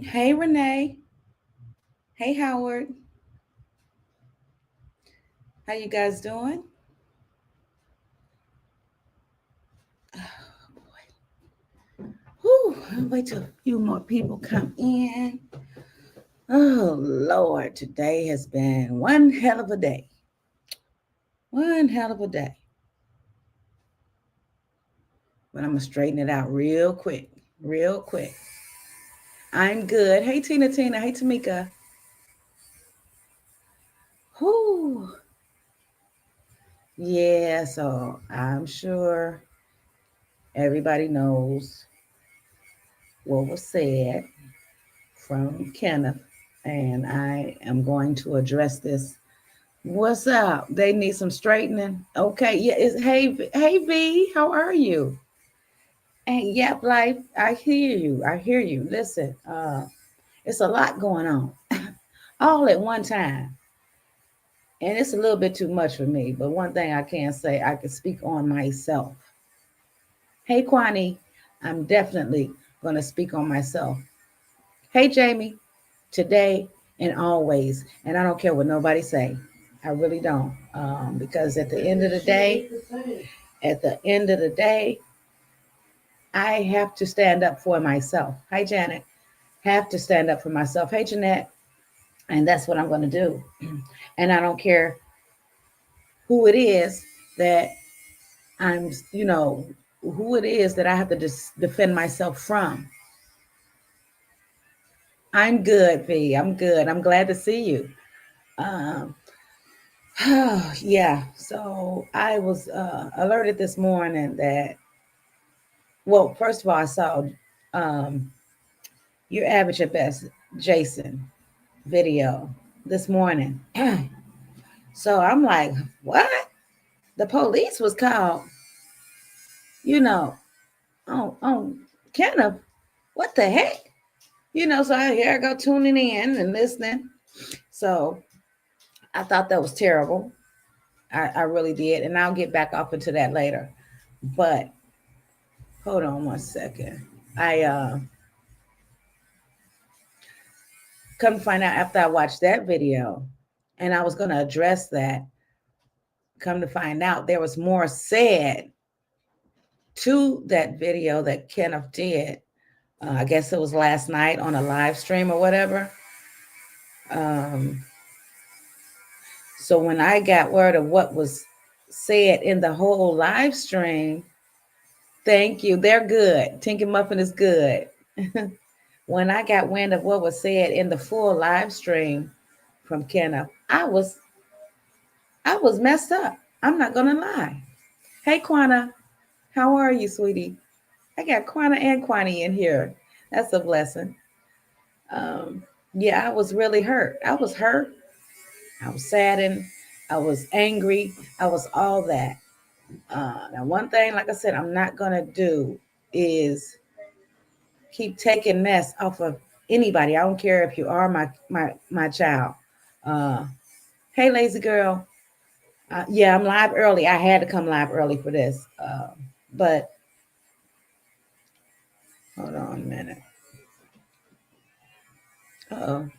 Hey, Renee. Hey, Howard. How you guys doing? Whew, I'll wait till a few more people come in. Oh, Lord, today has been one hell of a day. One hell of a day. But I'm going to straighten it out real quick. Real quick. I'm good. Hey, Tina. Hey, Tamika. Whew. Yeah, so I'm sure everybody knows what was said from Kenneth, and I am going to address this. What's up? They need some straightening. Okay, yeah. Hey V, how are you? And yep, life. I hear you. I hear you. Listen, it's a lot going on, all at one time, and it's a little bit too much for me. But one thing I can say, I can speak on myself. Hey, Kwani, I'm definitely going to speak on myself. Hey, Jamie, today and always, and I don't care what nobody say. I really don't, because at the end of the day, I have to stand up for myself. Hi, Janet. Have to stand up for myself. Hey, Jeanette. And that's what I'm going to do. And I don't care who it is that I'm, who it is that I have to defend myself from. I'm good, V. I'm good. I'm glad to see you. Um, yeah. So I was alerted this morning that, well, first of all, I saw um, your average at best, Jason video this morning. So I'm like, what? The police was called, you know, on Kenneth. What the heck? So here I go tuning in and listening. So I thought that was terrible. I really did. And I'll get back off into that later. But hold on one second. I come to find out after I watched that video and I was going to address that. Come to find out there was more said to that video that Kenneth did. I guess it was last night on a live stream or whatever. Um, so when I got word of what was said in the whole live stream, thank you. They're good. Tinky Muffin is good. When I got wind of what was said in the full live stream from Kenneth, I was messed up. I'm not gonna lie. Hey Quana, how are you, sweetie? I got Quana and Quani in here. That's a blessing. Um, yeah, I was really hurt. I was hurt. I was saddened. I was angry. I was all that. Now, one thing, like I said, I'm not gonna do is keep taking mess off of anybody. I don't care if you are my child. Uh, hey, lazy girl. Yeah, I'm live early. I had to come live early for this. But hold on a minute. Oh,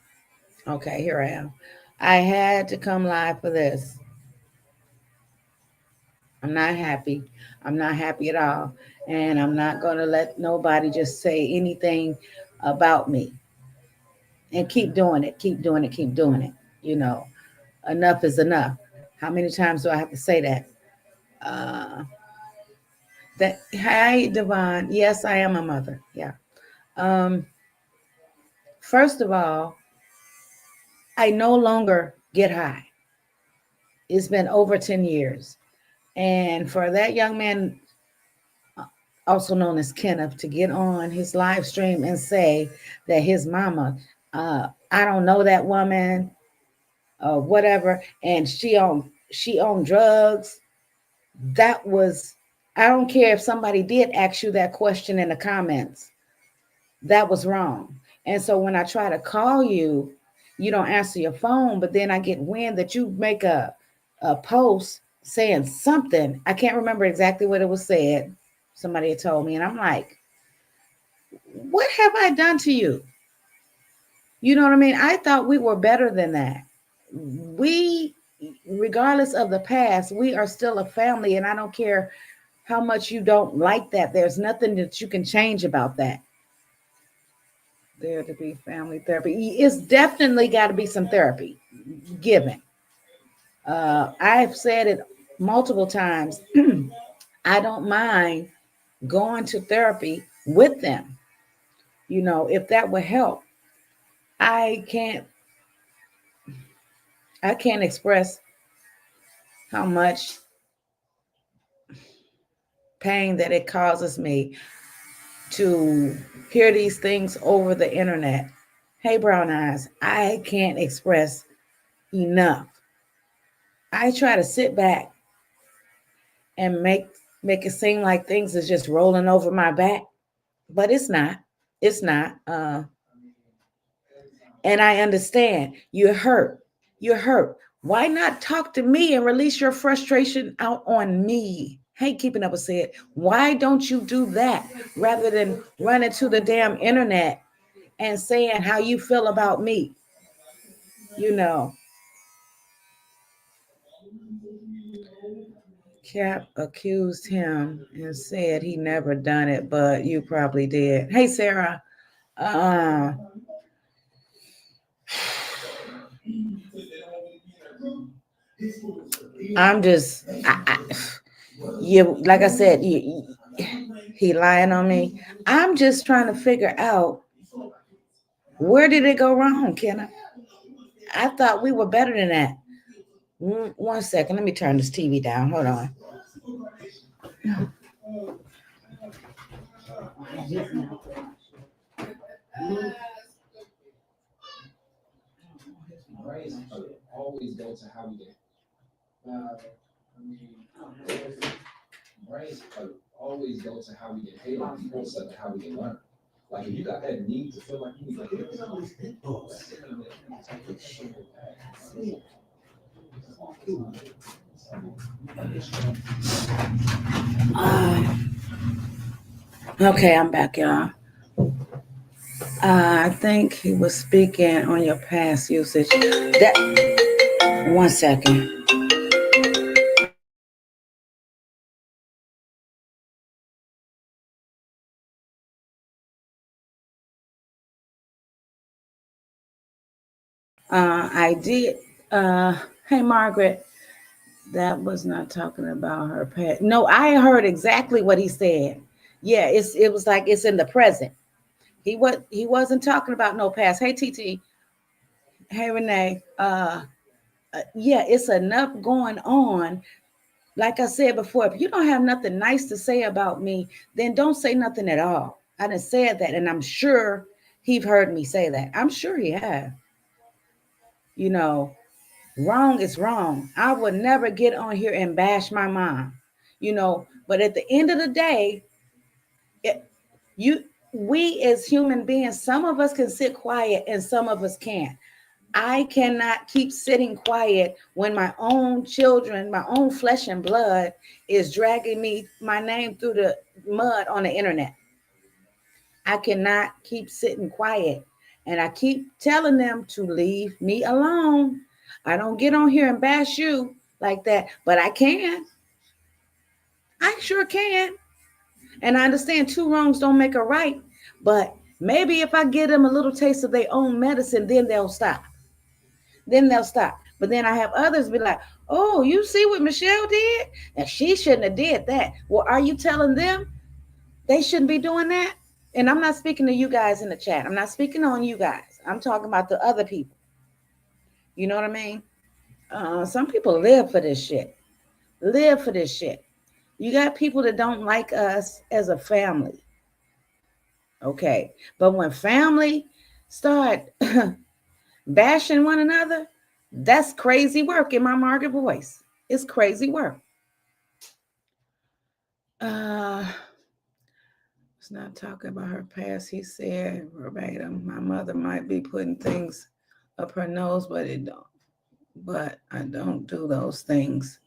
okay, here I am. I had to come live for this. I'm not happy. I'm not happy at all. And I'm not going to let nobody just say anything about me and keep doing it, keep doing it, keep doing it. You know, enough is enough. How many times do I have to say that? Uh, hi, Devon. Yes, I am a mother. Yeah. Um, First of all, I no longer get high. It's been over 10 years. And for that young man, also known as Kenneth, to get on his live stream and say that his mama, I don't know that woman or whatever, and she on drugs. That was, I don't care if somebody did ask you that question in the comments. That was wrong. And so when I try to call you, you don't answer your phone, but then I get wind that you make a post saying something. I can't remember exactly what it was said. Somebody had told me, and I'm like, what have I done to you? You know what I mean? I thought we were better than that. We, regardless of the past, we are still a family, and I don't care how much you don't like that. There's nothing that you can change about that. There to be family therapy. It's definitely got to be some therapy given. I've said it multiple times. I don't mind going to therapy with them. If that would help. I can't I can't express how much pain that it causes me to hear these things over the internet. Hey, brown eyes, I can't express enough. I try to sit back and make it seem like things is just rolling over my back, but it's not. It's not. And I understand you're hurt. You're hurt. Why not talk to me and release your frustration out on me? Hey, keeping up with said, why don't you do that rather than running to the damn internet and saying how you feel about me? You know, Cap accused him and said he never done it, but you probably did. Hey, Sarah. Uh, I'm just, you like I said, he lying on me. I'm just trying to figure out where did it go wrong, Kenneth? I thought we were better than that. 1 second, let me turn this TV down. Hold on. Always go to how we get. Brains always go to how we get hate on people instead of how we get learn. Like if you got that need to feel like you need to hit Okay, I'm back, y'all. I think he was speaking on your past usage. That 1 second. I did. Hey, Margaret. That was not talking about her past. No, I heard exactly what he said. Yeah, it was like it's in the present. He wasn't talking about no past. Hey, TT. Hey, Renee. Yeah, it's enough going on. Like I said before, if you don't have nothing nice to say about me, then don't say nothing at all. I done said that, and I'm sure he've heard me say that. I'm sure he have. You know, wrong is wrong. I would never get on here and bash my mom. But at the end of the day, it, you we as human beings, some of us can sit quiet and some of us can't. I cannot keep sitting quiet when my own children, my own flesh and blood is dragging my name through the mud on the internet. I cannot keep sitting quiet. And I keep telling them to leave me alone. I don't get on here and bash you like that, but I can. I sure can. And I understand two wrongs don't make a right, but maybe if I give them a little taste of their own medicine, then they'll stop. But then I have others be like, oh, you see what Michelle did? And she shouldn't have did that. Well, are you telling them they shouldn't be doing that? And I'm not speaking to you guys in the chat. I'm not speaking on you guys. I'm talking about the other people. You know what I mean? Some people live for this shit. Live for this shit. You got people that don't like us as a family. Okay. But when family start bashing one another, that's crazy work in my Margaret voice. It's crazy work. It's not talking about her past. He said verbatim, my mother might be putting things up her nose, but I don't do those things.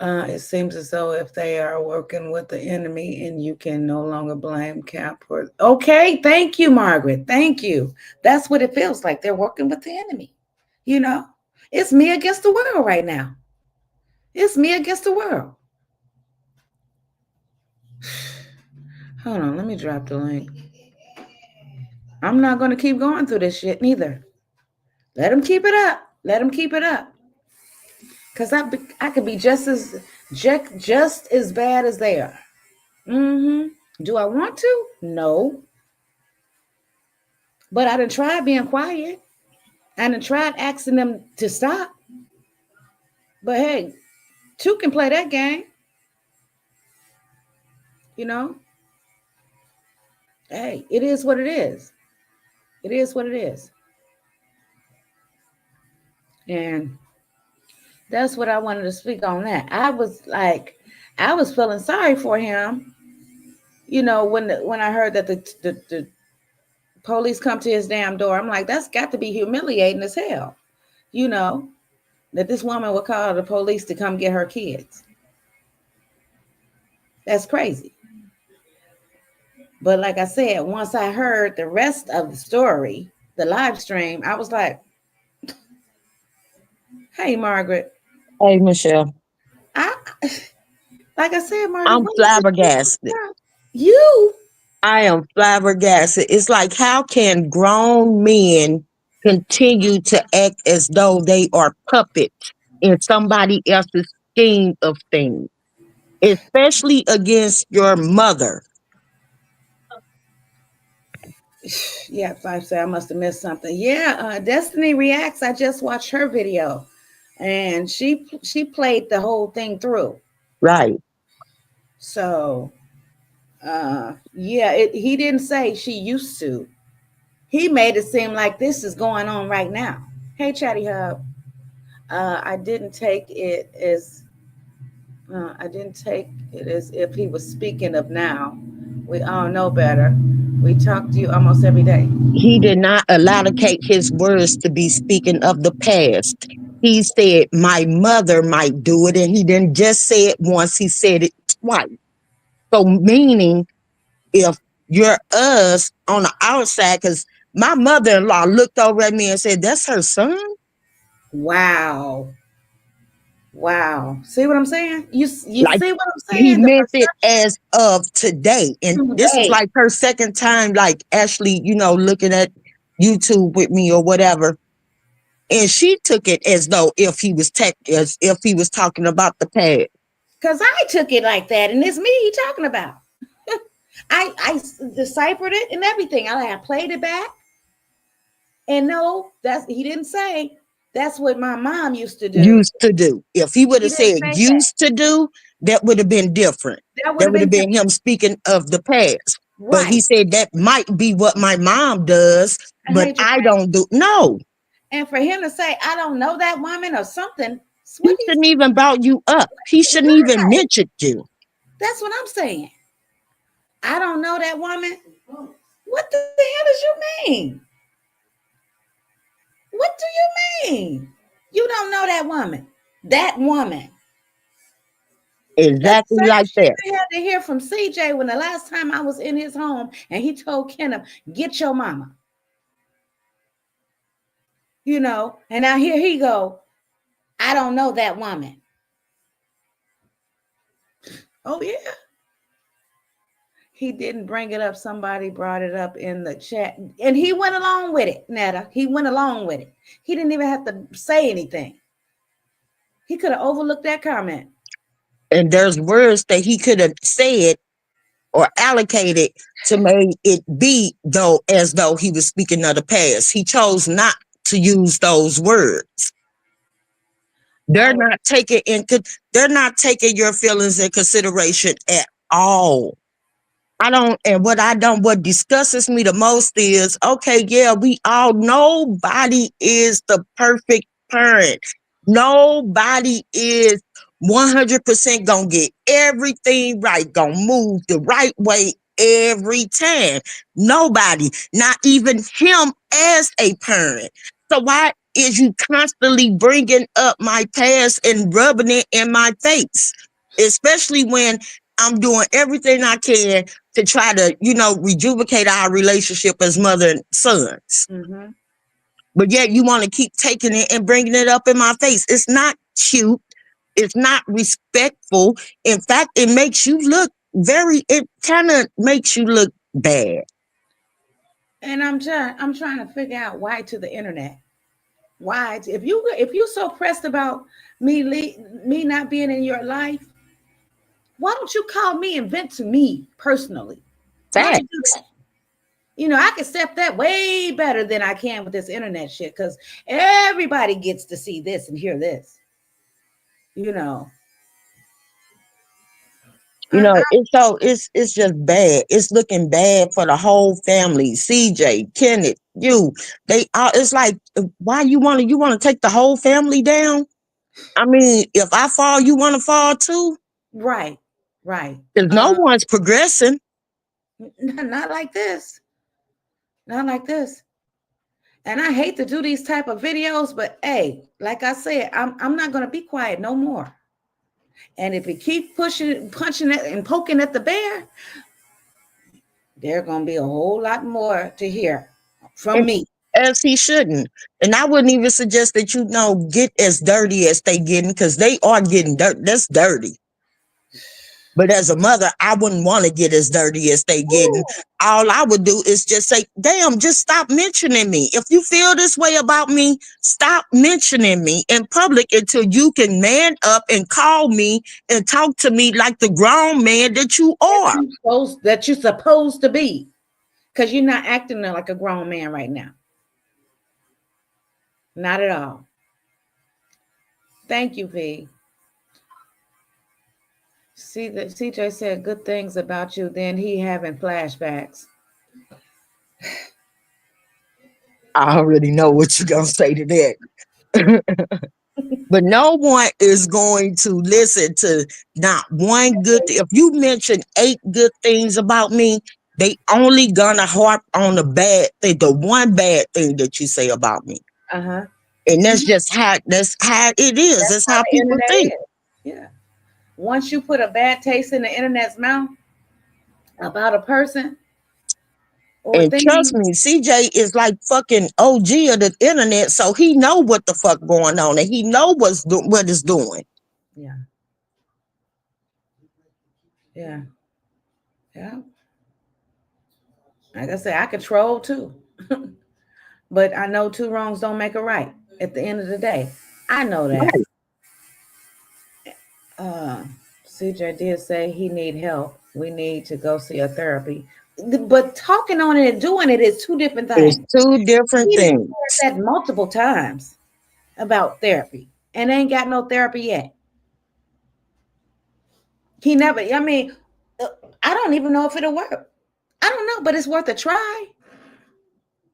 It seems as though if they are working with the enemy and you can no longer blame Cap for. Okay, thank you, Margaret. Thank you. That's what it feels like. They're working with the enemy. You know, it's me against the world right now. It's me against the world. Hold on, let me drop the link. I'm not going to keep going through this shit neither. Let them keep it up. Let them keep it up. Cause I could be just as bad as they are. Mm-hmm. Do I want to? No. But I done tried being quiet. I done tried asking them to stop. But hey, two can play that game. You know. Hey, it is what it is. It is what it is. And that's what I wanted to speak on that. I was feeling sorry for him. You know, when I heard that the police come to his damn door, I'm like, that's got to be humiliating as hell. You know, that this woman would call the police to come get her kids. That's crazy. But like I said, once I heard the rest of the story, the live stream, I was like, hey, Margaret, Hey, Michelle, I, like I said, Margaret, I'm what is this shit flabbergasted. about? You, I am flabbergasted. It's like, how can grown men continue to act as though they are puppets in somebody else's scheme of things, especially against your mother? yeah, I say I must have missed something. Yeah, Destiny Reacts, I just watched her video and she played the whole thing through. Right. So, yeah, he didn't say she used to. He made it seem like this is going on right now. Hey, Chatty Hub. I didn't take it as I didn't take it as if he was speaking of now. We all know better. We talk to you almost every day. He did not allocate his words to be speaking of the past. He said, my mother might do it. And he didn't just say it once, he said it twice. So, meaning, if you're us on the outside, because my mother-in-law looked over at me and said, that's her son? Wow. Wow. See what I'm saying? You Like, see what I'm he saying? The meant it perception as of today. And this is today. like her second time, like, actually, looking at YouTube with me or whatever. And she took it as though as if he was talking about the past. Because I took it like that, and it's me he talking about. I deciphered it and everything. I played it back, and no, that's he didn't say that's what my mom used to do. Used to do. If he would He have didn't said say that. used to do, that would have been different. That would That have would been have been different. him speaking of the past. But he Right. said that might be what my mom does, I but hate your I friend. don't do. No, And for him to say, I don't know that woman or something, he what he's shouldn't even brought you up. He shouldn't even right. mention you. That's what I'm saying. I don't know that woman. What the hell does you mean? What do you mean? You don't know that woman. That woman. That's the Exactly same like shit that. I had to hear from CJ when the last time I was in his home and he told Kenneth, get your mama. And now here he go. I don't know that woman. Oh yeah. He didn't bring it up. Somebody brought it up in the chat. And he went along with it, Netta. He went along with it. He didn't even have to say anything. He could have overlooked that comment. And there's words that he could have said or allocated to make it be though as though he was speaking of the past. He chose not to use those words. They're Oh, not taking in they're not taking your feelings in consideration at all. What disgusts me the most is, okay, yeah, nobody is the perfect parent. Nobody is 100% gonna get everything right, gonna move the right way every time. Nobody, not even him as a parent. So why is you constantly bringing up my past and rubbing it in my face, especially when I'm doing everything I can to try to, rejuvenate our relationship as mother and sons. Mm-hmm. But yet you want to keep taking it and bringing it up in my face. It's not cute. It's not respectful. In fact, it makes you look it kind of makes you look bad. And I'm trying to figure out why to the internet. Why, if you so pressed about me not being in your life, why don't you call me and vent to me personally? Why don't you do Facts. that? I can accept that way better than I can with this internet shit because everybody gets to see this and hear this. You know, I It's just bad. It's looking bad for the whole family. CJ, Kenneth, you, they are. It's like, why you want to take the whole family down? I mean, if I fall, you want to fall too? right, right. Because no one's progressing. Not like this, not like this. And I hate to do these type of videos, but hey, like I said, I'm not gonna be quiet no more. And if you keep pushing, punching it, and poking at the bear, there's gonna be a whole lot more to hear from And me. as he shouldn't. And I wouldn't even suggest that get as dirty as they getting, because they are getting dirt. That's dirty. But as a mother, I wouldn't want to get as dirty as they getting. Ooh, All I would do is just say, damn, just stop mentioning me. If you feel this way about me, stop mentioning me in public until you can man up and call me and talk to me like the grown man that you are. that you're supposed to be, because you're not acting like a grown man right now. Not at all. Thank you, V. See that CJ said good things about you, then he having flashbacks. I already know what you're going to say to that. But no one is going to listen to not one good thing. If you mention 8 good things about me, they only gonna harp on the bad thing, the one bad thing that you say about me. Uh-huh. And that's how it is. That's That's how how the people internet think. is. Yeah. Once you put a bad taste in the internet's mouth about a person or And trust thing, me, CJ is like fucking OG of the internet, so he know what the fuck going on, and he know what it's doing. yeah, yeah, yeah. Like I said, I control too. But I know two wrongs don't make a right at the end of the day. I know that. Right. Uh, CJ did say he need help. We need to go see a therapy. But talking on it and doing it is two different It's things. two different He done things. said that multiple times about therapy and ain't got no therapy yet. He never, I mean, uh, I don't even know if it'll work. I don't know, but it's worth a try.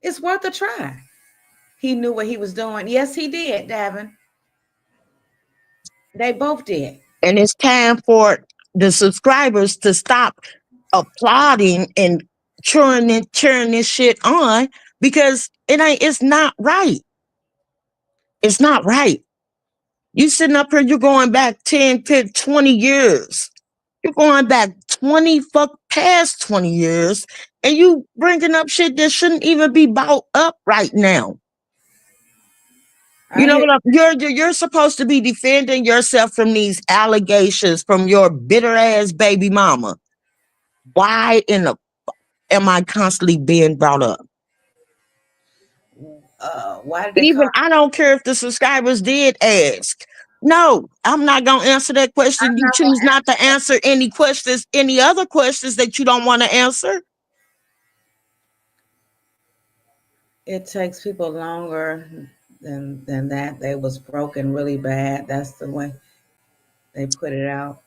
It's worth a try. He knew what he was doing. Yes, he did, Davin. They both did. And it's time for the subscribers to stop applauding and cheering this shit on, because it's not right. It's not right. You sitting up here, you're going back 10, 20 years. You're going back past 20 years, and you bringing up shit that shouldn't even be brought up right now. You I know hear what? You're supposed to be defending yourself from these allegations from your bitter ass baby mama. Why in the am I constantly being brought up? why did they call Even I don't care if the subscribers did ask. No, I'm not gonna answer that question. I'm You not choose not to answer any other questions that you don't want to answer. it takes people longer than that. They was broken really bad. That's the way they put it out.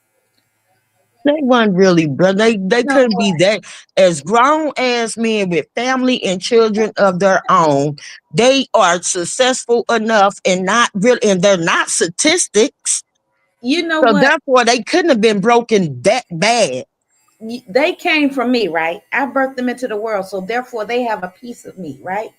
They weren't really, bro. They No, couldn't be that as grown as men with family and children of their own. They are successful enough and not really, and they're not statistics. you know So what? therefore, they couldn't have been broken that bad. They came from me, right? I birthed them into the world, so therefore they have a piece of me, right?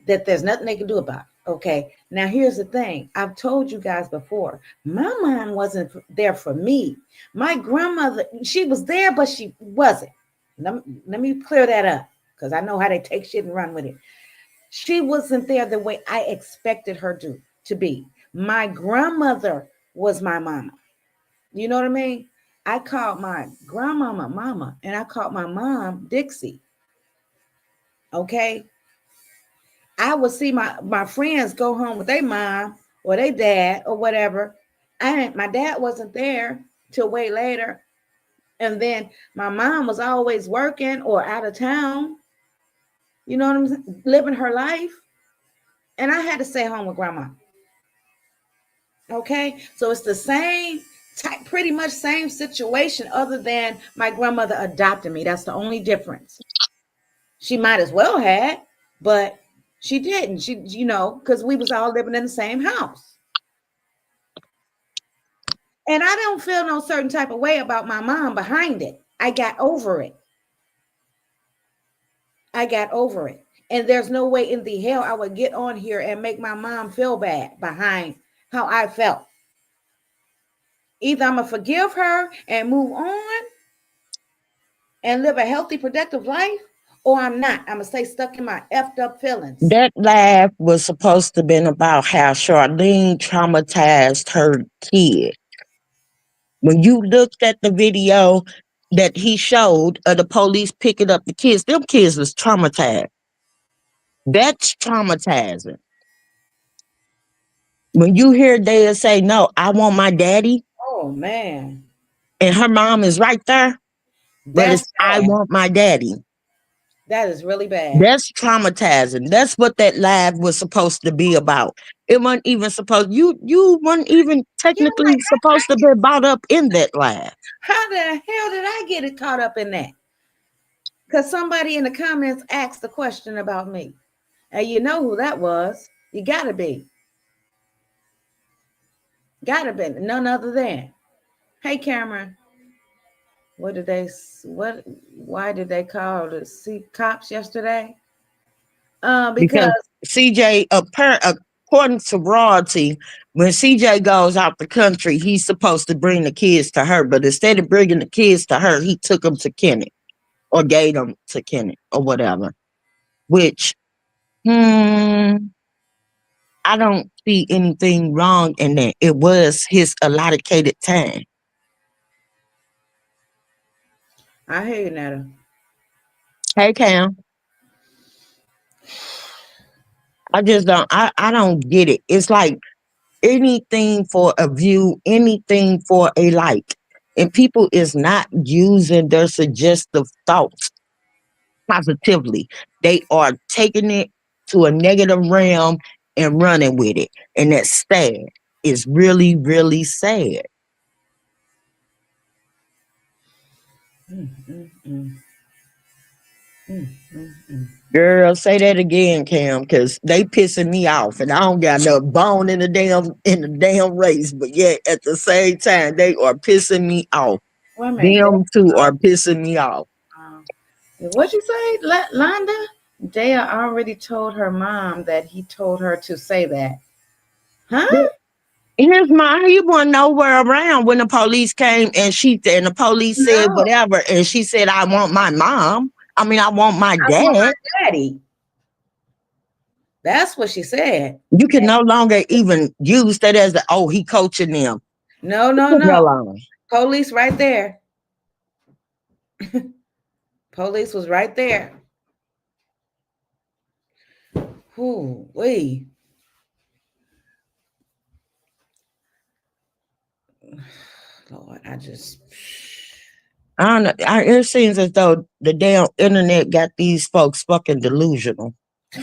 that there's nothing they can do about it. Okay. Now here's the thing. I've told you guys before. My mom wasn't there for me. My grandmother, she was there, but she wasn't. Let me clear that up because I know how they take shit and run with it. She wasn't there the way I expected her to be. My grandmother was my mama. You know what I mean? I called my grandmama mama and I called my mom Dixie. Okay. I would see my friends go home with their mom or their dad or whatever. My dad wasn't there till way later. And then my mom was always working or out of town. You know what I'm saying? Living her life. And I had to stay home with grandma. Okay. So it's the same type, pretty much same situation, other than my grandmother adopted me. That's the only difference. She might as well had, but she didn't. Because we was all living in the same house. And I don't feel no certain type of way about my mom behind it. I got over it. I got over it. And there's no way in the hell I would get on here and make my mom feel bad behind how I felt. Either I'm going to forgive her and move on and live a healthy, productive life, or I'm not. I'm going to stay stuck in my effed up feelings. That live was supposed to have been about how Charlene traumatized her kid. When you looked at the video that he showed of the police picking up the kids, them kids was traumatized. That's traumatizing. When you hear Dad say, no, I want my daddy, Oh, man. and her mom is right there, but That's it's I bad. want my daddy. That is really bad. That's traumatizing. That's what that live was supposed to be about. It wasn't even supposed you weren't even Yeah, technically like, supposed to be brought up in that live. how the hell did I get it caught up in that? Because somebody in the comments asked a question about me. And you know who that was. You gotta be. Gotta be. None other than. Hey, Cameron. What did they, what, why did they call the cops yesterday? Because, Because CJ, according to royalty, when CJ goes out the country, he's supposed to bring the kids to her. But instead of bringing the kids to her, he took them to Kenneth or gave them to Kenneth or whatever. Which, I don't see anything wrong in that. It was his allocated time. I hear you, Netta. Hey, Cam. I don't get it. It's like anything for a view, anything for a like. And people is not using their suggestive thoughts positively. They are taking it to a negative realm and running with it. And that's sad. It's really, really sad. Mm, mm, mm. Mm, mm, mm. Girl, say that again, Cam, because they pissing me off, and I don't got no bone in the damn race. But yet, at the same time, they are pissing me off. Wait a minute. Them two are pissing me off. Um, what'd you say, Londa? Dea already told her mom that he told her to say that. Huh? Here's my he wasn't nowhere around when the police came and the police said No, whatever, and she said, I want my mom. I mean, I want my I want dad. my daddy. That's what she said. You can no longer even use that as he coaching them. No, Get no, the no. hell on. Police right there. Police was right there. Whoo, wee. Lord, I just. I don't know. It seems as though the damn internet got these folks fucking delusional.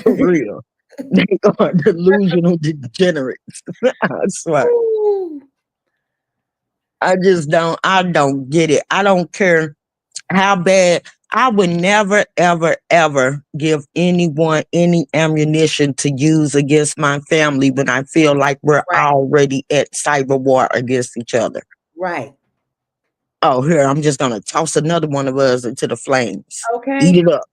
For real. They are delusional degenerates. I swear. Ooh. I don't get it. I don't care how bad. I would never, ever, ever give anyone any ammunition to use against my family when I feel like we're Right, already at cyber war against each other. right. Oh, here, I'm just going to toss another one of us into the flames. Eat Okay. it up.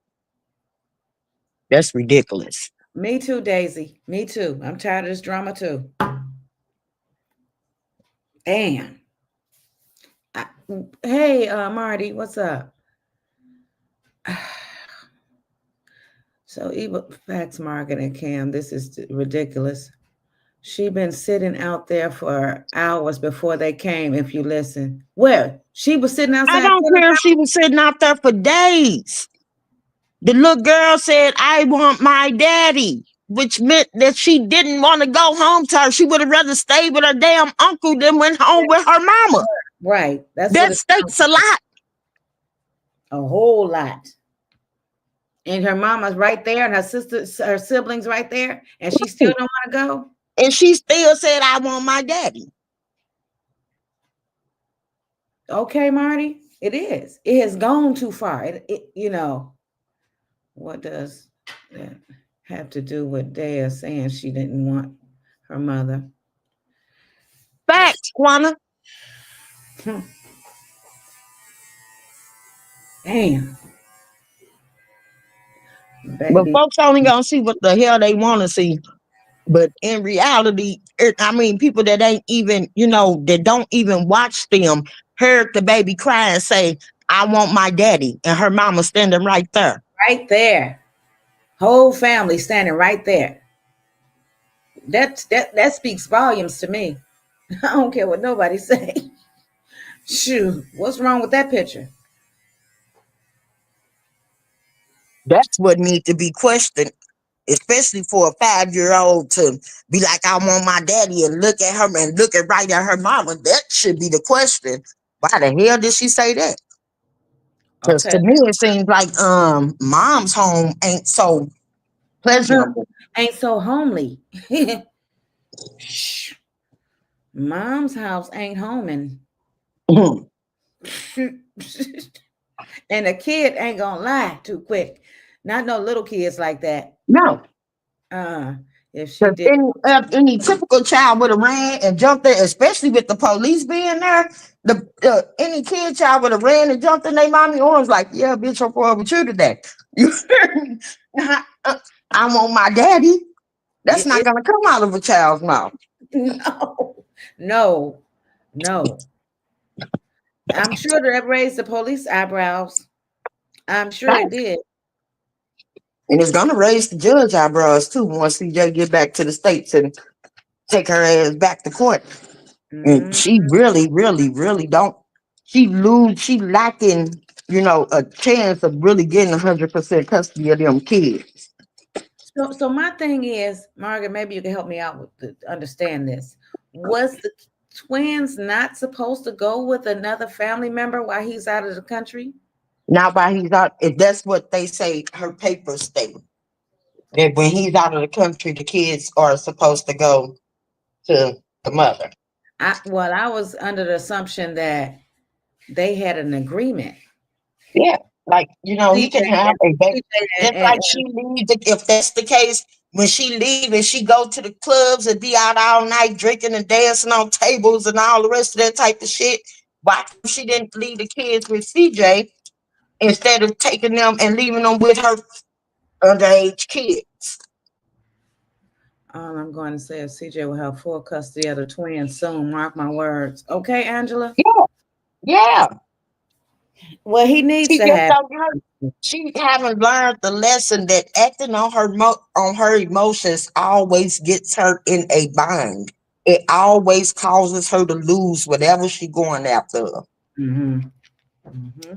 That's ridiculous. Me too, Daisy. Me too. I'm tired of this drama too. Damn. I, hey, Marty, what's up? So, Eva, Fax Market and Cam, this is ridiculous. She been sitting out there for hours before they came. If you listen, where she was sitting I outside. don't care if she was sitting out there for days. The little girl said, I want my daddy, which meant that she didn't want to go home to her. She would have rather stayed with her damn uncle than went home with her mama. Right. That's what That it states a lot. a whole lot. And her mama's right there, and her sisters, her siblings right there, and she still don't want to go. And she still said, I want my daddy. Okay, Marty, it is. It has gone too far. What does that have to do with Dea saying she didn't want her mother? Facts, Quana. Damn, But baby. folks only gonna see what the hell they want to see. But in reality, I mean, people that ain't even, that don't even watch them heard the baby cry and say, I want my daddy. And her mama standing right there. Right there. Whole family standing right there. That speaks volumes to me. I don't care what nobody say. Shoot, what's wrong with that picture? That's what needs to be questioned, especially for a 5-year-old to be like, I want my daddy and look at her and look at right at her mama. That should be the question. Why the hell did she say that? Because Okay. to me, it seems like mom's home ain't so pleasurable. Ain't so homely. Mom's house ain't homing. And a kid ain't gonna lie too quick. Not no little kids like that. No. Uh, if she Because did, any typical child would have ran and jumped there, especially with the police being there. Any kid child would have ran and jumped in their mommy arms like, yeah, bitch, I'm going with you today. You heard me? I want my daddy. That's not it gonna come out of a child's mouth. no, no, no. I'm sure that raised the police eyebrows. I'm sure Right. it did. And it's gonna raise the judge eyebrows too once CJ get back to the States and take her ass back to court. And Mm. she really, really, really don't. She lacking, a chance of really getting 100% custody of them kids. So my thing is, Margaret, maybe you can help me out with understand this. Was the twins not supposed to go with another family member while he's out of the country? Now, while he's out, if that's what they say, her papers state that when he's out of the country, the kids are supposed to go to the mother. I was under the assumption that they had an agreement. Yeah, like he CJ can have and, a baby, CJ just like she leaves. If that's the case, when she leave and she go to the clubs and be out all night drinking and dancing on tables and all the rest of that type of shit, why come she didn't leave the kids with CJ instead of taking them and leaving them with her underage kids? all I'm going to say is CJ will have full custody of the twins soon. Mark my words. Okay, Angela? Yeah, yeah. Well, he needs She to just have. don't she haven't learned the lesson that acting on her emotions always gets her in a bind. It always causes her to lose whatever she's going after. Mm-hmm. Mm-hmm.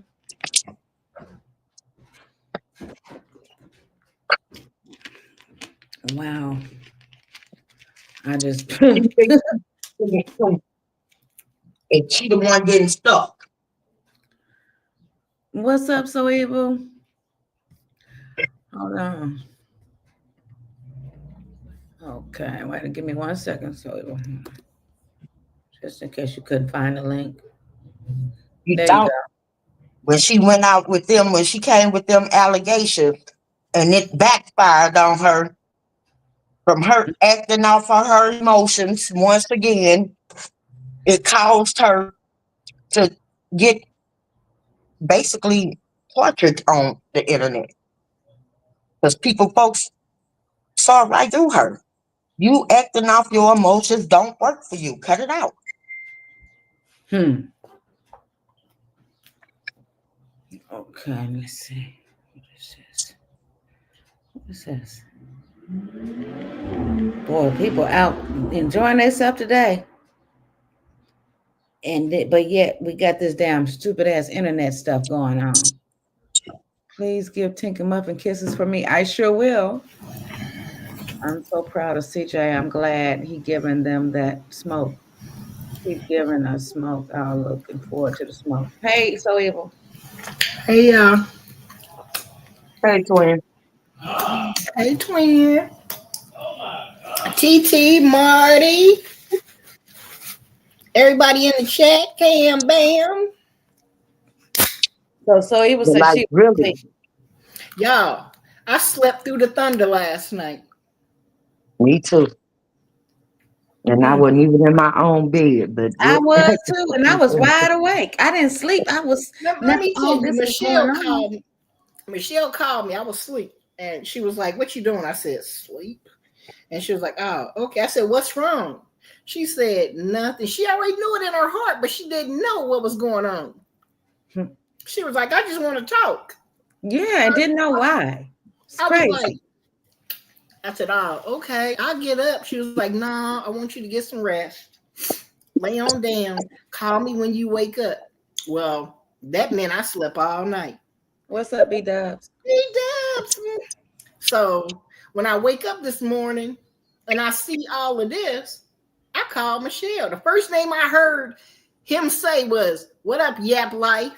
Wow. I just. She thinks and she the one getting stuck. What's up, so evil? Hold on. Okay, wait, give me 1 second, so evil. Just in case you couldn't find the link. You There you go. don't. When she went out with them, when she came with them allegations, and it backfired on her from her acting off of her emotions once again, it caused her to get basically tortured on the internet because folks So right through her. You acting off your emotions don't work for you. Cut it out. Hmm. Okay, let's see. What is this? What is this? Boy, people out enjoying themselves today. But yet we got this damn stupid ass internet stuff going on. Please give Tinker Muffin kisses for me. I sure will. I'm so proud of CJ. I'm glad he giving them that smoke. Keep giving us smoke. I'm looking forward to the smoke. Hey, so evil. Hey, Hey, twin. hey, twin. TT, Marty, everybody in the chat, Cam Bam. So evil But said like she really, Y'all, I slept through the thunder last night. me too. And I mm, wasn't even in my own bed, but I just was too, and I was wide awake. I didn't sleep. I was Let not me tell all you, this was going Michelle on. called me. Michelle called me. I was asleep. And she was like, "What you doing?" I said, "Sleep." And she was like, "Oh, okay." I said, "What's wrong?" She said, "Nothing." She already knew it in her heart, but she didn't know what was going on. Hmm. She was like, "I just want to talk." Yeah, I didn't know why. It's I was like, crazy. I said, "Oh, okay, I'll get up." She was like, "Nah, I want you to get some rest. Lay on down. Call me when you wake up." Well, that meant I slept all night. What's up, B Dubs? Hey, Dubs. So when I wake up this morning and I see all of this, I called Michelle. The first name I heard him say was, "What up, Yap Life?"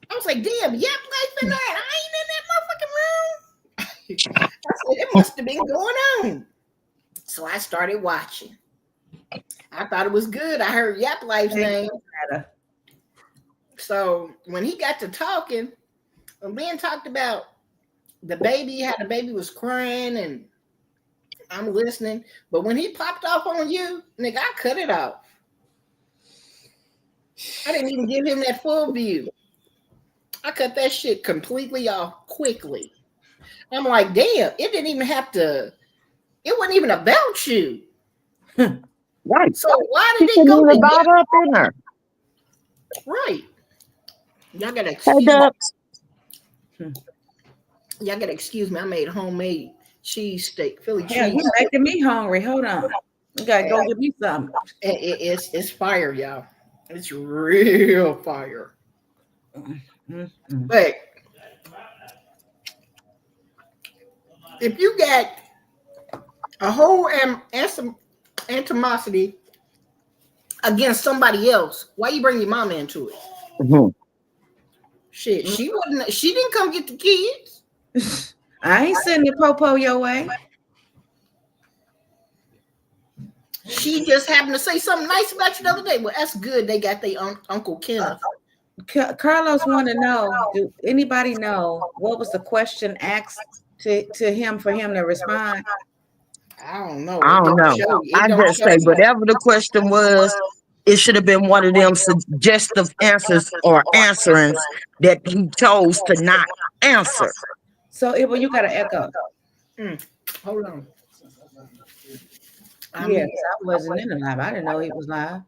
I was like, "Damn, Yap Life in that. I ain't in that motherfucking room." I said, "It must have been going on." So I started watching. I thought it was good. I heard Yap Life's name. So when he got to talking, and Ben talked about the baby, how the baby was crying, and I'm listening. But when he popped off on you, nigga, I cut it off. I didn't even give him that full view. I cut that shit completely off quickly. I'm like, damn, it didn't even have to, it wasn't even about you. right. So why She did it couldn't go even to brought up in her. right? Y'all gotta Hey, excuse Dubs. y'all gotta excuse me. I made homemade cheese steak, Philly Hell, cheese you steak. making me hungry. Hold on. You gotta go get me some. It's fire, y'all. It's real fire. Mm-mm. But if you got a whole animosity against somebody else, why you bring your mama into it? Mhm. Shit, she wasn't. She didn't come get the kids. I ain't sending the popo your way. She just happened to say something nice about you the other day. Well, that's good. They got their Uncle Kenneth. Carlos want to know, do anybody know what was the question asked to him for him to respond? I don't know. I It don't don't know. show. It I don't just show say you. whatever the question was, it should have been one of them suggestive answers or answerings that he chose to not answer. So, Ibo, you got to echo. Hold on. I Yeah, mean, 'cause I wasn't in the live. I didn't know he was live.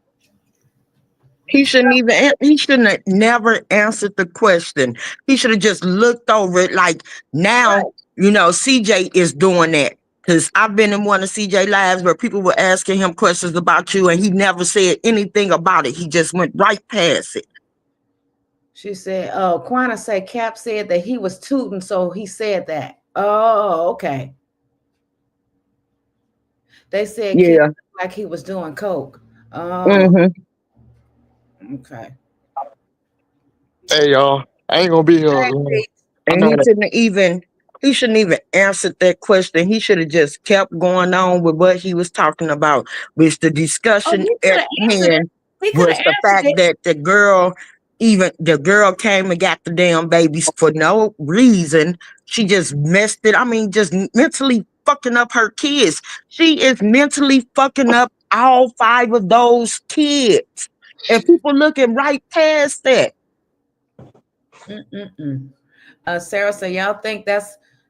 He shouldn't have never answered the question. He should have just looked over it like now, Right. CJ is doing that. Because I've been in one of CJ lives where people were asking him questions about you and he never said anything about it. He just went right past it. She said, "Oh, Quana said Cap said that he was tooting, so he said that." Oh, okay. They said Ken Yeah. like he was doing coke. Oh, Mm-hmm. okay. Hey y'all, I ain't gonna be here Hey, long. Pete. I And know that. he shouldn't even answer that question. He should have just kept going on with what he was talking about, which the Oh, discussion he could at have answered it. hand He could have was the answered fact it. that the girl came and got the damn babies for no reason. She just messed it. I mean, just mentally fucking up her kids. She is mentally fucking up all five of those kids. And people looking right past that. Mm-mm-mm. Sarah said, "Y'all think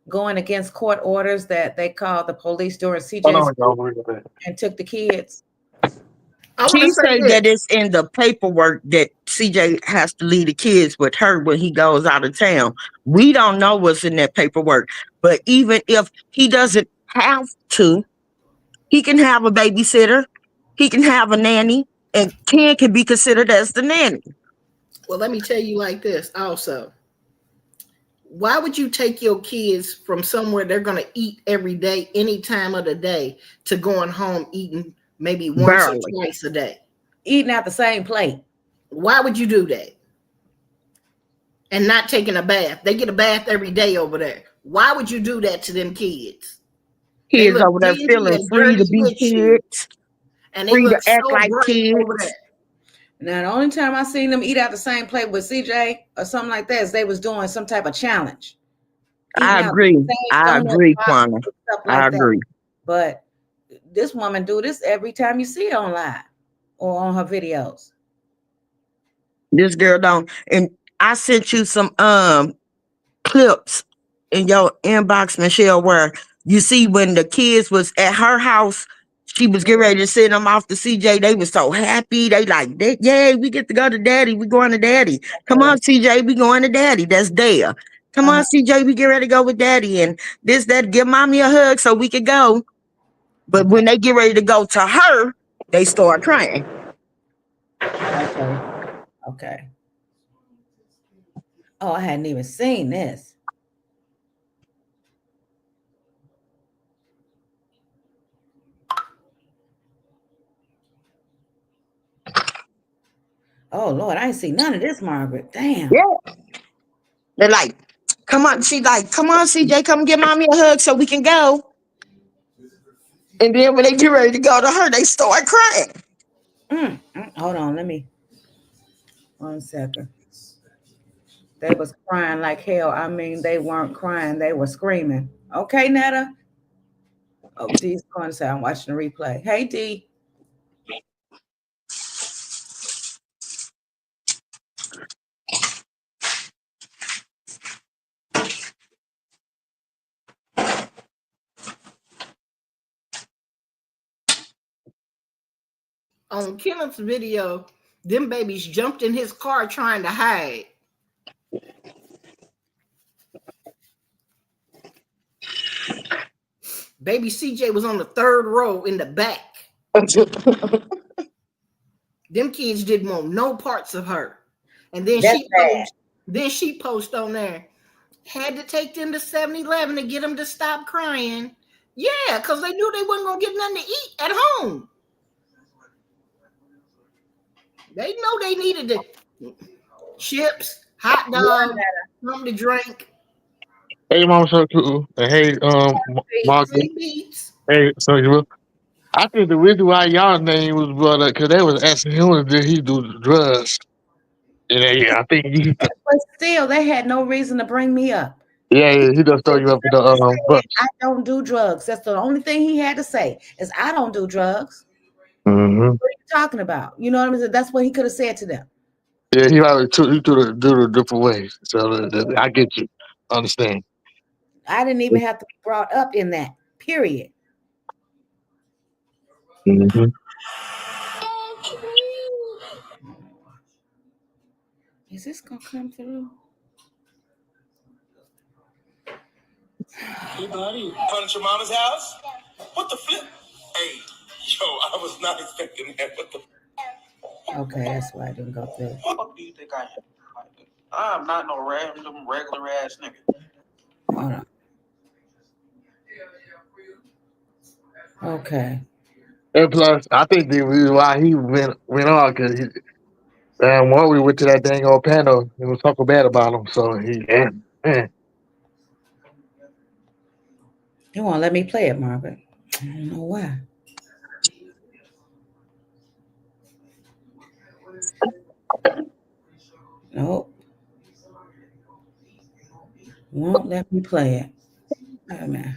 going against court orders that they called the police during Hold CJ's on, y'all. Wait a minute. and took the kids. I want to She say say that this. it's in the paperwork that CJ has to leave the kids with her when he goes out of town. We don't know what's in that paperwork, but even if he doesn't have to, he can have a babysitter, he can have a nanny, and Ken can be considered as the nanny. Well, let me tell you like this also. Why would you take your kids from somewhere they're going to eat every day, any time of the day, to going home eating maybe once or Barely. twice a day? Eating out the same plate. Why would you do that? And not taking a bath. They get a bath every day over there. Why would you do that to them kids? They Kids look over there dingy feeling and free to dirty be with you, kids, and they free to look act so like bright over kids. there. Now, the only time I seen them eat out the same plate with CJ or something like that is they was doing some type of challenge. I Eating out agree. the same I donut agree, box Quana. and stuff I like that. agree. But this woman do this every time you see it online or on her videos. This girl don't. And I sent you some clips in your inbox, Michelle, where you see when the kids was at her house, she was getting ready to send them off to CJ. They was so happy. They like, yay, we get to go to daddy. We going to daddy. Come on, CJ, we going to daddy. That's there. Come on, CJ, we get ready to go with daddy. And this, that, give mommy a hug so we could go. But when they get ready to go to her, they start crying. Okay. Okay. Oh, I hadn't even seen this. Oh Lord, I ain't see none of this, Margaret. Damn. Yeah. They're like, come on. She like, come on, CJ, come give mommy a hug so we can go. And then when they get ready to go to her, they start crying. Hold on, let me 1 second. They was crying like hell. I mean, they weren't crying, they were screaming. Okay, Netta. Oh, D's going to say I'm watching the replay. Hey, D. On Kenneth's video, them babies jumped in his car trying to hide. Baby CJ was on the third row in the back. Them kids didn't want no parts of her. And then she post on there, had to take them to 7-Eleven to get them to stop crying. Yeah, because they knew they wasn't going to get nothing to eat at home. They know they needed the chips, hot dog, something to drink. Hey, Mama So Cool. And hey, Margaret. Beats. Hey, so you. I think the reason why y'all name was brought up because they was asking him did he do drugs. And yeah, I think he. But still, they had no reason to bring me up. Yeah, he just throw you up in the bus. I don't do drugs. That's the only thing he had to say is I don't do drugs. Mm-hmm. What are you talking about? You know what I mean? That's what he could have said to them. Yeah, he already do it different ways. So I get you. Understand. I didn't even have to be brought up in that. Period. Mm-hmm. Is this gonna come through? Hey, buddy. Punch your mama's house? What the flip? Hey, yo, I was not expecting that. What the? Okay, that's why I didn't go through. What the fuck do you think I am? I'm not no random regular ass nigga. Hold on. Okay. And plus, I think the reason why he went on because when we went to that dang old panel, he was talking bad about him. So man. You won't let me play it, Margaret. I don't know why. Nope. Won't let me play it. Wait a minute.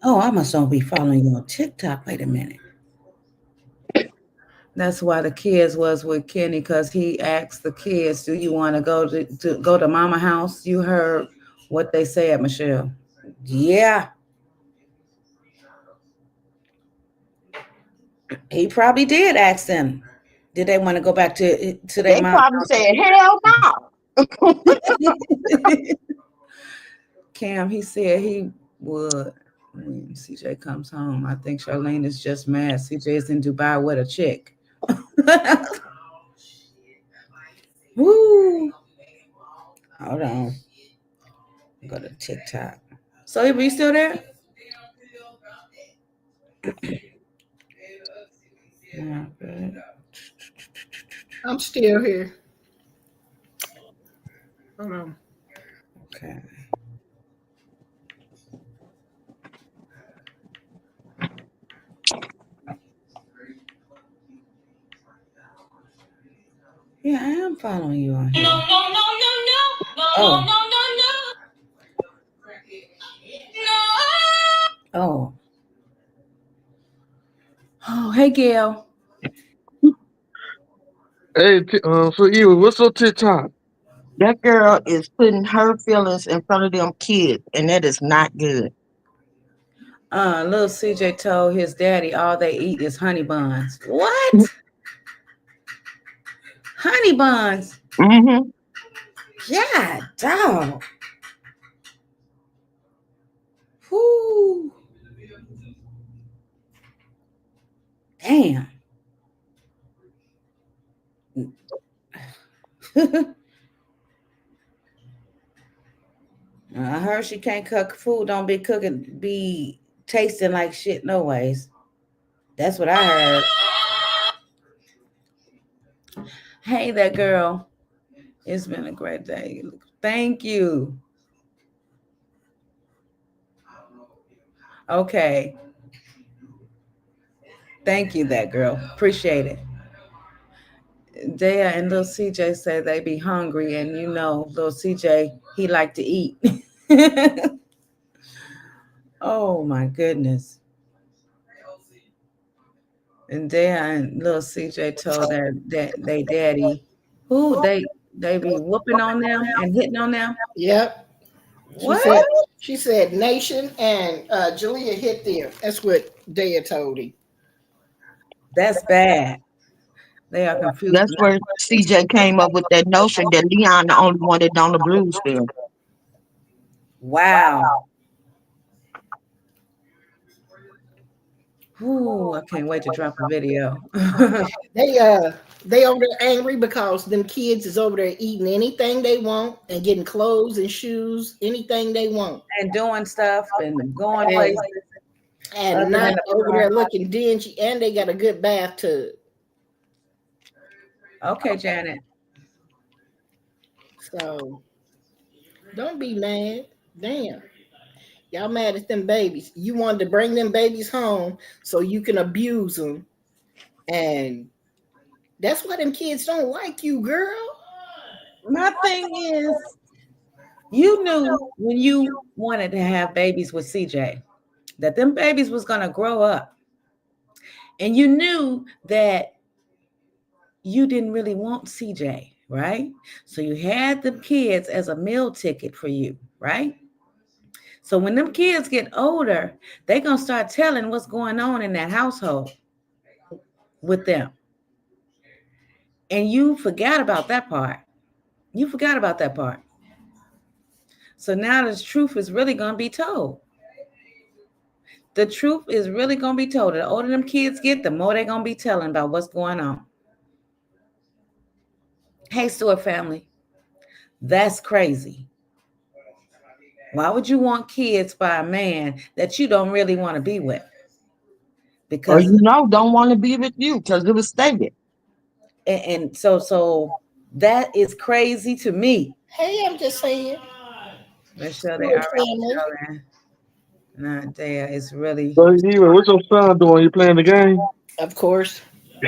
Oh, I must not be following you on TikTok. Wait a minute. That's why the kids was with Kenny because he asked the kids, "Do you want to go to mama house?" You heard What they said, Michelle. Yeah, he probably did ask them. Did they want to go back to their They mom's probably said, hell no. house? Cam, he said he would when CJ comes home. I think Charlene is just mad. CJ is in Dubai with a chick. Woo! Hold on. Go to TikTok. So, are you still there? Yeah, good. I'm still here. Hold on. Okay. Yeah, I am following you on here. Oh. Oh. Oh, hey, Gail. Hey, so Eva, what's on TikTok? That girl is putting her feelings in front of them kids, and that is not good. Little CJ told his daddy all they eat is honey buns. What? Honey buns? Mm-hmm. Yeah, dog. Whoo. Damn. I heard she can't cook food. Don't be cooking, be tasting like shit. No ways. That's what I heard. Hey, that girl. It's been a great day. Thank you. Okay. Thank you, that girl. Appreciate it. Dea and little CJ say they be hungry, and little CJ, he like to eat. Oh my goodness. And Dea and little CJ told that they daddy who they be whooping on them and hitting on them. Yep. She What? said she said Nation and Julia hit there. That's what Daya told him. That's bad. They are confused. That's where CJ came up with that notion that Leon the only one that don't the blues feel. Wow. Ooh, I can't wait to drop a video. They over there angry because them kids is over there eating anything they want and getting clothes and shoes, anything they want. And doing stuff and going And places and other than not the over prom. there looking dingy, and they got a good bathtub. Okay, Janet. So don't be mad. Damn. Y'all mad at them babies. You wanted to bring them babies home so you can abuse them. And that's why them kids don't like you, girl. My thing is, you knew when you wanted to have babies with CJ that them babies was gonna grow up, and you knew that you didn't really want CJ, right? So you had the kids as a meal ticket for you, right? So when them kids get older, they gonna start telling what's going on in that household with them, and you forgot about that part. You forgot about that part. So now the truth is really gonna be told. The truth is really gonna be told. The older them kids get, the more they're gonna be telling about what's going on. Hey, Stewart family, that's crazy. Why would you want kids by a man that you don't really want to be with? Or Because don't want to be with you because it was stated. and so that is crazy to me. Hey, I'm just saying. Michelle, they Stewart already family. telling. Not there. It's really So Eva, what's your son doing? You playing the game? Of course.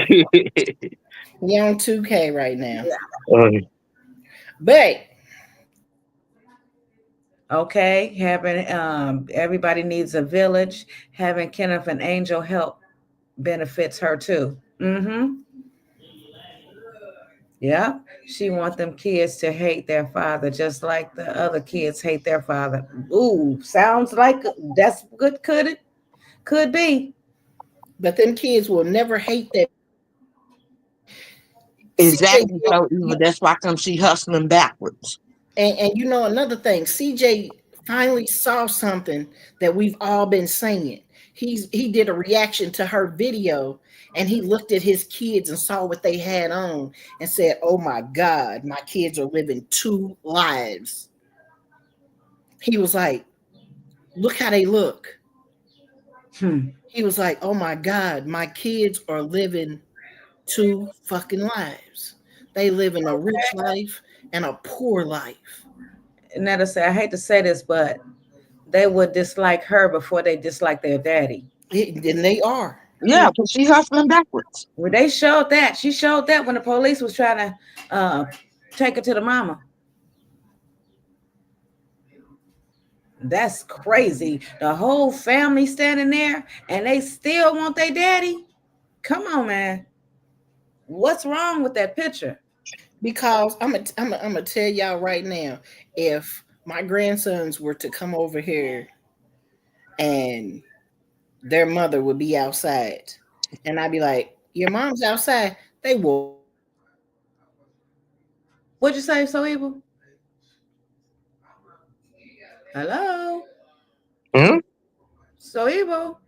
We on 2K right now. Okay. But okay. Having everybody needs a village. Having Kenneth and Angel help benefits her too. Mm-hmm. Yeah, she want them kids to hate their father just like the other kids hate their father. Ooh, sounds like that's good. Could it? Could be. But them kids will never hate that. CJ Exactly. So evil. That's why come she hustling backwards. and you know another thing, CJ finally saw something that we've all been saying. He did a reaction to her video and he looked at his kids and saw what they had on and said, "Oh my God, my kids are living two lives." He was like, "Look how they look." Hmm. He was like, "Oh my God, my kids are living two fucking lives. They live in a rich life and a poor life." And that'll say, I hate to say this, but they would dislike her before they dislike their daddy. And they are. Yeah, because she hustling backwards. Well, they showed that. She showed that when the police was trying to take her to the mama. That's crazy. The whole family standing there and they still want their daddy. Come on, man. What's wrong with that picture? Because I'm gonna tell y'all right now, if my grandsons were to come over here and their mother would be outside, and I'd be like, "Your mom's outside," they will What'd you say, so evil? Hello? Hmm? So evil?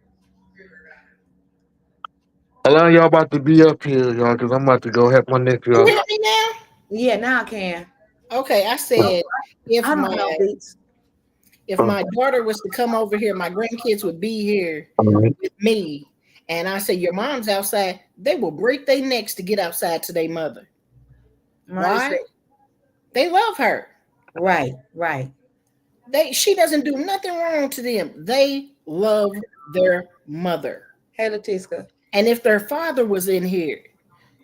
Hello, y'all about to be up here, y'all, because I'm about to go help my nephew you out. hear me now? Yeah, now I can. Okay, I said if I don't know, Beats. my daughter was to come over here, my grandkids would be here All right. with me, and I say your mom's outside, they will break their necks to get outside to their mother. Marty Why? said, They love her. right, right. She doesn't do nothing wrong to them. They love their mother. Hey, Latiska. And if their father was in here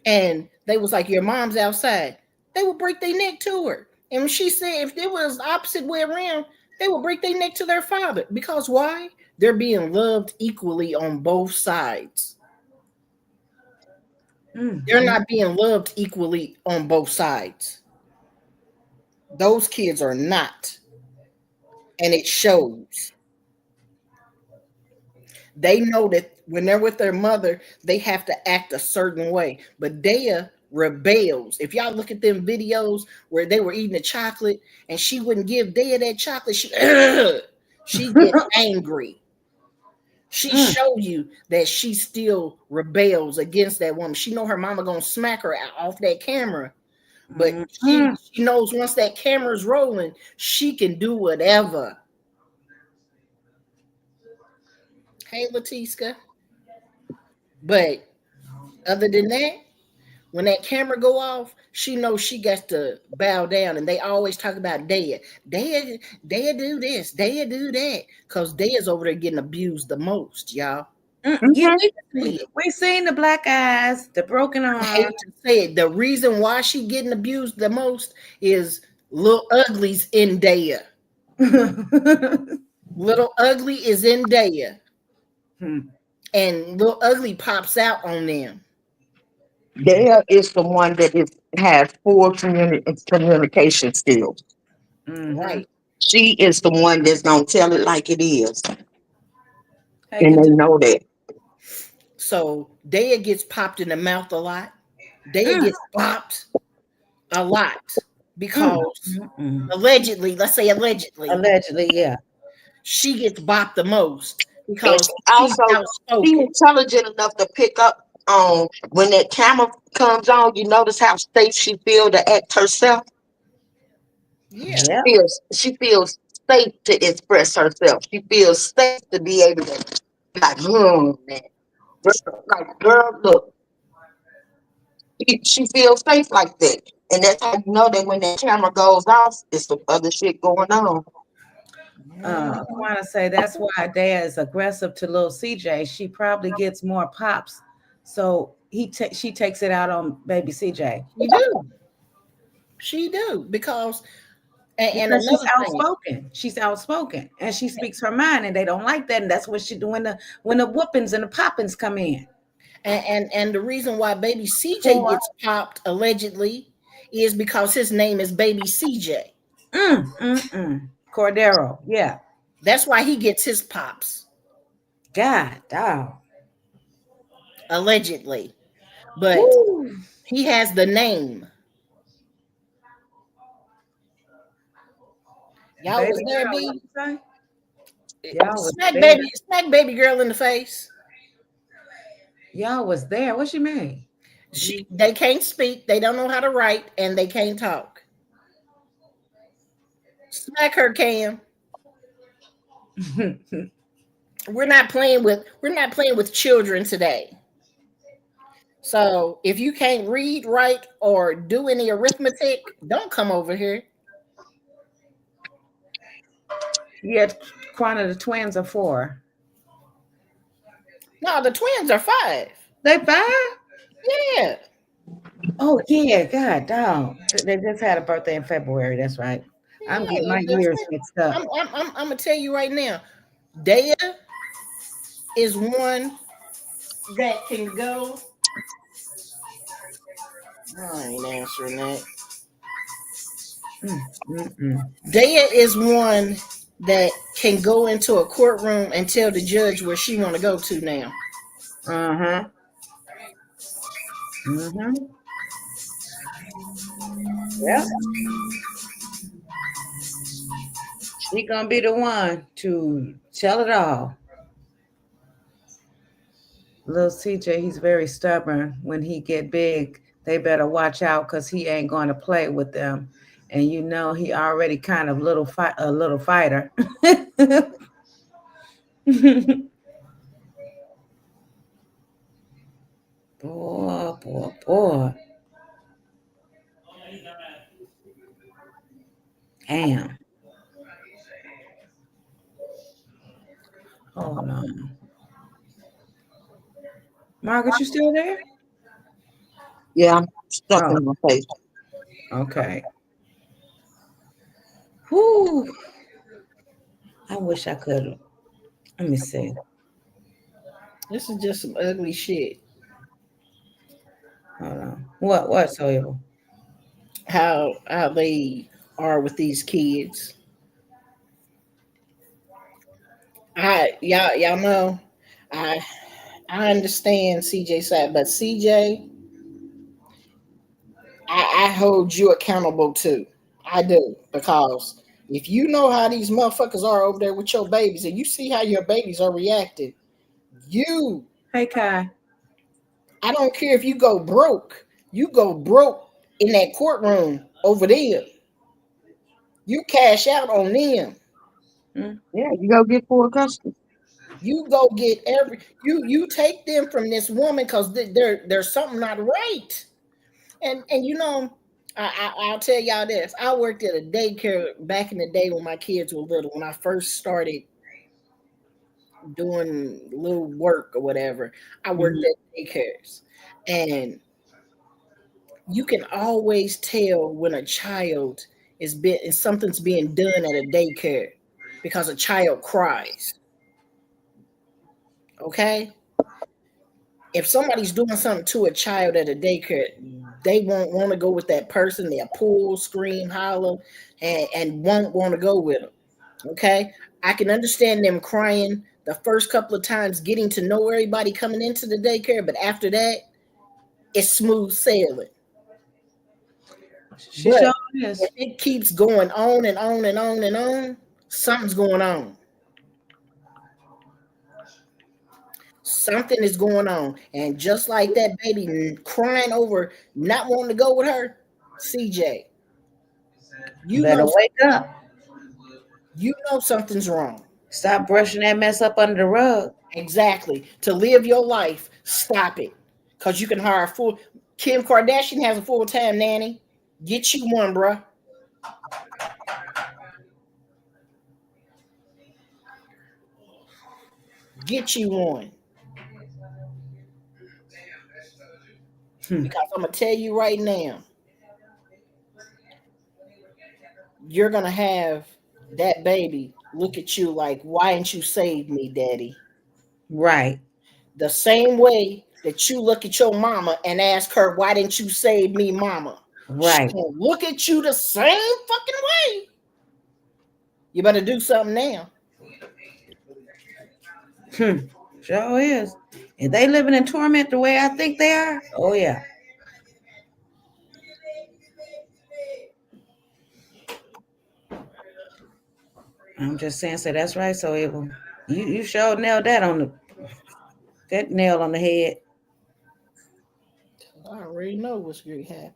and they was like, your mom's outside, they would break their neck to her. And when she said if it was the opposite way around, they would break their neck to their father. Because why? They're being loved equally on both sides. They're Mm. not being loved equally on both sides. Those kids are not. And it shows. They know that when they're with their mother, they have to act a certain way. But Dea rebels. If y'all look at them videos where they were eating the chocolate and she wouldn't give Dea that chocolate, she get angry. She Mm. show you that she still rebels against that woman. She know her mama gonna smack her off that camera, but Mm. she knows once that camera's rolling, she can do whatever. Hey, Latiska. But other than that, when that camera go off, she knows she got to bow down. And they always talk about Dad. Dad do this, Dad do that. Because Dad's over there getting abused the most, y'all. Yeah, Mm-hmm. we seen the black eyes, the broken I arm. hate to say it. The reason why she getting abused the most is Little Ugly's in Daya. Little Ugly is in Daya. Hmm. And Little Ugly pops out on them. Dale is the one that has poor communication skills. Mm-hmm. Right. She is the one that's gonna tell it like it is, Hey, and they continue. know that. So Daya gets popped in the mouth a lot. Daya Mm. gets bopped a lot Mm. because Mm. allegedly, let's say allegedly, Allegedly, yeah. she gets bopped the most And because she she's also she outspoken. intelligent enough to pick up on when that camera comes on. You notice how safe she feel to act herself. Yeah. Yep. She feels safe to express herself. She feels safe to be able to like, man. Like, girl, look, she feels safe like that. And that's how you know that when that camera goes off, it's some other shit going on. I want to say that's why Dad is aggressive to little CJ. She probably gets more pops, so she takes it out on baby CJ She do. She do. Because and because she's another thing, outspoken. She's outspoken, and she speaks her mind, and they don't like that, and that's what she do when the whoopings and the poppings come in. and the reason why baby CJ Poor. gets popped allegedly is because his name is Baby CJ. Cordero. Yeah. That's why he gets his pops, God, dog. allegedly. But Woo. he has the name. Y'all Baby was there, girl, what B? you say? Y'all was there. Smack baby girl in the face. Y'all was there. What you mean? They can't speak, they don't know how to write, and they can't talk. Smack her, Cam. We're not playing with children today. So if you can't read, write, or do any arithmetic, don't come over here. Yeah, Quanta, the twins are 4. No, the twins are 5. They 5? Yeah. Oh yeah, God, dog. They just had a birthday in February. That's right. I'm getting Yeah, my years mixed up. I'm gonna tell you right now. Daya is one that can go. I ain't answering that. Mm, mm, mm. Daya is one that can go into a courtroom and tell the judge where she want to go to now. Uh-huh. Mm-hmm. Yep. She gonna be the one to tell it all. Little CJ, he's very stubborn. When he get big, they better watch out because he ain't going to play with them. And you know he already kind of a little fighter. Boy, boy, boy. Damn. Hold on. Margaret, you still there? Yeah, I'm stuck Oh, in my face. okay. Whoo. I wish I could. Let me see. This is just some ugly shit. Hold on. What so evil? How they are with these kids. Y'all know. I I understand CJ side, but CJ, I hold you accountable too. I do, because if you know how these motherfuckers are over there with your babies, and you see how your babies are reacting, you Hey Kai. I don't care if you go broke in that courtroom over there. You cash out on them. Hmm? Yeah, you go get full custody. You go get you take them from this woman because there's something not right. And you know, I'll tell y'all this. I worked at a daycare back in the day when my kids were little. When I first started doing little work or whatever, I worked at daycares, and you can always tell when a child is something's being done at a daycare because a child cries. Okay, if somebody's doing something to a child at a daycare, they won't want to go with that person. They'll pull, scream, holler, and won't want to go with them. Okay, I can understand them crying the first couple of times getting to know everybody coming into the daycare, but after that, it's smooth sailing. She But sure is. if it keeps going on and on and on and on, something's going on. Something is going on. And just like that baby crying over not wanting to go with her, CJ, you Better know wake up. you know something's wrong. Stop brushing that mess up under the rug. Exactly. To live your life, stop it. Cause you can hire a full Kim Kardashian has a full-time nanny. Get you one, bruh. Get you one. Hmm. Because I'm gonna tell you right now, you're gonna have that baby look at you like, why didn't you save me, daddy? Right. The same way that you look at your mama and ask her, why didn't you save me, mama? She Right. gonna look at you the same fucking way. You better do something now. Hmm. Sure is. If they living in torment the way I think they are, oh yeah. I'm just saying, so that's right. So Abel, you sure nailed that nail on the head. I already know what's gonna happen.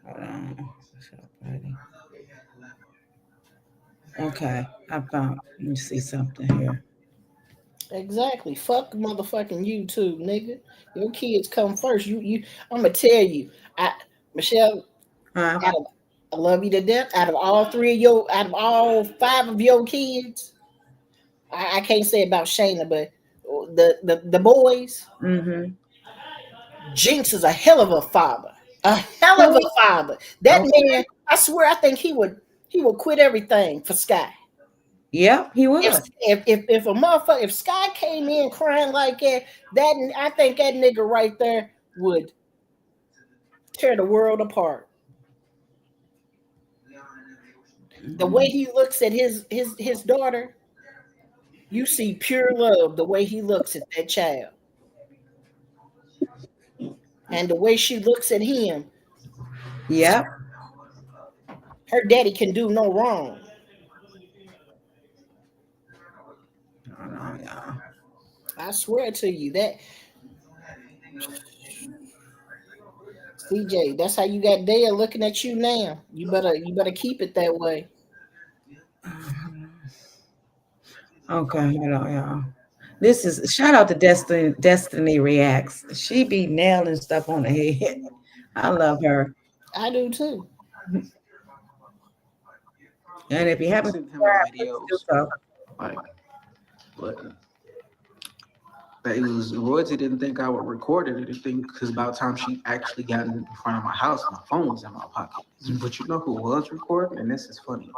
Hold on. Okay, I found. Let me see something here. Exactly. Fuck motherfucking YouTube, nigga. Your kids come first. I'm gonna tell you, I Michelle, Huh? out of I love you to death. Out of all five of your kids, I can't say about Shayna, but the boys, Mm-hmm. Jinx is a hell of a father. A hell of a Who? father. That Okay. man, I swear, I think he would quit everything for Sky. Yep, he If would. if a motherfucker, if Sky came in crying like that, I think that nigga right there would tear the world apart. The way Mhm. he looks at his daughter, you see pure love. The way he looks at that child, and the way she looks at him, Yep. her daddy can do no wrong. Hold on, y'all. I swear to you that CJ, that's how you got Dale looking at you now. You better keep it that way. Okay, hold on, y'all. This is shout out to Destiny. Destiny reacts. She be nailing stuff on the head. I love her. I do too. And if you I haven't sent him the subscribed, please do videos, so. like, but it was Royalty didn't think I would record it. Didn't think because by the time she actually got in front of my house, my phone was in my pocket. But you know who was recording, and this is funny.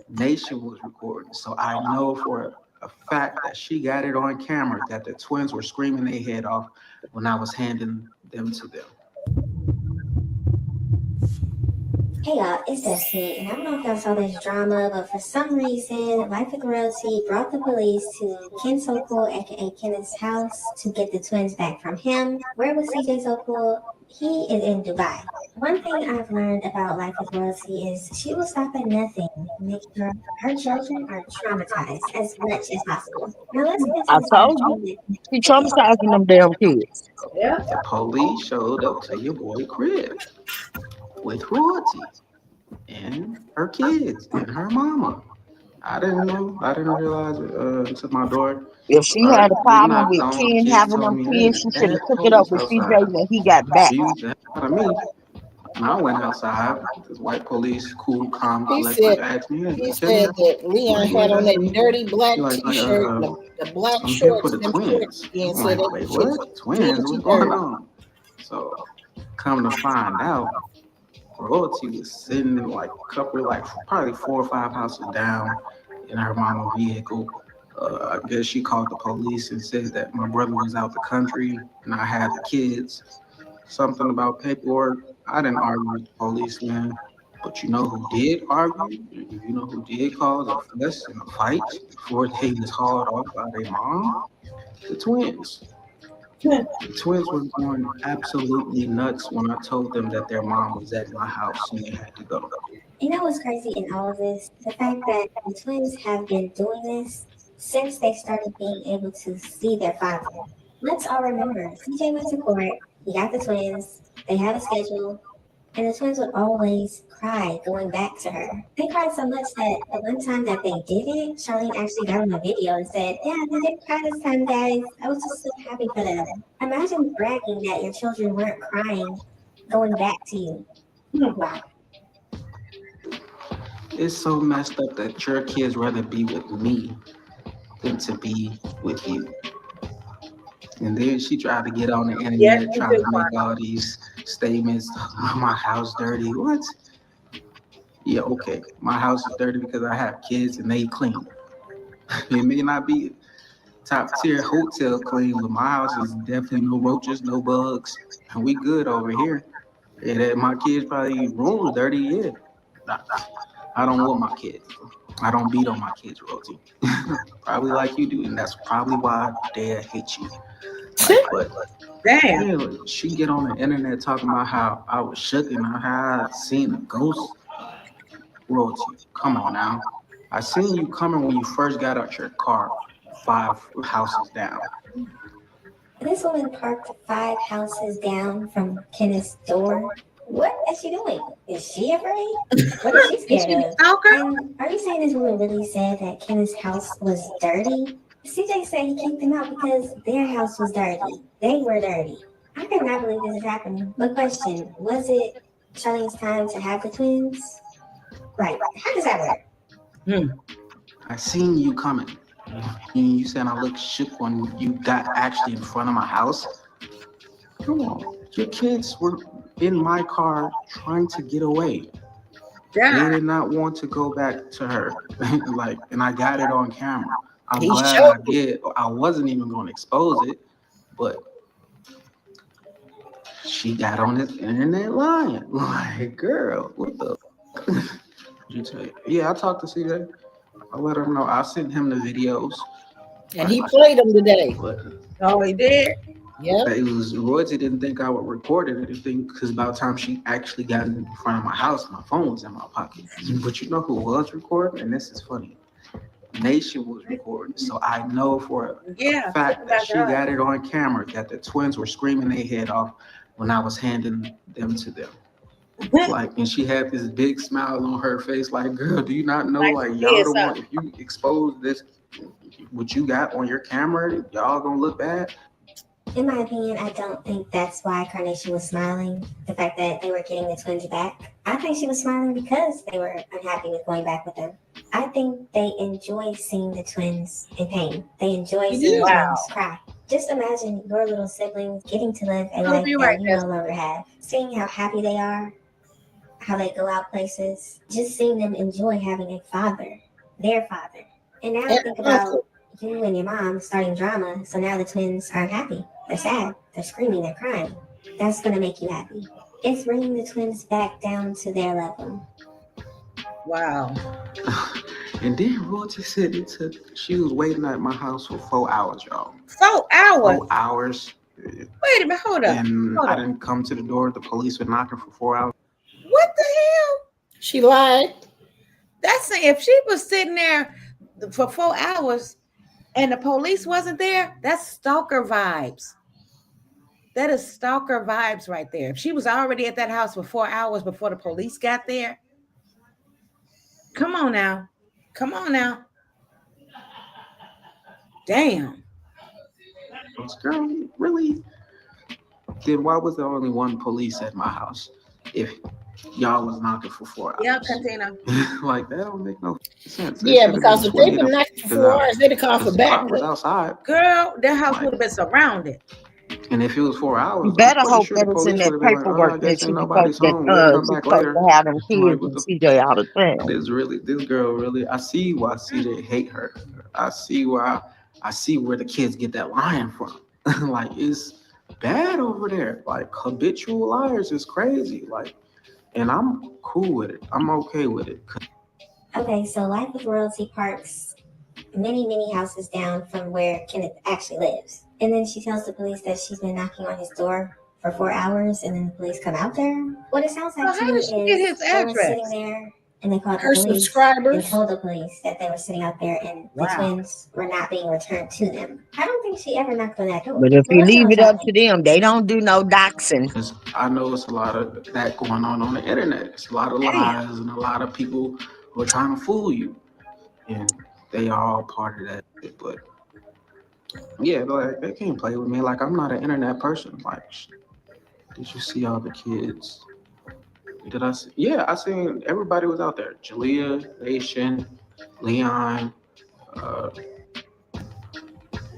Nation was recording, so I know for a fact that she got it on camera that the twins were screaming their head off when I was handing them to them. Hey y'all, it's Destiny, and I don't know if y'all saw this drama, but for some reason, Life with Royalty brought the police to Ken Sokol, aka Kenneth's house, to get the twins back from him. Where was CJ Sokol? He is in Dubai. One thing I've learned about Life with Royalty is she will stop at nothing to make sure her children are traumatized as much as possible. Now let's get into I this told you. conversation. She traumatizing them damn kids. Yeah. The police showed up to your boy crib with Royalty and her kids and her mama. I didn't know. I didn't realize it until my door. If she had a We problem knocked with on. Ken Kids having told them me, kids, "Hey, she should have Dad, took it up police with CJ outside." when he got back. Confused the hell out of me. And I went outside. This white police, cool, calm, He collected, said asked me, "Hey, he Kenneth." said that I'm Leon like, "Yeah, had on that's that me." dirty He black like, t-shirt, the black "I'm here for shorts, the them shorts twins." again, I'm said like, that "Wait, shit's what? Twins? dingy What's going dirty. on?" So, come to find out, Royalty was sitting like a couple, like probably 4 or 5 houses down in her mama vehicle. I guess she called the police and said that my brother was out the country and I had the kids. Something about paperwork. I didn't argue with the policeman, but you know who did argue? You know who did cause a fuss and a fight before they was hauled off by their mom? The twins. The twins were going absolutely nuts when I told them that their mom was at my house and they had to go. You know what's crazy in all of this? The fact that the twins have been doing this since they started being able to see their father. Let's all remember, CJ went to court, he got the twins, they had a schedule, and the twins would always cry going back to her. They cried so much that the one time that they didn't, Charlene actually got on a video and said, "Yeah, they didn't cry this time, guys. I was just so happy for them." Imagine bragging that your children weren't crying going back to you. Wow. It's so messed up that your kids rather be with me than to be with you. And then she tried to get on the Yes, internet you trying do. to make all these statements. My house dirty. What? Yeah, okay. My house is dirty because I have kids and they clean. It may not be top tier hotel clean, but my house is definitely no roaches, no bugs, and we good over here. And my kids probably room dirty, yeah. Nah, I don't want my kids. I don't beat on my kids, Rosie. Probably like you do, and that's probably why Dad hates you. Like, but Damn. yeah, she get on the internet talking about how I was shook and how I seen a ghost. Royalty, come on now. I seen you coming when you first got out your car, 5 houses down. This woman parked 5 houses down from Kenneth's door. What is she doing? Is she afraid? What is she Is scared she a of? stalker? And are you saying this woman really said that Kenneth's house was dirty? CJ said he kicked them out because their house was dirty. They were dirty. I could not believe this is happening. But question, was it Charlene's time to have the twins? Right. How does that work? Hmm. I seen you coming. And you said I looked shook when you got actually in front of my house. Come on. Your kids were in my car trying to get away. They Yeah. did not want to go back to her. Like, and I got it on camera. I'm He glad showed I did. I wasn't even going to expose it, but she got on this internet lying. Like, girl, what the you tell you? Yeah, I talked to CJ. I let her know. I sent him the videos. And he played them today. But Oh, he did. Yep. it was Royalty didn't think I would record it or anything because by the time she actually got in front of my house, my phone was in my pocket. But you know who was recording? And this is funny. Nation was recording. So I know for a Yeah. fact that she got it on camera that the twins were screaming their head off when I was handing them to them. Like, and she had this big smile on her face, like, girl, do you not know, Like like, some y'all kids, don't huh? want, if you expose this, what you got on your camera, y'all gonna look bad. In my opinion, I don't think that's why Carnation was smiling. The fact that they were getting the twins back. I think she was smiling because they were unhappy with going back with them. I think they enjoy seeing the twins in pain. They enjoy You seeing do? the Wow. twins cry. Just imagine your little siblings getting to live a You'll life be right, that you no longer have. Seeing how happy they are, how they go out places, just seeing them enjoy having a father, their father. And now And think uncle. about you and your mom starting drama, so now the twins aren't happy. They're sad, they're screaming, they're crying. That's gonna make you happy. It's bringing the twins back down to their level. Wow. And then Royalty said she was waiting at my house for 4 hours, y'all. 4 hours. 4 hours. Wait a minute. Hold up. And Hold I up. didn't come to the door. The police were knocking for 4 hours. What the hell? She lied. That's if she was sitting there for 4 hours and the police wasn't there, that's stalker vibes. That is stalker vibes right there. If she was already at that house for 4 hours before the police got there, come on now. Come on now. Damn. Those girl, really? Then why was there only one police at my house if y'all was knocking for 4 Yeah, hours? Katina. Like, that don't make no sense. It Yeah, should have been because if they've 20 been to knocking for 4 hours, they'd have called for because the car was backup. outside. Girl, their house Like, would have been surrounded. and if it was 4 hours, You I'm better pretty hope sure the that it's in police that would have been like, oh, I paperwork that guess she ain't supposed nobody's home. We'll come she's back supposed later. to have them Like, kids what and the CJ all the time. this girl really, I see why CJ hate her. I see where the kids get that lying from. Like, it's bad over there. Like, habitual liars is crazy. Like, and I'm cool with it. I'm okay with it. Okay, so Life with Royalty parks many, many houses down from where Kenneth actually lives. And then she tells the police that she's been knocking on his door for 4 hours and then the police come out there. What it sounds like So to how me did she get his is they were address? sitting there and they called the Her police and subscribers. told the police that they were sitting out there and the Wow. twins were not being returned to them. I don't think she ever knocked on that door. But if Well, you let's know leave what it y'all up to think. them, they don't do no doxing. I know it's a lot of that going on the internet. It's a lot of Damn. lies and a lot of people who are trying to fool you, and they are all part of that. But yeah, like, they can't play with me. Like, I'm not an internet person. Like, did you see all the kids? Did I see? Yeah, I seen everybody was out there. Jalea, Nation, Leon, uh,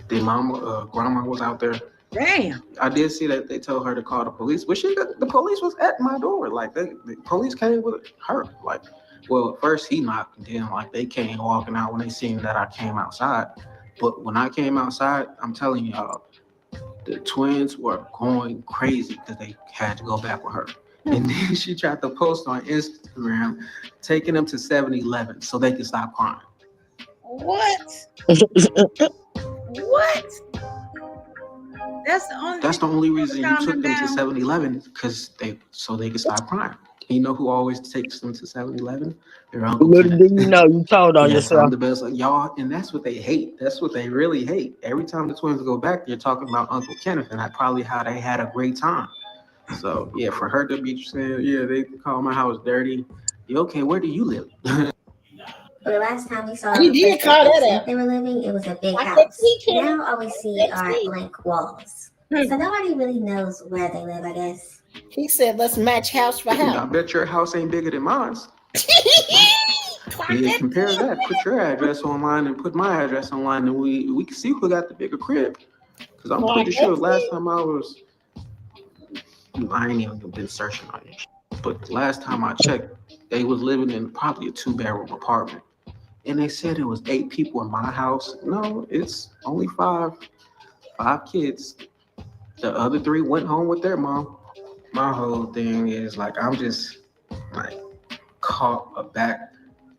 their mama, grandma was out there. Damn. I did see that they told her to call the police, but the police was at my door. Like, the police came with her. Like, well, first he knocked, and then like they came walking out when they seen that I came outside. But when I came outside, I'm telling y'all, the twins were going crazy because they had to go back with her. And then she tried to post on Instagram, taking them to 7-Eleven so they could stop crying. What? What? That's the only reason you calm them took them to down. 7-Eleven, because they could stop crying. And you know who always takes them to 7-Eleven? Their Uncle Little Kenneth. do you know, you told on Yes, I'm yourself. the best. Like, y'all, and that's what they hate. That's what they really hate. Every time the twins go back, they're talking about Uncle Kenneth and probably how they had a great time. So yeah, for her to be saying, yeah, they call my house dirty. You okay? Where do you live? But the last time we saw He the place did that call they that said out. they were living, it was a big Like that house. tea, Kenneth. Now all we see That are tea. blank walls. So nobody really knows where they live, I guess. He said, let's match house for I house. bet your house ain't bigger than mine. Clock Yeah, that compare tea. that. Put your address online and put my address online, and we can see who got the bigger crib. Because I'm Clock pretty that sure last tea. time I ain't even been searching on it. But last time I checked, they was living in probably a 2-bedroom apartment. And they said it was 8 people in my house. No, it's only five kids. The other 3 went home with their mom. My whole thing is like I'm just like caught aback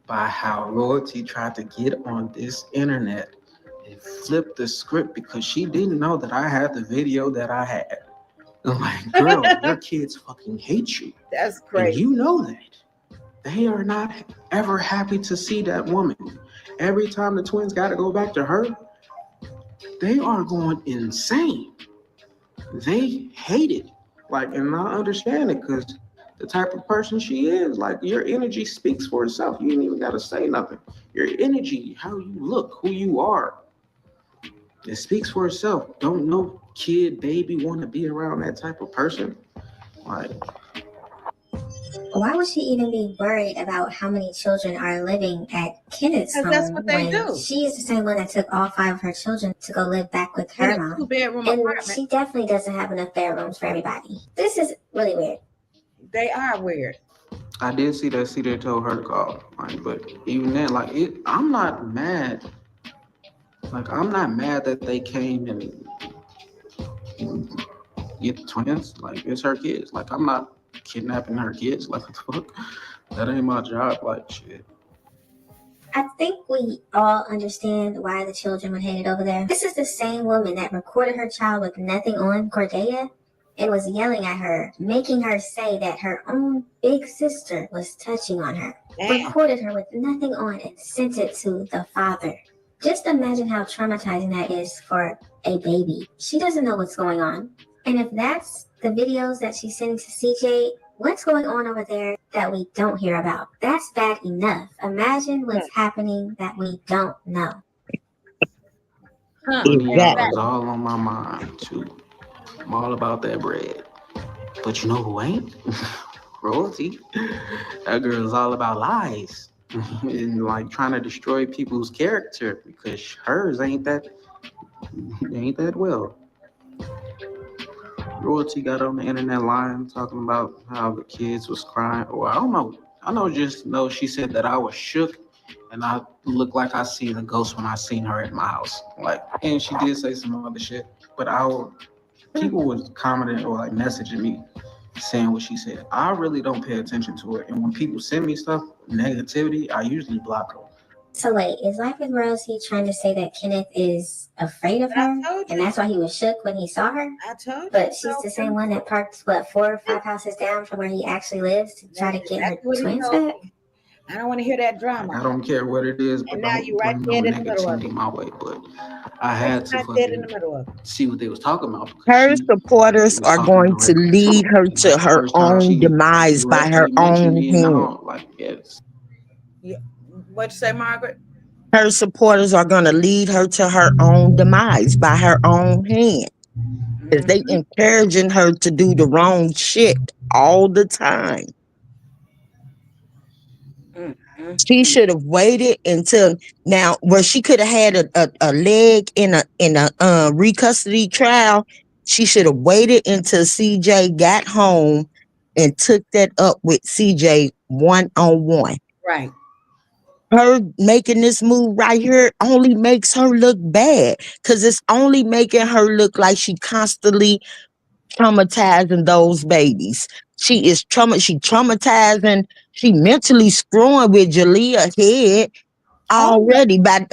by how royalty tried to get on this internet and flip the script because she didn't know that I had the video that I had. I'm like, girl, your kids fucking hate you. That's And crazy. you know that. They are not ever happy to see that woman. Every time the twins got to go back to her, they are going insane. They hate it. Like, and I understand it because the type of person she is, like, your energy speaks for itself. You ain't even got to say nothing. Your energy, how you look, who you are, it speaks for itself. Don't no kid, baby want to be around that type of person. Like, Why would she even be worried about how many children are living at Kenneth's Because that's home what they when do. she is the same one that took all 5 of her children to go live back with In her a mom? 2-bedroom And apartment. she definitely doesn't have enough bedrooms for everybody. This is really weird. They are weird. I did see that Cedar told her to call. Like, but even then, like, I'm not mad. Like, I'm not mad that they came and get the twins. Like, it's her kids. Like, I'm not kidnapping her kids. Like, what the fuck? That ain't my job. Like, shit. I think we all understand why the children were headed over there. This is the same woman that recorded her child with nothing on, Cordelia, and was yelling at her, making her say that her own big sister was touching on her. Damn. Recorded her with nothing on and sent it to the father. Just imagine how traumatizing that is for a baby. She doesn't know what's going on. And if that's the videos that she's sending to CJ, what's going on over there that we don't hear about? That's bad enough. Imagine what's happening that we don't know. Huh. Money, y'all, Exactly. is all on my mind, too. I'm all about that bread. But you know who ain't? Royalty. That girl is all about lies. And like trying to destroy people's character because hers ain't that well. Royalty got on the internet lying, talking about how the kids was crying. Well, I don't know. I know just know she said that I was shook and I looked like I seen a ghost when I seen her at my house. Like, and she did say some other shit, but people was commenting or like messaging me saying what she said. I really don't pay attention to it, and when people send me stuff negativity, I usually block them. So wait, is Life with Rosie trying to say that Kenneth is afraid of her? And that's why he was shook when he saw her? I told you. But she's the same one that parked, 4 or 5 houses down from where he actually lives to try to get her twins back? I don't want to hear that drama. Like, I don't care what it is, but And now don't you right bring dead no in the middle of negativity it. my way. But I had to Dead in the fucking middle of it. see what they was talking about. Her She supporters was are talking going to directly to lead him. her And to like the her first time own she demise by her directly mentioned own me in the hand. home, like, yes. Yeah. What'd you say, Margaret? Her supporters are going to lead her to her own demise by her own hand. Because they encouraging her to do the wrong shit all the time. She should have waited until now, where she could have had a leg in a recustody trial. She should have waited until CJ got home and took that up with CJ one-on-one. Right. Her making this move right here only makes her look bad because it's only making her look like she constantly traumatizing those babies. She traumatizing, she mentally screwing with Jalea head Oh, already by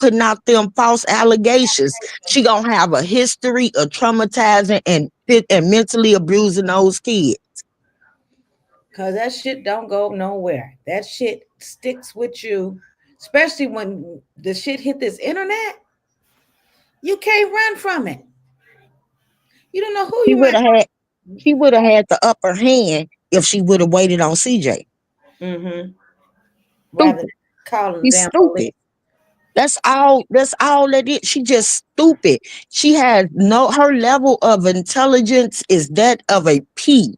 putting out them false allegations. She gonna have a history of traumatizing and mentally abusing those kids. Cause that shit don't go nowhere. That shit sticks with you, especially when the shit hit this internet. You can't run from it. You don't know who She you would might. have had she would have had the upper hand if she would have waited on CJ. Mm-hmm. Rather than Stupid. calling the She's damn police. stupid. That's all that is. She just stupid. She has no her level of intelligence is that of a P.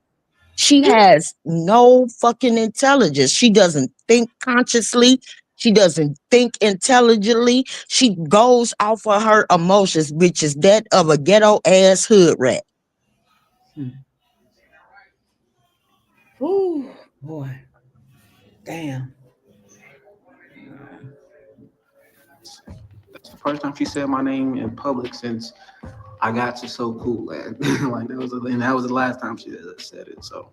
She has no fucking intelligence. She doesn't think consciously. She doesn't think intelligently. She goes off of her emotions, which is that of a ghetto ass hood rat. Hmm. Ooh, boy, damn. That's the first time she said my name in public since I got to So Cool, and like that was the last time she said it. So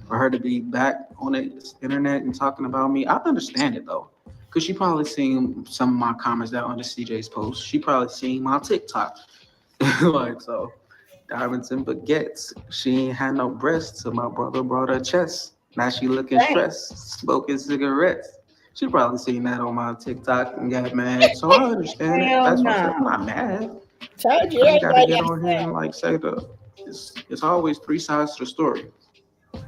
for her to be back on the internet and talking about me, I understand it though, because she probably seen some of my comments that under CJ's post. She probably seen my TikTok, like so. Diamonds and baguettes. She ain't had no breasts, so my brother brought her chest. Now she looking Damn. stressed, smoking cigarettes. She probably seen that on my TikTok and got mad. So I understand it. Hell That's what I said. no. I'm not mad. told you I just gotta everybody get got a on here side. and like say it's always three sides to the story.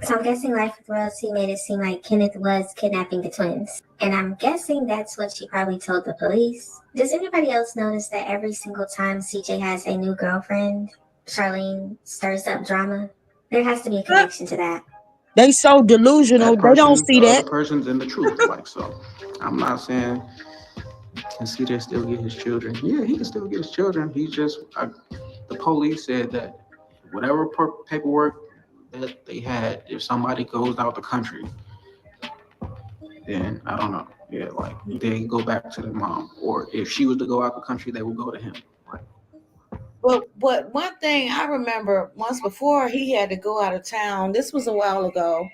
So I'm guessing Life with Royalty made it seem like Kenneth was kidnapping the twins. And I'm guessing that's what she probably told the police. Does anybody else notice that every single time CJ has a new girlfriend, Charlene stirs up drama? There has to be a Huh? connection to that. They so delusional. That They don't person, see the other that. person's in the truth. Like so, I'm not saying can CJ still get his children. Yeah, he can still get his children. He's just the police said that whatever paperwork that they had, if somebody goes out the country, then I don't know. Yeah, like they go back to their mom, or if she was to go out the country, they would go to him. Like, But one thing I remember once before he had to go out of town. This was a while ago,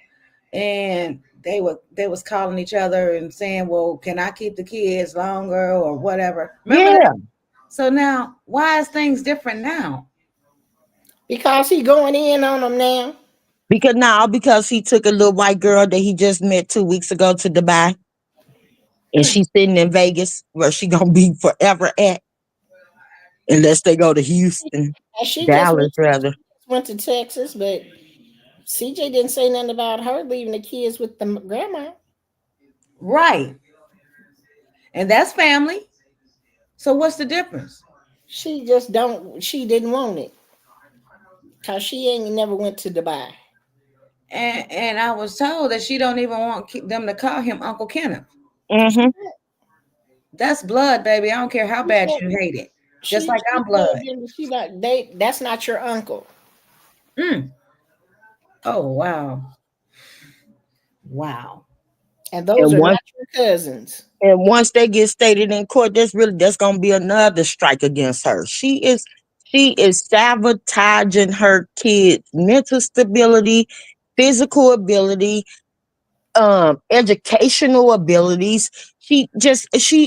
and they was calling each other and saying, "Well, can I keep the kids longer or whatever?" Remember that? Yeah. So now, why is things different now? Because he going in on them now. Because he took a little white girl that he just met 2 weeks ago to Dubai, and she's sitting in Vegas where she gonna be forever at, unless they go to Houston, And Dallas rather. went to Texas, but CJ didn't say nothing about her leaving the kids with the grandma. Right, and that's family. So what's the difference? She just don't. She didn't want it because she ain't never went to Dubai. And I was told that she don't even want them to call him Uncle Kenneth. Mm-hmm. That's blood, baby. I don't care how She bad said you hate it. Just she like she I'm blood. told them that she not they. That's not your uncle. Mm. Oh wow, wow. And those And are once not your cousins. and once they get stated in court, that's gonna be another strike against her. She is sabotaging her kids' mental stability, physical ability, educational abilities. She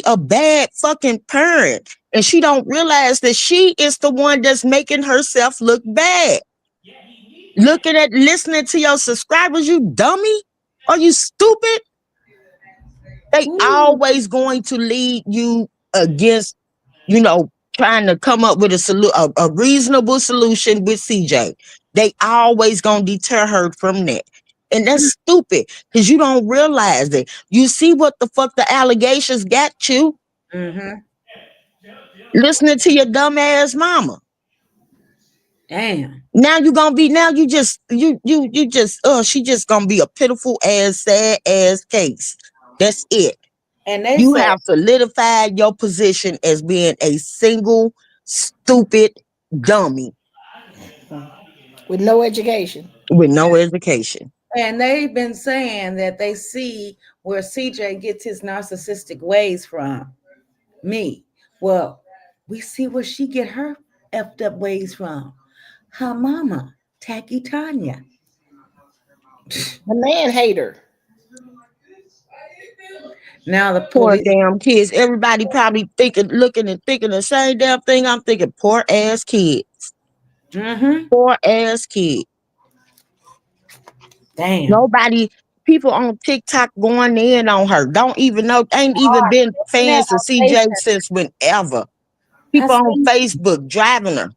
a bad fucking parent. And she don't realize that she is the one that's making herself look bad. Listening to your subscribers, you dummy. Are you stupid? They Ooh. always going to lead you against, trying to come up with a reasonable solution with CJ. They always gonna deter her from that. And that's stupid because you don't realize it. You see what the fuck the allegations got you Mm-hmm. listening to your dumb ass mama. Damn. Now you gonna be now you just she just gonna be a pitiful ass sad ass case. That's it. And they You say, have solidified your position as being a single stupid dummy With no education. with no education. and they've been saying that they see where CJ gets his narcissistic ways from. Me. Well, we see where she get her effed up ways from. Her mama, Tacky Tanya. The man hater. Now the Poor police. damn kids. Everybody probably thinking, looking and thinking the same damn thing. I'm thinking, poor ass kid. Mm-hmm. Poor ass kid. Damn. Nobody, people on TikTok going in on her. Don't even know, ain't even been Isn't that fans of CJ outrageous? since whenever. I People on see. Facebook driving her.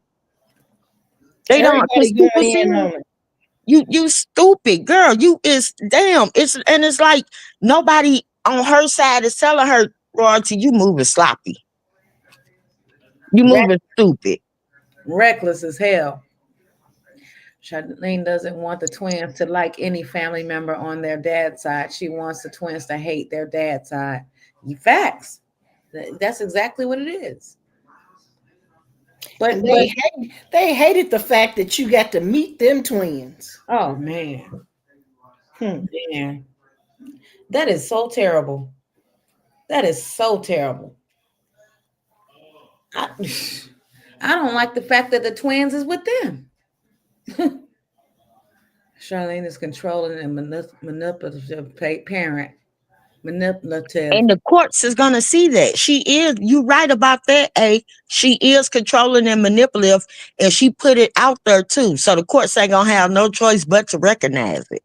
They don't, because Everybody people going see in her. on it. You stupid girl. You is damn. It's like nobody on her side is telling her, Royalty, you moving sloppy. You moving stupid. Reckless as hell. Charlene doesn't want the twins to like any family member on their dad's side. She wants the twins to hate their dad's side. Facts. That's exactly what it is. And But they hated the fact that you got to meet them twins. oh man, Hmm. man, that is so terrible. That is so terrible. I, I don't like the fact that the twins is with them. Charlene is controlling and manipulative parent. Manipulative. And the courts is gonna see that. She is, you right about that, A. She is controlling and manipulative, and she put it out there too. So the courts ain't gonna have no choice but to recognize it.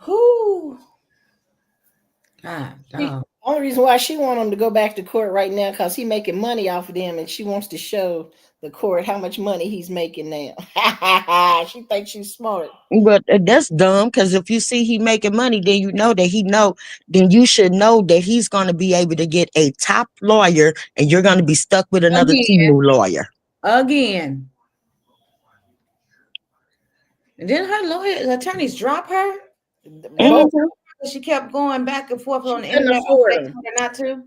Whoo. God, dog. Only reason why she want him to go back to court right now because he making money off of them, and she wants to show the court how much money he's making now. She thinks she's smart. But that's dumb, because if you see he making money, then you know that he know, then you should know that he's gonna be able to get a top lawyer, and you're gonna be stuck with another Again. Timu lawyer. Again. And then her attorneys drop her. Both. She kept going back and forth on the couldn't internet afford on them. Facebook not to.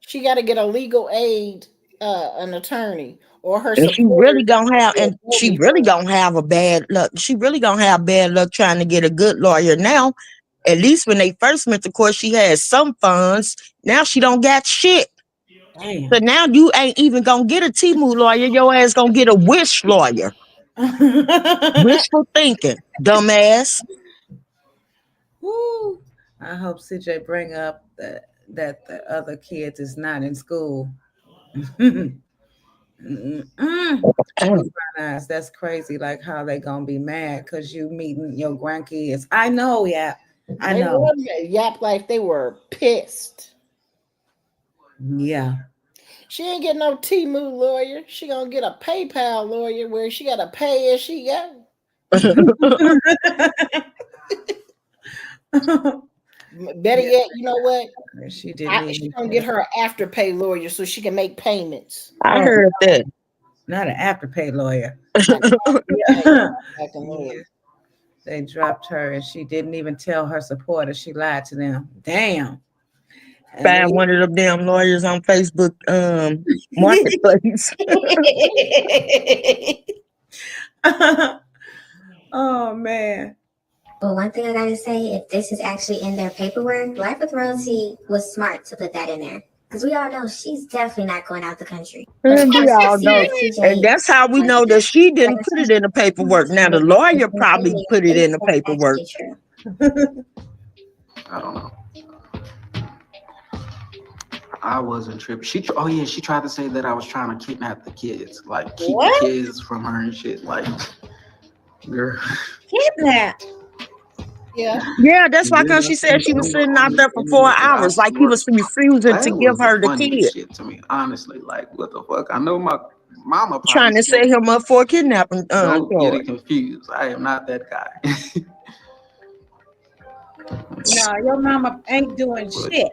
She got to get a legal aid, an attorney, or her And she supporter. really gonna have, and she really gonna have a bad luck. She really gonna have bad luck trying to get a good lawyer now. At least when they first went to court, she had some funds. Now she don't got shit. Damn. So now you ain't even gonna get a Timu lawyer. Your ass gonna get a wish lawyer. Wishful thinking, dumbass. Woo. I hope CJ bring up that the other kids is not in school. That's crazy. Like how they gonna be mad because you meeting your grandkids. I know, yeah. I They know. were yap like they were pissed. Yeah. She ain't getting no Timu lawyer. She gonna get a PayPal lawyer where she gotta pay as she go. Better yet, you know what? She didn't She's even gonna get her an afterpay lawyer so she can make payments. I heard that. Not an afterpay lawyer. Lawyer. They dropped her and she didn't even tell her supporters. She lied to them. Damn. Find one of them damn lawyers on Facebook marketplace. Oh man. But one thing I gotta say, if this is actually in their paperwork, Life with Royalty was smart to put that in there. Because we all know she's definitely not going out the country. And we all know. And that's how we know that she didn't put it in the paperwork. Now the lawyer probably put it in the paperwork. I don't know. I wasn't tripping. She tried to say that I was trying to kidnap the kids, like keep the kids from her and shit. Like, girl, kidnap. Yeah, that's why. Because she said she was sitting out there for 4 hours, like he was refusing to give her the kid. Shit to me, honestly. Like, what the fuck? I know my mama trying to set him up for a kidnapping. Don't get it confused. I am not that guy. No, your mama ain't doing shit.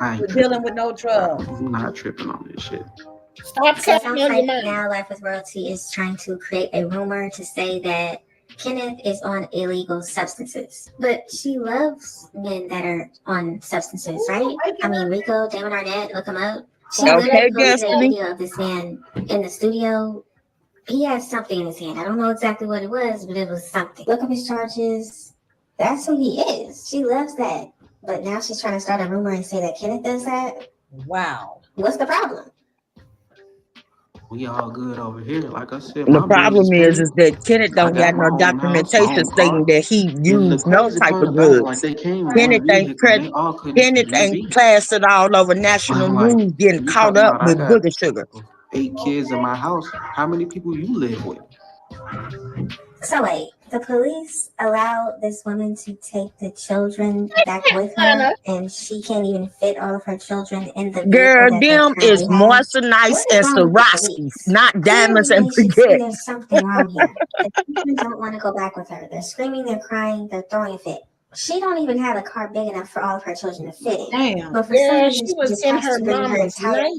I ain't dealing with no drugs. I'm not tripping on this shit. Stop so it sounds like now Life with Royalty is trying to create a rumor to say that Kenneth is on illegal substances. But she loves men that are on substances, right? I mean, Rico, Damon Arnett, look him up. She literally posted a video of this man in the studio. He had something in his hand. I don't know exactly what it was, but it was something. Look up his charges. That's who he is. She loves that. But now she's trying to start a rumor and say that Kenneth does that. Wow. What's the problem? We all good over here. Like I said, The my bills is problem paid. is that Kenneth I don't got got my no own house, my documentation own car. stating that he And the used no crazy type part of about it, like drugs. they came in one Kenneth ain't vehicle and pre- they all couldn't Kenneth even ain't be. plastered all over national Like news getting you caught talking up about I with got booger sugar. 8 kids in my house. How many people you live with? So wait, the police allowed this woman to take the children back with her, Anna, and she can't even fit all of her children in the vehicle Girl, that they them currently is have. moisturize What is and wrong with the Swarovskis, police? not diamonds Clearly, and they should see baguettes. there's something wrong here. The children don't want to go back with her. They're screaming, they're crying, they're throwing a fit. She don't even have a car big enough for all of her children to fit in. Damn. But for some girl, reason, she she was just in has her to bring her mama's entire family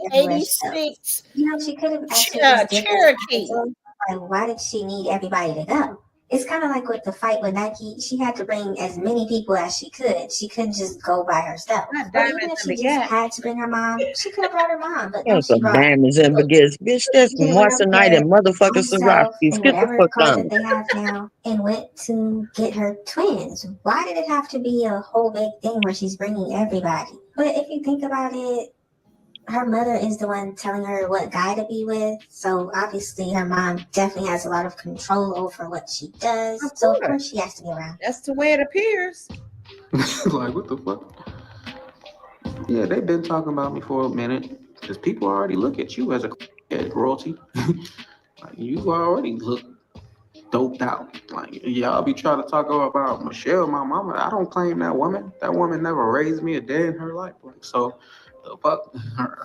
everywhere she goes. 1986 She could have actually just did this on her Cherokee. own. Like, why did she need everybody to go? It's kind of like with the fight with Nike. She had to bring as many people as she could. She couldn't just go by herself. Not Or even diamonds if and she just baguettes. had to bring her mom, she could have brought her mom. But no, That's she some brought diamonds and baguettes. Bitch, that's get around moissanite here and by motherfucking herself Swarovskis. in Get the whatever fuck car that on. they have now and went to get her twins. Why did it have to be a whole big thing where she's bringing everybody? But if you think about it, her mother is the one telling her what guy to be with. So obviously her mom definitely has a lot of control over what she does. Of So of course. course she has to be around. That's the way it appears. Like what the fuck? Yeah, they've been talking about me for a minute because people already look at you as a royalty. Like you already look doped out. Like y'all be trying to talk about Michelle, my mama. I don't claim that woman. That woman never raised me a day in her life. Like so, the fuck,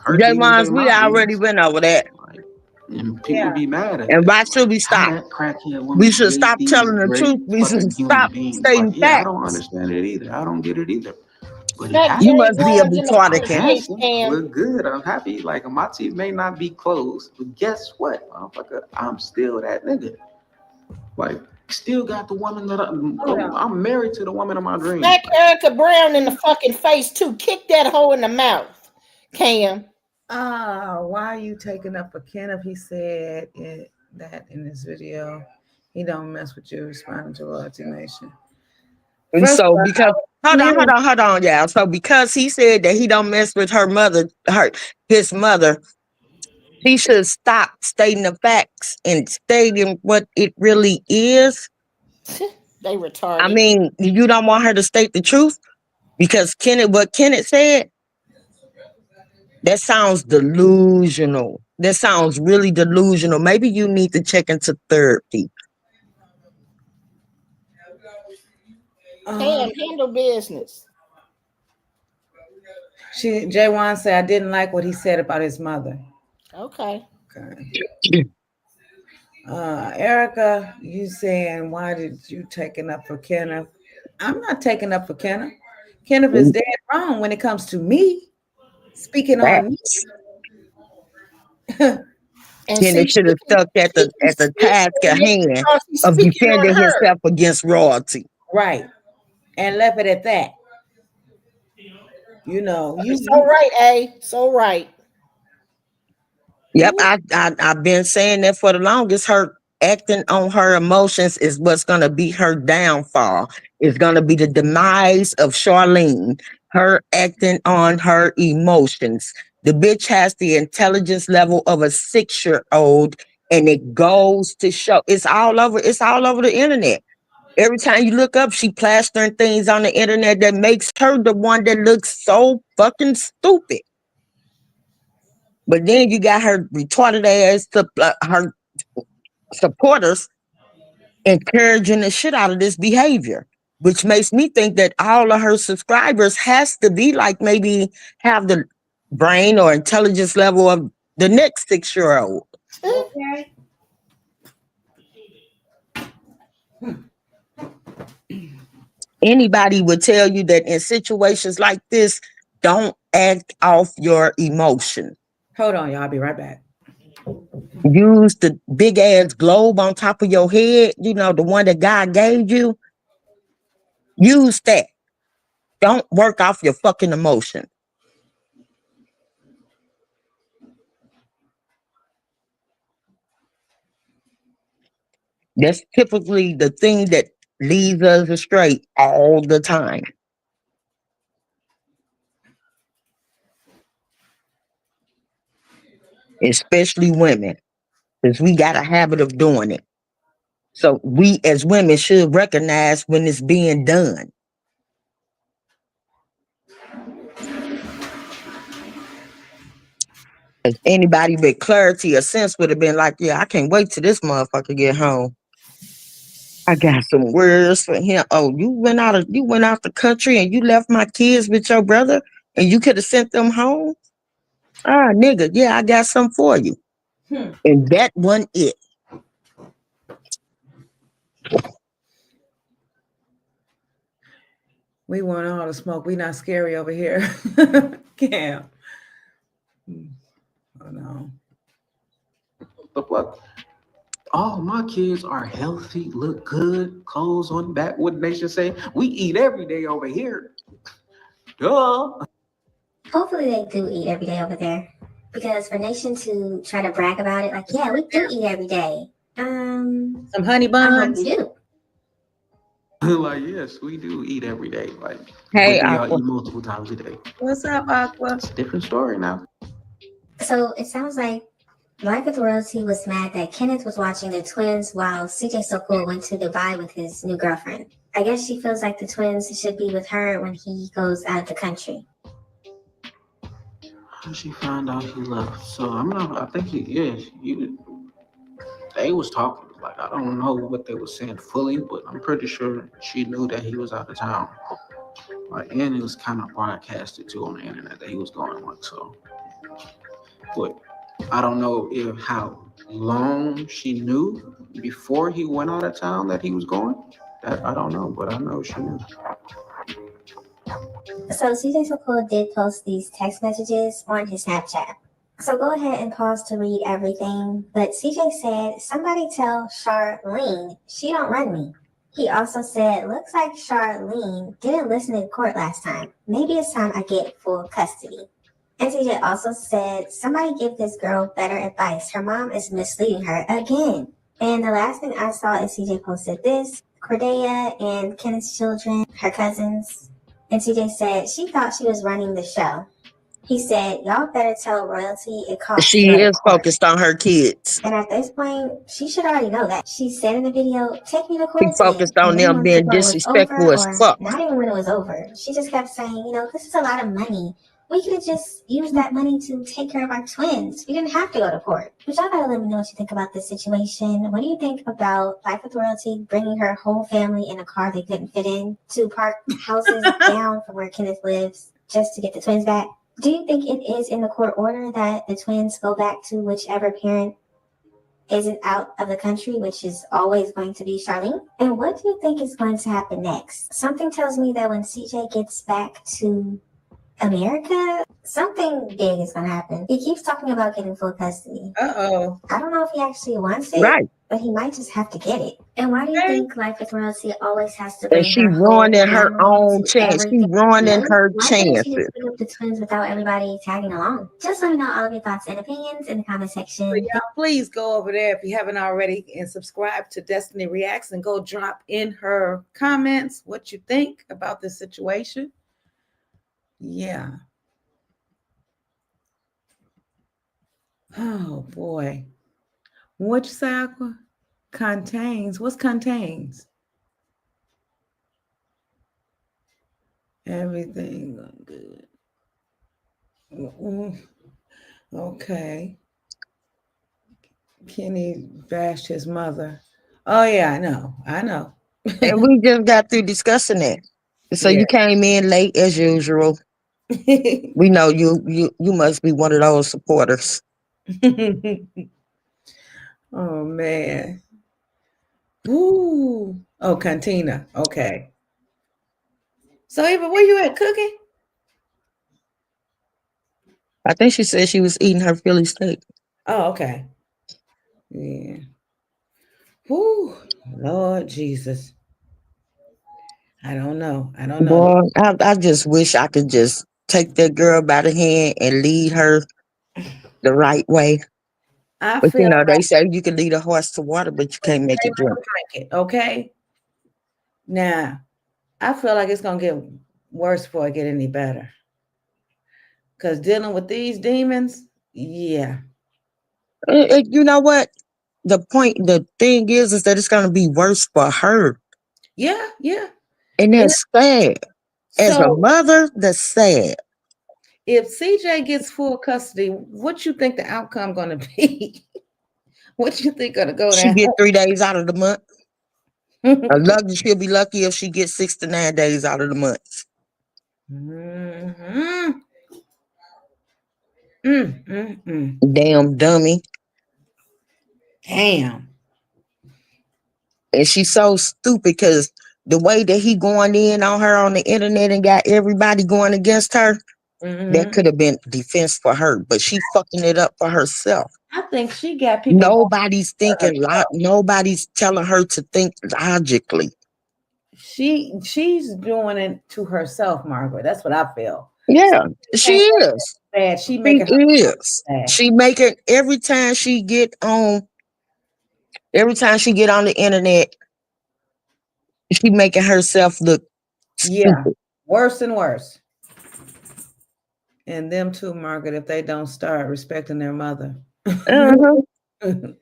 her demons J-Mons, ain't we my already demons. went over that. Like, and people Yeah. be mad at And that. why should Like, we how stop? that crackhead woman We should create stop these telling the great truth. We should fucking human stop beings? Like, stating yeah, I don't facts. understand it either. I don't get it either. But it Smack You happened. Jerry must be a Jones in the retarded, It Ken. face, happened. Cam. We're good. I'm happy. Like my teeth may not be closed, but guess what, motherfucker? I'm still that nigga. Like, still got the woman that Hold on. I'm married to the woman of my dreams. Smack Erica Brown in the fucking face too. Kick that hoe in the mouth, Cam. Why are you taking up for Kenneth? He said that in this video. He don't mess with you, responding to Royalty Nation. And First so of because all, hold on, y'all. So because he said that he don't mess with her mother, his mother, he should stop stating the facts and stating what it really is. They I retarded. mean, you don't want her to state the truth because what Kenneth said, that sounds delusional. That sounds really delusional. Maybe you need to check into therapy. um, Cam, handle business. J1 said I didn't like what he said about his mother. Okay. Okay. Erica, you saying why did you taking up for Kenneth? I'm not taking up for Kenneth. Kenneth is dead wrong when it comes to me. Speaking on me. Facts. And Kenneth see, should have stuck at she can the speak task on at it hand because he's of speaking on defending her. himself against royalty. Right. And left it at that. You know, So right, A. So right. Yep, Ooh, I've been saying that for the longest. Her acting on her emotions is what's gonna be her downfall. It's gonna be the demise of Charlene. Her acting on her emotions. The bitch has the intelligence level of a 6-year-old, and it goes to show. It's all over. It's all over the internet. Every time you look up, she plastering things on the internet that makes her the one that looks so fucking stupid. But then you got her retarded ass, her supporters encouraging the shit out of this behavior, which makes me think that all of her subscribers has to be like maybe have the brain or intelligence level of the next 6-year-old. okay. Anybody would tell you that in situations like this, don't act off your emotion. Hold on, y'all. I'll be right back. Use the big ass globe on top of your head, the one that God gave you. Use that. Don't work off your fucking emotion. That's typically the thing that leads us astray all the time, especially women, because we got a habit of doing it. So we as women should recognize when it's being done. If anybody with clarity or sense would have been like, yeah, I can't wait till this motherfucker get home. I got some words for him. Oh, you went out the country and you left my kids with your brother and you could have sent them home? Ah, nigga, yeah, I got some for you. Hmm. And that wasn't it. We want all the smoke. We not scary over here. Cam. Oh no. The fuck? All my kids are healthy, look good, clothes on back. What they should say? We eat every day over here. Duh. Hopefully they do eat every day over there. Because for Nation to try to brag about it, like, yeah, we do eat every day. Some honey I hope buns. you do. Like, yes, we do eat every day. Like, Hey, but do y'all Aqua. eat multiple times a day? What's up, Aqua? It's a different story now. So it sounds like Life with Royalty was mad that Kenneth was watching the twins while CJ So Cool went to Dubai with his new girlfriend. I guess she feels like the twins should be with her when he goes out of the country. She found out he left. So I'm not. I think they was talking. Like I don't know what they were saying fully, but I'm pretty sure she knew that he was out of town. Like, and it was kind of broadcasted too on the internet that he was going. Like so, but I don't know if how long she knew before he went out of town that he was going. That I don't know, but I know she knew. So CJ So Cool did post these text messages on his Snapchat. So go ahead and pause to read everything. But CJ said, somebody tell Charlene she don't run me. He also said, looks like Charlene didn't listen in court last time. Maybe it's time I get full custody. And CJ also said, somebody give this girl better advice. Her mom is misleading her again. And the last thing I saw is CJ posted this. Cordelia and Kenneth's children, her cousins. And CJ said she thought she was running the show. He said, y'all better tell Royalty it costs to She go to is court. focused on her kids. And at this point, she should already know that. She said in the video, take me to She court then. focused on And then them once the being court was over, disrespectful as or fuck. not even when it was over, she just kept saying, this is a lot of money. We could have just used that money to take care of our twins. We didn't have to go to court. But y'all gotta let me know what you think about this situation. What do you think about Life with Royalty bringing her whole family in a car they couldn't fit in to park houses down from where Kenneth lives just to get the twins back? Do you think it is in the court order that the twins go back to whichever parent isn't out of the country, which is always going to be Charlene? And what do you think is going to happen next? Something tells me that when CJ gets back to America, something big is going to happen. He keeps talking about getting full custody. Uh-oh. I don't know if he actually wants it, Right. but he might just have to get it. And why do you think Life with Royalty always has to And bring she her whole ruining her family own to chance. She everything? ruining her Why couldn't she chances. just pick up the twins without everybody tagging along? Just let me know all of your thoughts and opinions in the comment So section. y'all, please go over there if you haven't already and subscribe to Destiny Reacts and go drop in her comments what you think about this situation. Yeah. Oh boy. What you say, Aqua? Contains. What's contains? Everything good. Okay. Kenny bashed his mother. Oh yeah, I know. I know. And we just got through discussing that. So Yeah. you came in late as usual. We know you must be one of those supporters. Oh man. Ooh. Oh, cantina. Okay. So Eva, where you at cooking? I think she said she was eating her Philly steak. Oh, okay. Yeah. Whoo. Lord Jesus. I don't know. I don't know. Boy, I just wish I could just take that girl by the hand and lead her the right way. I But feel they like say you can lead a horse to water, but you can't make they it drink. don't drink it, okay? Now, I feel like it's gonna get worse before it get any better. Cause dealing with these demons, yeah, You know what? The thing is that it's gonna be worse for her, yeah, yeah. and And that's sad. As a so, mother, that's sad. if CJ gets full custody, what you think the outcome gonna be? What you think gonna go She down? get 3 days out of the month. Lucky she'll be lucky if she gets 6 to 9 days out of the month. Mhm. Mm, mm, mm. Damn dummy. Damn. And she's so stupid because the way that he going in on her on the internet and got everybody going against her, that Hmm. could have been defense for her, but she fucking it up for herself. I think she got people going Nobody's for thinking herself. nobody's telling her to think logically. She's doing it to herself, Margaret. That's what I feel. So Yeah, she ain't is. bad. She She making her is. bad. She making every time she get on the internet, she making herself look Yeah, stupid. worse and worse. And them too, Margaret, if they don't start respecting their mother. Uh-huh. And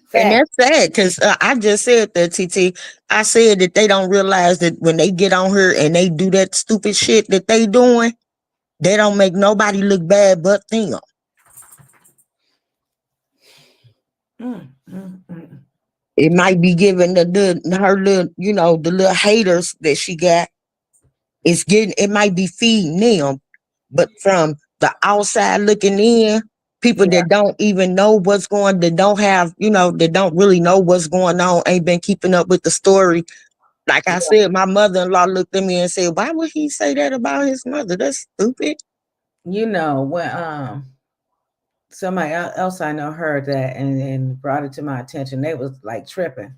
Fact. that's sad because I just said that, TT. I said that they don't realize that when they get on her and they do that stupid shit that they doing, they don't make nobody look bad but them. Mm, mm, mm. It might be giving her little, the little haters that she got. It might be feeding them, but from the outside looking in, people Yeah, that don't even know that don't have, that don't really know what's going on, ain't been keeping up with the story. Like I said, my mother-in-law looked at me and said, "Why would he say that about his mother? That's stupid." when somebody else I know heard that and brought it to my attention, they was like tripping.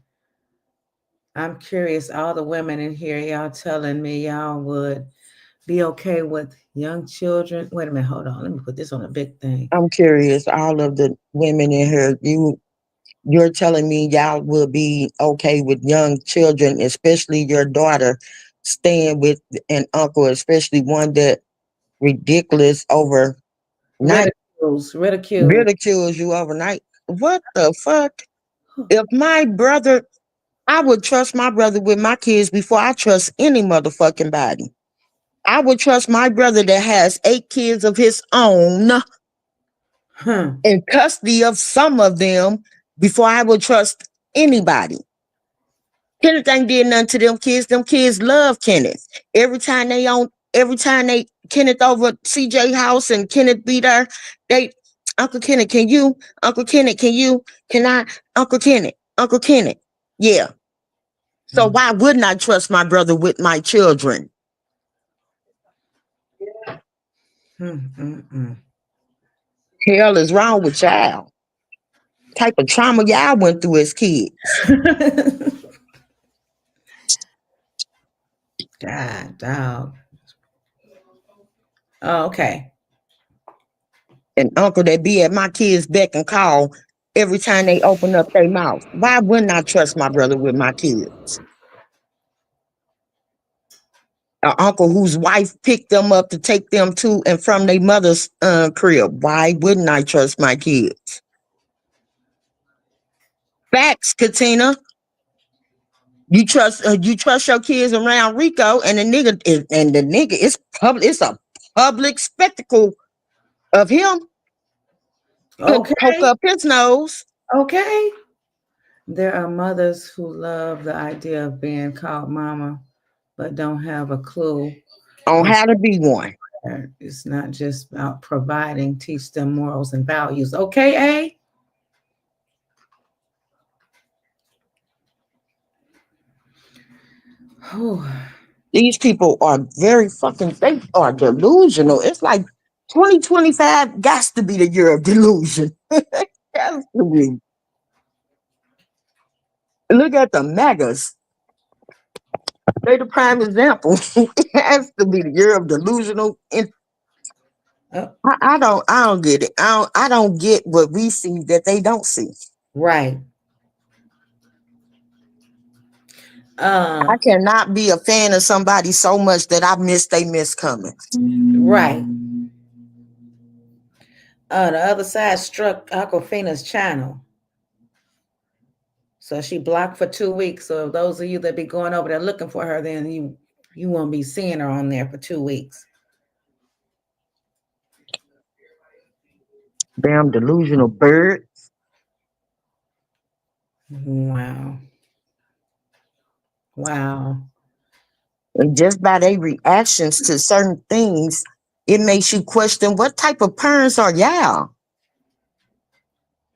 I'm curious, all the women in here, y'all telling me y'all would be okay with young children. Wait a minute, hold on. Let me put this on a big thing. I'm curious. All of the women in here, you're telling me y'all will be okay with young children, especially your daughter, staying with an uncle, especially one that ridiculous overnight Ridicules. ridicules you overnight. What the fuck? If my brother, I would trust my brother with my kids before I trust any motherfucking body. I would trust my brother that has 8 kids of his own Huh. in custody of some of them before I would trust anybody. Kenneth ain't did nothing to them kids. Them kids love Kenneth. Every time they Kenneth over CJ house and Kenneth be there, they Uncle Kenneth, can you? Uncle Kenneth, can you? Can I? Uncle Kenneth, Uncle Kenneth. Yeah. So Mm, why wouldn't I trust my brother with my children? mm. Hell is wrong with y'all. Type of trauma y'all went through as kids. God, dog. Oh, okay. An uncle that be at my kids' beck and call every time they open up their mouth. Why wouldn't I trust my brother with my kids? An uncle whose wife picked them up to take them to and from their mother's crib. Why wouldn't I trust my kids? Facts, Katina. You trust your kids around Rico and the nigga is public. It's a public spectacle of him could poke Okay. up his nose Okay. There are mothers who love the idea of being called mama, but don't have a clue on of how to be one. where it's not just about providing, teach them morals and values. Okay, A? Whew. These people are they are delusional. It's like 2025 got to be the year of delusion. Has to be. Look at the megas. They the prime example. It has to be the year of delusional. And Oh, I don't get it. I don't get what we see that they don't see. right. Uh, I cannot be a fan of somebody so much that I miss they miscomings. right. The other side struck Aquafina's channel. So she blocked for 2 weeks. So those of you that be going over there looking for her, then you won't be seeing her on there for 2 weeks. Damn delusional bird. Wow. Wow. And just by their reactions to certain things, it makes you question what type of parents are y'all?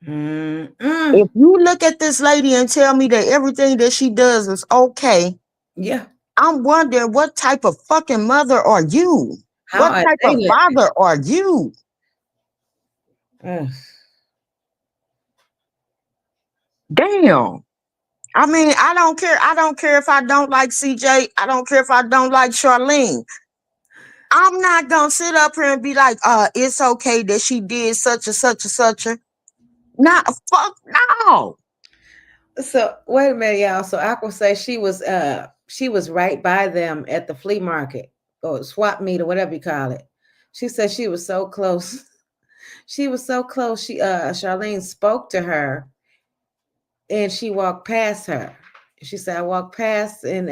Mm-mm. If you look at this lady and tell me that everything that she does is okay, Yeah. I'm wondering what type of fucking mother are you? How What are type they of living? father are you? Ugh. Damn. I mean, I don't care. I don't care if I don't like CJ. I don't care if I don't like Charlene. I'm not gonna sit up here and be like, it's okay that she did such and such and such a. Not fuck no. So wait a minute, y'all. So Aqua says she was right by them at the flea market or swap meet or whatever you call it. She said she was so close. She was so close. Charlene spoke to her and she walked past her. She said, I walked past and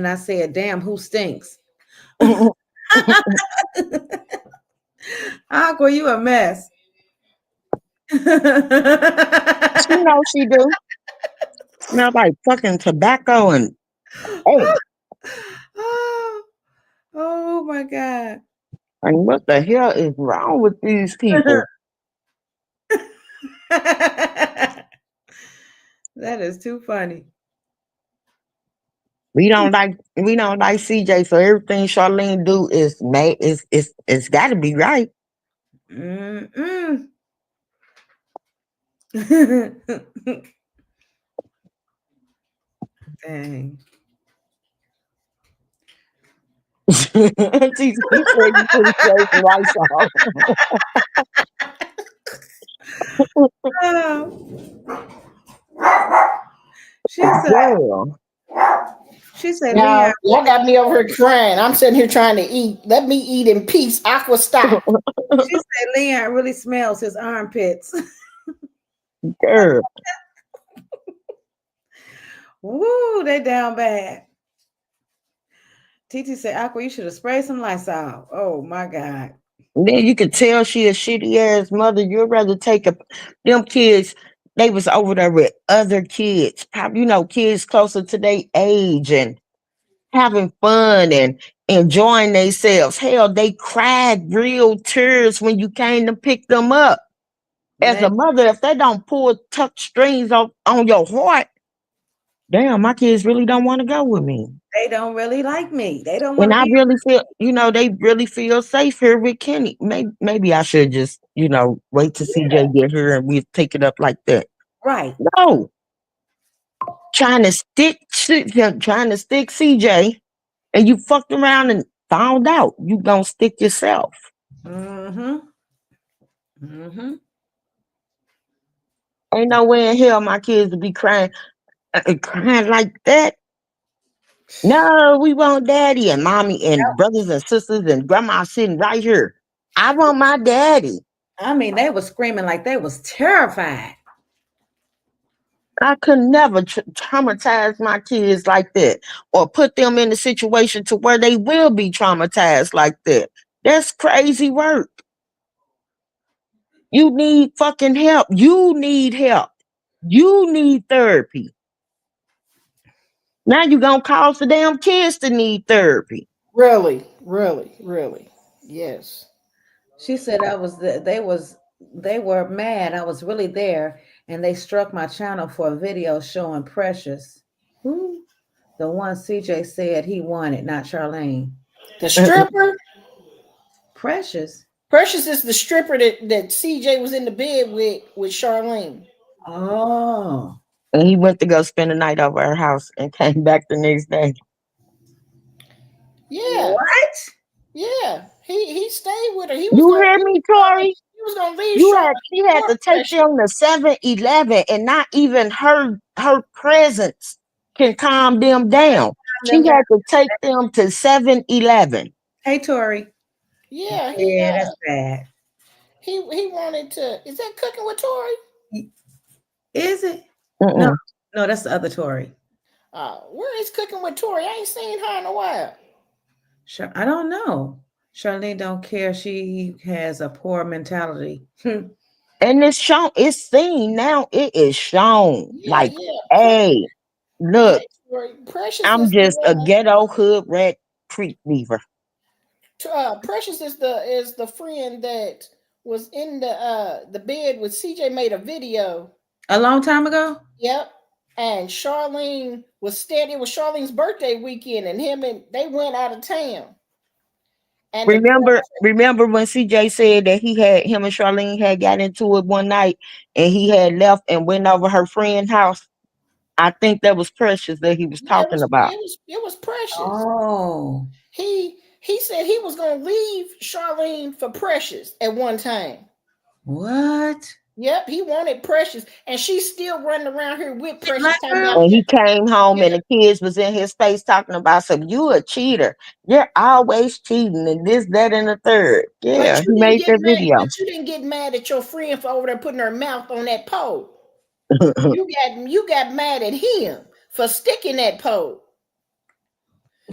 I said, damn, who stinks? Aqua, you a mess. She knows she do. Smell like fucking tobacco and oh, oh, oh my God. and what the hell is wrong with these people? That is too funny. We don't like CJ, so everything Charlene do is made it's gotta be right. Mm-mm. Dang. He said you should have saved the lights off. Oh. She said, Girl. Leon. Y'all got me over here crying. I'm sitting here trying to eat. Let me eat in peace. Aqua, stop. She said Leon really smells his armpits. Girl. Woo, they down bad. TT said, Aqua, you should have sprayed some Lysol. Oh my God. Then you could tell she a shitty ass mother. You'd rather take them kids. They was over there with other kids, kids closer to their age and having fun and enjoying themselves. Hell, they cried real tears when you came to pick them up. As Man, a mother, if they don't pull tuck strings on your heart, damn, my kids really don't want to go with me. they don't really like me. They don't want And to I be really feel, they really feel safe here with Kenny. Maybe I should just, wait to CJ get here and we pick it up like that. right. No, trying to stick CJ, and you fucked around and found out you gonna stick yourself. Mm-hmm. Mm-hmm. Ain't no way in hell my kids would be crying like that. No, we want daddy and mommy and brothers and sisters and grandma sitting right here. I want my daddy. I mean, they were screaming like they was terrified. I could never traumatize my kids like that or put them in a situation to where they will be traumatized like that. That's crazy work. You need fucking help. You need help. You need therapy. Now you gonna cause the damn kids to need therapy. Really, really, really. Yes. She said they were mad. I was really there, and they struck my channel for a video showing Precious. Who? The one CJ said he wanted, not Charlene. The stripper. Precious. Precious is the stripper that CJ was in the bed with Charlene. Oh. And he went to go spend the night over her house and came back the next day. Yeah, What? yeah. He stayed with her. He was You gonna hear leave. me, Tori? He was gonna leave You had Charlene she had for to take Precious. them to 7-Eleven and not even her presence. can calm them down. She Them down. had to take them to 7-Eleven. Hey, Tori. Yeah, Yeah, that's bad. he wanted to. Is that cooking with Tori? Is it? No, Mm-mm. no, that's the other Tori. Where is cooking with Tori? I ain't seen her in a while. Sure, I don't know. Charlene don't care. She has a poor mentality. And it's shown, it's seen now, it is shown. Yeah, Like, yeah. hey, Yeah, look, Tori. Precious I'm is the just a one. ghetto hood rat creep leaver. Precious is the friend that was in the bed with CJ made a video. A long time ago. Yep. And Charlene was steady. It was Charlene's birthday weekend, and him and they went out of town. And the girl, Remember when CJ said that he had him and Charlene had got into it one night and he had left and went over her friend's house? I think that was Precious that he was yeah, talking about. it was Precious. Oh, He said he was gonna leave Charlene for Precious at one time. what? Yep, he wanted Precious, and she's still running around here with Precious. Black Talking girl? about And he came home and yeah, the kids was in his face talking about some, you a cheater. You're always cheating and this, that, and the third. but Yeah, you he didn't made get that mad. video. But you didn't get mad at your friend for over there putting her mouth on that pole. You got mad at him for sticking that pole.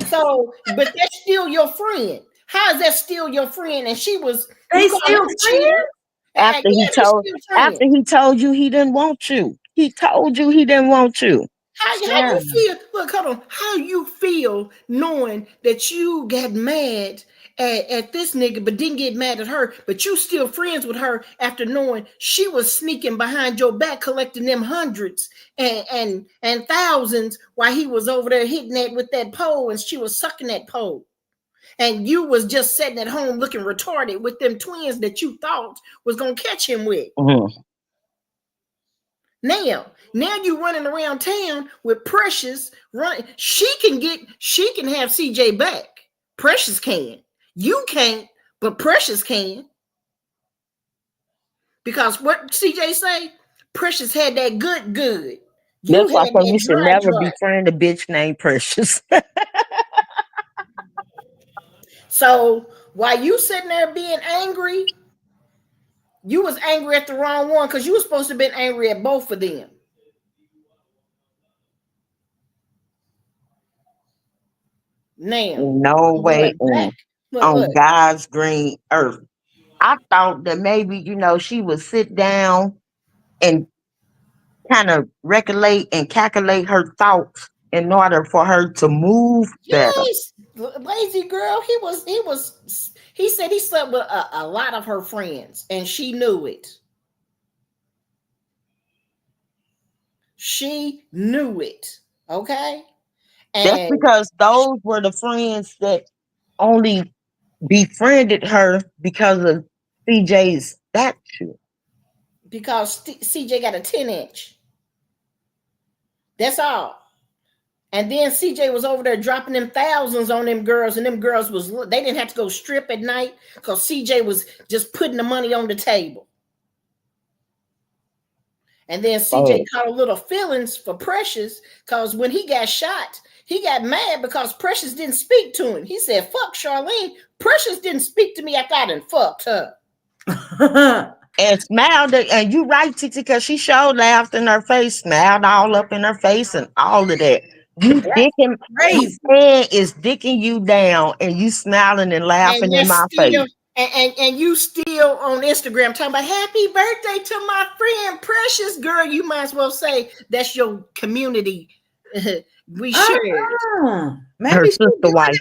So, but that's still your friend. How is that still your friend? And she was you They call her still a cheater. And after he yeah, they told still after friends. he told you he didn't want you. He told you he didn't want you. How you friends? feel? Look, hold on. How you feel knowing that you got mad at this nigga, but didn't get mad at her, but you still friends with her after knowing she was sneaking behind your back, collecting them hundreds and thousands while he was over there hitting that with that pole, and she was sucking that pole. And you was just sitting at home looking retarded with them twins that you thought was gonna catch him with. Mhm. Now you running around town with Precious running. She can have CJ back. Precious can. You can't, but Precious can. Because what CJ say? Precious had that good. You That's had why I said that you should never dry. befriend a bitch named Precious. So while you sitting there being angry, you was angry at the wrong one because you was supposed to have been angry at both of them. Now, No I'm way going back. Look. on God's green earth. I thought that maybe, she would sit down and kind of recollect and calculate her thoughts in order for her to move better. Yes, lazy girl. He said he slept with a lot of her friends, and she knew it. She knew it. Okay, That's and because those were the friends that only befriended her because of CJ's statue. because CJ got a 10-inch. That's all. And then CJ was over there dropping them thousands on them girls, and them girls they didn't have to go strip at night because CJ was just putting the money on the table. And then CJ Oh, caught a little feelings for Precious because when he got shot, he got mad because Precious didn't speak to him. He said, fuck Charlene. Precious didn't speak to me after I done fucked her. and smiled and you right, Titi, because she showed laughed in her face, smiled all up in her face, and all of that. You dicking, my Crazy. man is dicking you down, and you smiling and And laughing you're in my face. still and you still on Instagram talking about happy birthday to my friend Precious. Girl, you might as well say that's your community. We shared it. Her Maybe she sister doing wife.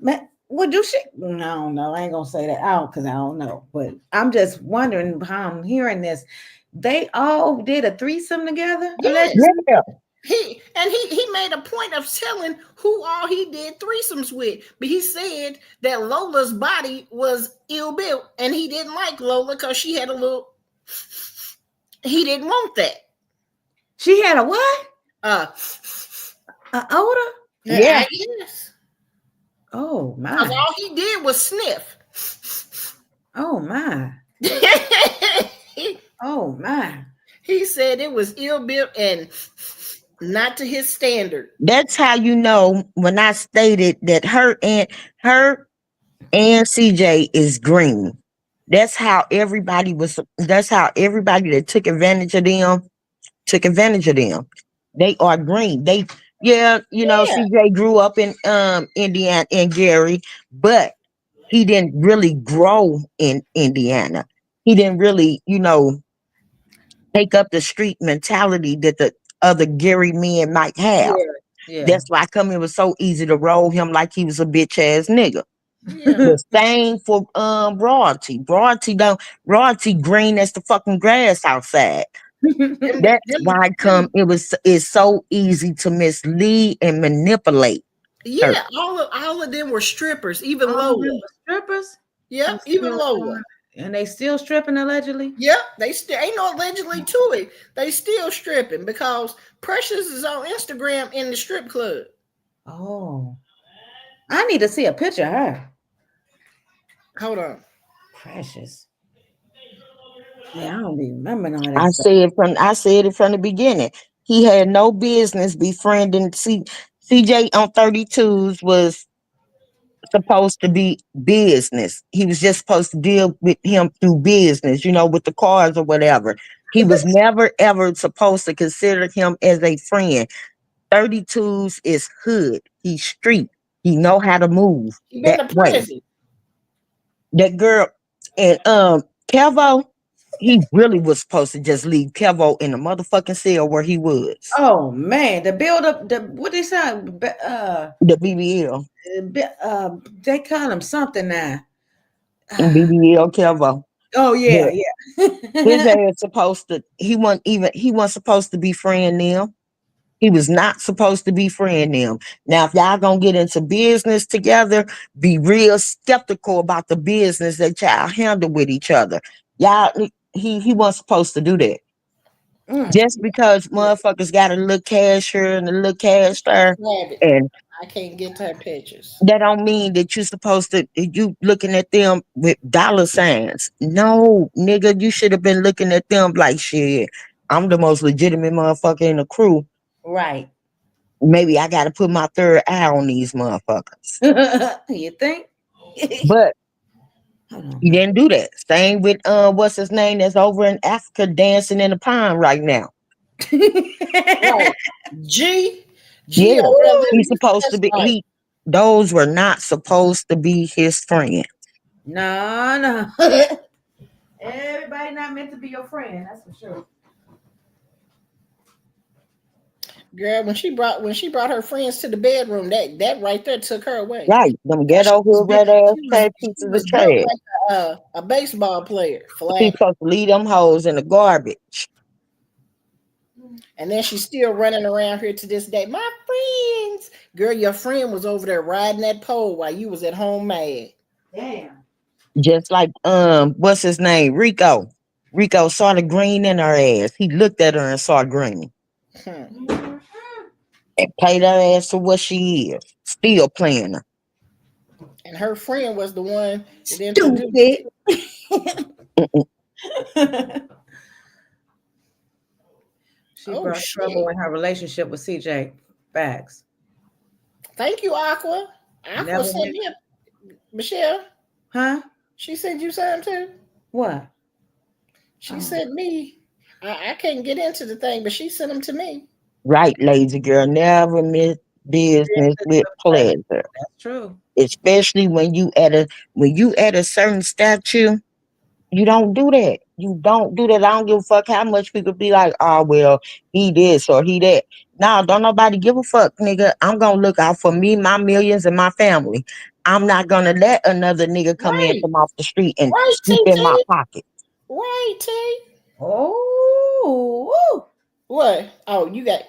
it. What do she? No, no, I ain't gonna say that out because I don't know. But I'm just wondering how I'm hearing this. They all did a threesome together, Yes. allegedly. Yeah, He made a point of telling who all he did threesomes with, but he said that Lola's body was ill built, and he didn't like Lola because she had a little. He didn't want that. She had a what? Uh, A odor? yeah. I guess Oh because my! all he did was sniff. Oh my! Oh my! He said it was ill built and Not to his standard. That's how you know when I stated that her and CJ is green. That's how everybody was. That's how everybody that took advantage of them. They are green. They yeah, Yeah, CJ grew up in Indiana in Gary, but he didn't really grow in Indiana. He didn't really, take up the street mentality that the other Gary men might have. Yeah. Yeah. That's why come it was so easy to roll him like he was a bitch ass nigga. yeah. The same for royalty. Royalty green as the fucking grass outside. That's why Them, it's so easy to mislead and manipulate her. yeah, all of them were strippers, even All of Lola. them were strippers Yep, and even still Lola. and they still stripping allegedly. Yep, they still ain't no allegedly to it. They still stripping because Precious is on Instagram in the strip club. Oh, I need to see a picture of her. Hold on. Precious. Yeah, I don't even remember none of that I stuff. said it from the beginning. He had no business befriending CJ on 32s was supposed to be business. He was just supposed to deal with him through business, with the cars or whatever. He was never ever supposed to consider him as a friend. 32s is hood. He's street. He know how to move He been that to way. prison. That girl and Kevo, he really was supposed to just leave Kevo in the motherfucking cell where he was. Oh man, the build up, the what they say, The BBL. they call him something now. BBL Kevo. Oh yeah, But his yeah. ass supposed to he wasn't supposed to be friend them. He was not supposed to be friend them. Now, if y'all gonna get into business together, be real skeptical about the business that y'all handle with each other. Y'all, he wasn't supposed to do that. Mm. Just because motherfuckers got a little cash here and a little cash there, Rabbit. and I can't get to her pictures. that don't mean that you supposed to you looking at them with dollar signs. No, nigga, you should have been looking at them like shit. I'm the most legitimate motherfucker in the crew. Right. Maybe I got to put my third eye on these motherfuckers. You think? But Hold on, he didn't do that. Same with what's his name that's over in Africa dancing in the pond right now. Right. G. G Yeah, over there living he's his supposed to best be. life. Those were not supposed to be his friend. No, no. Everybody not meant to be your friend. That's for sure. Girl, when she brought her friends to the bedroom, that right there took her away. Right, them 'Cause ghetto hood red ass fat she pieces of was built trash. like a baseball player, He's flat. supposed to leave them hoes in the garbage. And then she's still running around here to this day. My friends, girl, your friend was over there riding that pole while you was at home mad. Damn. Just like what's his name? Rico. Rico saw the green in her ass. He looked at her and saw green. Hmm. And played her ass for what she is. Still playing her. And her friend was the one that introduced. Stupid. She Oh brought trouble shit! in her relationship with CJ. Facts. Thank you, Aqua. Aqua Never sent meant. me a Michelle. Huh? She sent you something too. What? She Oh. sent me. I can't get into the thing, but she sent them to me. Right, lazy girl. Never miss business Business with with pleasure. pleasure. That's true. Especially when you at a certain statue, you don't do that. You don't do that. I don't give a fuck how much people be like, oh well, he this or he that. No, don't nobody give a fuck, nigga. I'm gonna look out for me, my millions, and my family. I'm not gonna let another nigga come in Right, from off the street and right, scoop T in my T. pocket. Right, T. Oh, woo. What? Oh, you got.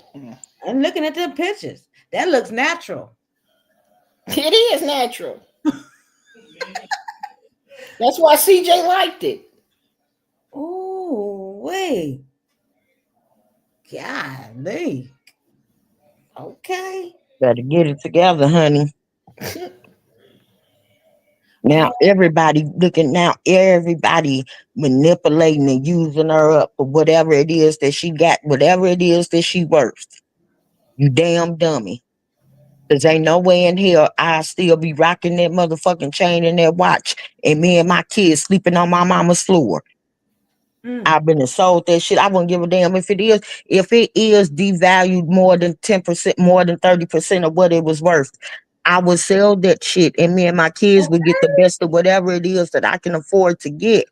And looking at them pictures, that looks natural. It is natural. That's why CJ liked it. Oh, wait. Golly. Okay. Better get it together, honey. Oh, Now everybody manipulating and using her up for whatever it is that she got, whatever it is that she worth. You damn dummy. Cause ain't no way in hell I still be rocking that motherfucking chain and that watch, and me and my kids sleeping on my mama's floor. Mm. I've been sold that shit. I wouldn't give a damn if it is. If it is devalued more than 10%, more than 30% of what it was worth, I would sell that shit, and me and my kids would get the best of whatever it is that I can afford to get.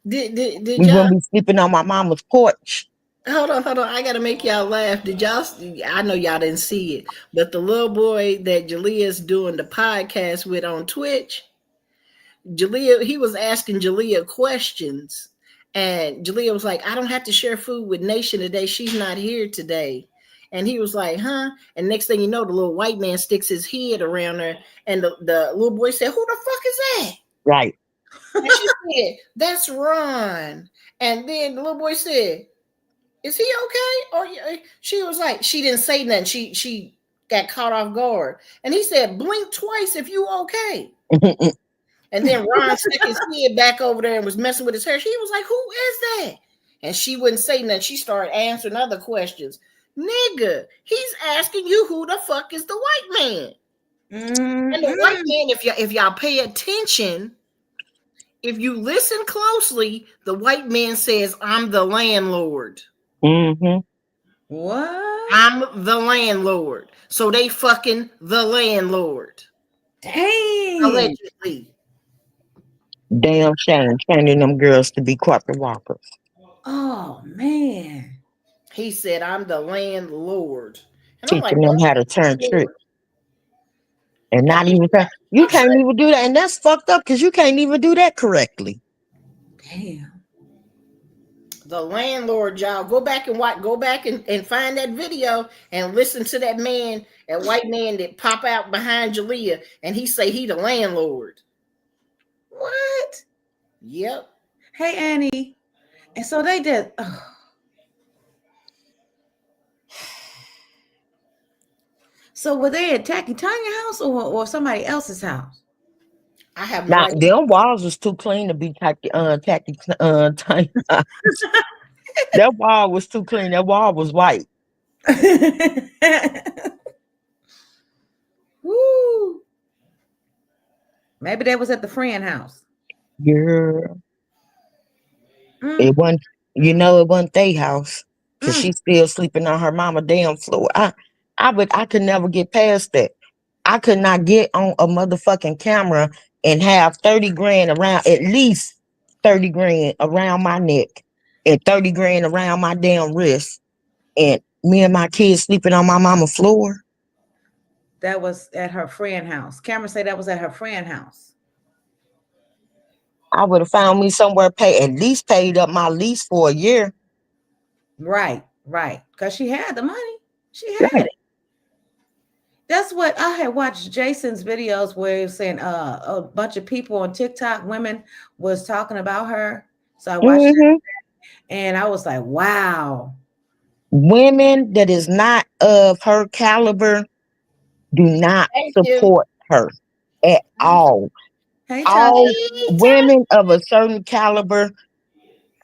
Did We y'all wouldn't be sleeping on my mama's porch. hold on? I gotta make y'all laugh. Did y'all? I know y'all didn't see it, but the little boy that Jalea's doing the podcast with on Twitch, Jalea, he was asking Jalea questions, and Jalea was like, "I don't have to share food with Nation today. She's not here today." And he was like, "Huh?" And next thing you know, the little white man sticks his head around her, and the little boy said, "Who the fuck is that?" Right. And she said, "That's Ron." And then the little boy said, "Is he okay?" Or she was like, she didn't say nothing. She got caught off guard, and he said, "Blink twice if you okay." And then Ron stuck his head back over there and was messing with his hair. She was like, "Who is that?" And she wouldn't say nothing. She started answering other questions. Nigga, he's asking you who the fuck is the white man. And the white man, if y'all pay attention, if you listen closely, the white man says, "I'm the landlord. Mm-hmm. What? I'm the landlord." So they fucking the landlord. Dang. Allegedly. Damn shame training them girls to be corporate walkers. Oh man. He said, "I'm the landlord." And I'm like, Teaching them "What? how to turn tricks. Lord?" And And not even you can't even do that. And that's fucked up because you can't even do that correctly. Damn. the landlord, y'all, go back and watch, go back and find that video and listen to that man, that white man that pop out behind Jalea, and he say he the landlord. What? Yep. Hey Annie. And so they did. So were they attacking Tanya's house or somebody else's house? I have no Now idea. them walls was too clean to be tacky tiny. That wall was too clean. That wall was white. Woo. Maybe they was at the friend house. Girl. It Mm, wasn't, it wasn't their house. Cause mm. she's still sleeping on her mama damn floor. I could never get past that. I could not get on a motherfucking camera and have 30 grand around, at least 30 grand around my neck and 30 grand around my damn wrist. And me and my kids sleeping on my mama floor. That was at her friend house. Cameron said that was at her friend house. I would have found me somewhere at least paid up my lease for a year. Right, right. Because she had the money. She had Right. it. That's what I had watched Jason's videos where he was saying a bunch of people on TikTok, women was talking about her. So I watched it Hmm. and I was like, wow. Women that is not of her caliber do not Thank you. support her at all. Hey All Tasha. women of a certain caliber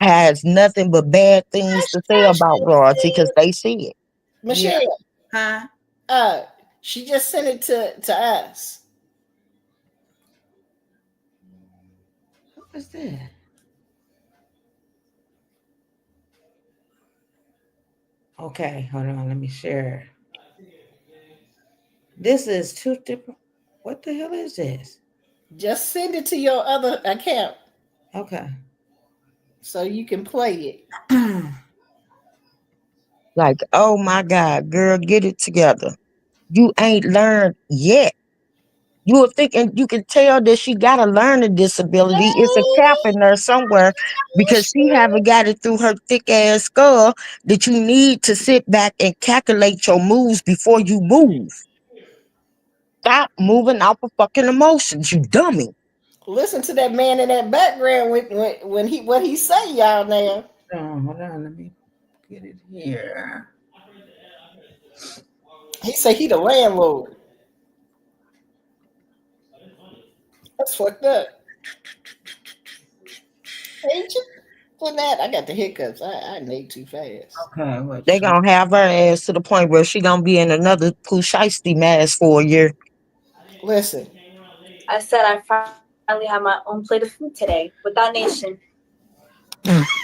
has nothing but bad things to say about royalty because they see it. Yeah. Michelle, Huh? uh, she just sent it to us. What was that? Okay, hold on. Let me share. This is two different. What the hell is this? Just send it to your other account Okay. so you can play it. Like, oh my God, girl, get it together. You ain't learned yet. You were thinking you can tell that she got a learning disability. It's a cap in there somewhere because she haven't got it through her thick ass skull that you need to sit back and calculate your moves before you move. Stop moving off of fucking emotions, you dummy. Listen to that man in that background when he what he say, y'all. Now Oh, hold on. Let me get it here. he say he the landlord. That's fucked up, ain't you? For that, I got the hiccups. I ate too fast. Okay, what They you gonna have her ass to the point where she gonna be in another Pooh Shiesty mask for a year. Listen, I said I finally have my own plate of food today without Nation.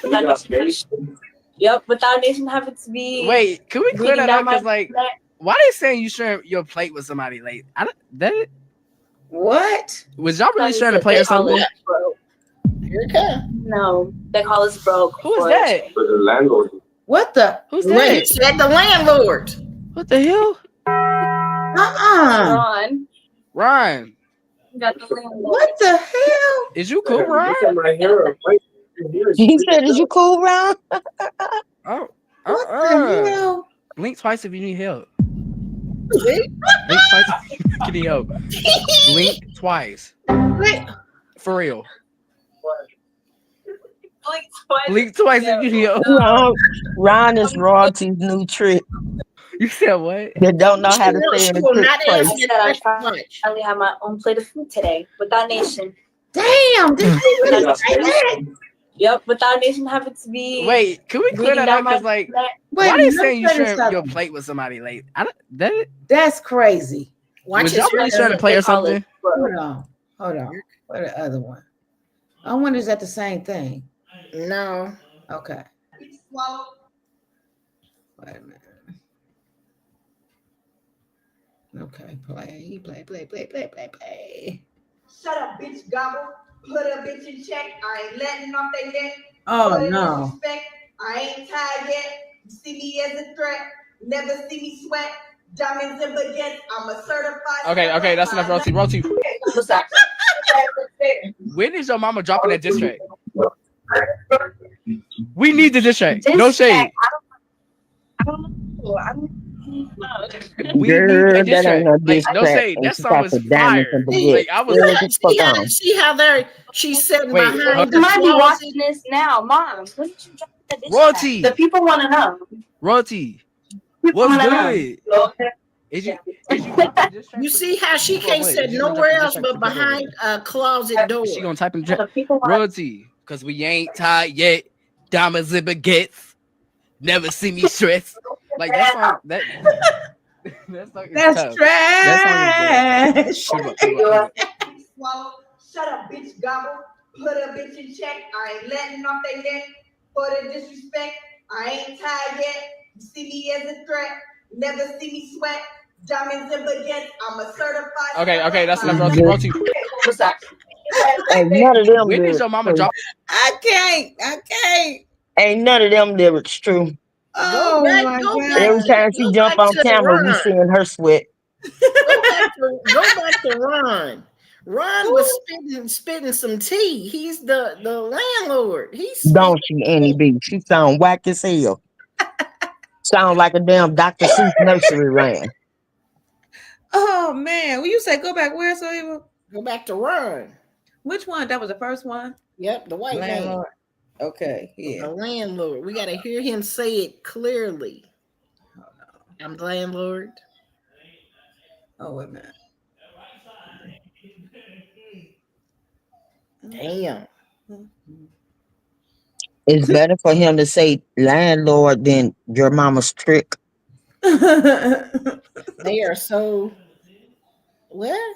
Without Nation. Yep, without Nation having to be Wait, can we clear reading that down up? my Cause like, plate. why they saying you sharing your plate with somebody? Like, I don't, that what? was y'all really Because sharing a plate they or call something? us broke. here it comes. No, they call us broke. Who is for that? For the landlord. What the? Who's Well, he that? said the landlord. What the hell? Ron. Ryan, You got the landlord. What the hell? is you cool, Ryan? Right here. He said, "Is you cool, Ron?" Oh, What the hell? blink twice if you need help. See? Blink twice if you need help. Blink twice. For real. Blink twice if you need help. Ron is royalty's new trick. You said what? They don't know how to She say it in will trick not place. ask I me said a I question much. finally have my own plate of food today without Nation. Damn, did he really say that? Yep, without Nation having to be Wait, can we clear reading that up? down my Cause like, plate. Wait, why a they minute, saying you let me sharing tell your something. plate with somebody? Like, I don't, that That's crazy. Watch was his y'all really face. sharing a plate or They call us something? broke. Hold on. Where the other one? I wonder is that the same thing? No. Okay. Wait a minute. Okay, play. Shut up, bitch, gobble. Put a bitch in check. I ain't letting off they neck. Oh For the no. disrespect, I ain't tired yet. You see me as a threat. Never see me sweat. Diamonds and baguettes. I'm a certified. Okay, that's enough. Roty. What's that? When is your mama dropping that diss track? We need the diss track. No Diss shade. track, I don't know. I don't know. We need Girl, a diss that ain't track. no Like, diss no track. shade. And That she song talks was of diamonds fire. and baguette. Like, I was Girl, get the fuck on. See how there she's sitting Wait, behind the You might be closet. watching this now, Mom. When did you drop the diss Royalty. track? The people want to know. Royalty. People What's wanna know. good? Is you dropping the diss track? You see how she for can't what? sit Is you gonna drop nowhere the diss else track but for people or behind a closet door. She gonna type in the The chat. people want Royalty. Cause we ain't tired yet. Diamonds and baguettes. Never see me stressed. Like that song. That song is That's tough. That song is trash. good. Hold up. Swallow. Shut up, bitch, gobble. Put a bitch in check. I ain't letting off they neck. For the disrespect, I ain't tired yet. You see me as a threat. Never see me sweat. Diamonds and baguettes. I'm a certified. Okay, that's enough. Mhm. Royalty. What's that? Ain't none of them When is lyrics your mama true. drop? I can't. Ain't none of them lyrics true. Oh my Go back, Every god. time she go jump back on to camera, we Ron. seeing her sweat. Go back to Ron. Ron was spitting some tea. He's the landlord. He's spitting. Don't she, Annie B? She sound whack as hell. Sound like a damn Dr. Seuss nursery rhyme. Oh man. Will you say go back where, so evil? Go back to Ron. Which one? That was the first one? Yep, the white man. Landlord. Okay, The yeah. landlord. We got to hear him say it clearly. I'm the landlord. Oh wait a minute. Damn. It's better for him to say landlord than your mama's trick. They are so what?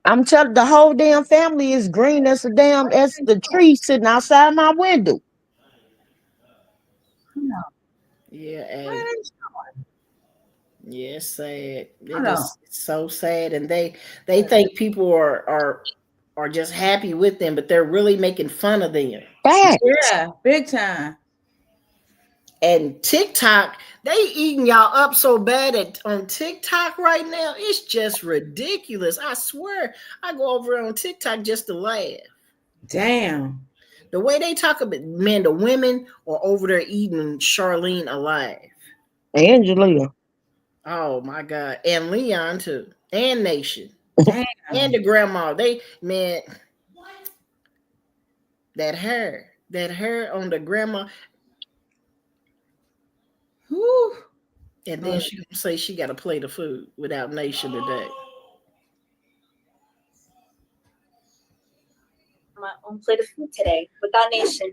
I'm telling the whole damn family is green as the tree sitting outside my window. Yeah, hey. Yeah, it's sad. Hold on. It's so sad, and they think people are just happy with them, but they're really making fun of them. Fact. Yeah, big time. And TikTok, they eating y'all up so bad on TikTok right now. It's just ridiculous. I swear, I go over on TikTok just to laugh. Damn. The way they talk about man, the women are over there eating Charlene alive. Angelia. Oh my God. And Leon too. And Nation. Damn. And the grandma. They man, that hair on the grandma. Whew. And then she gonna say she got a plate of food without Nation today. my own plate of food today without Nation.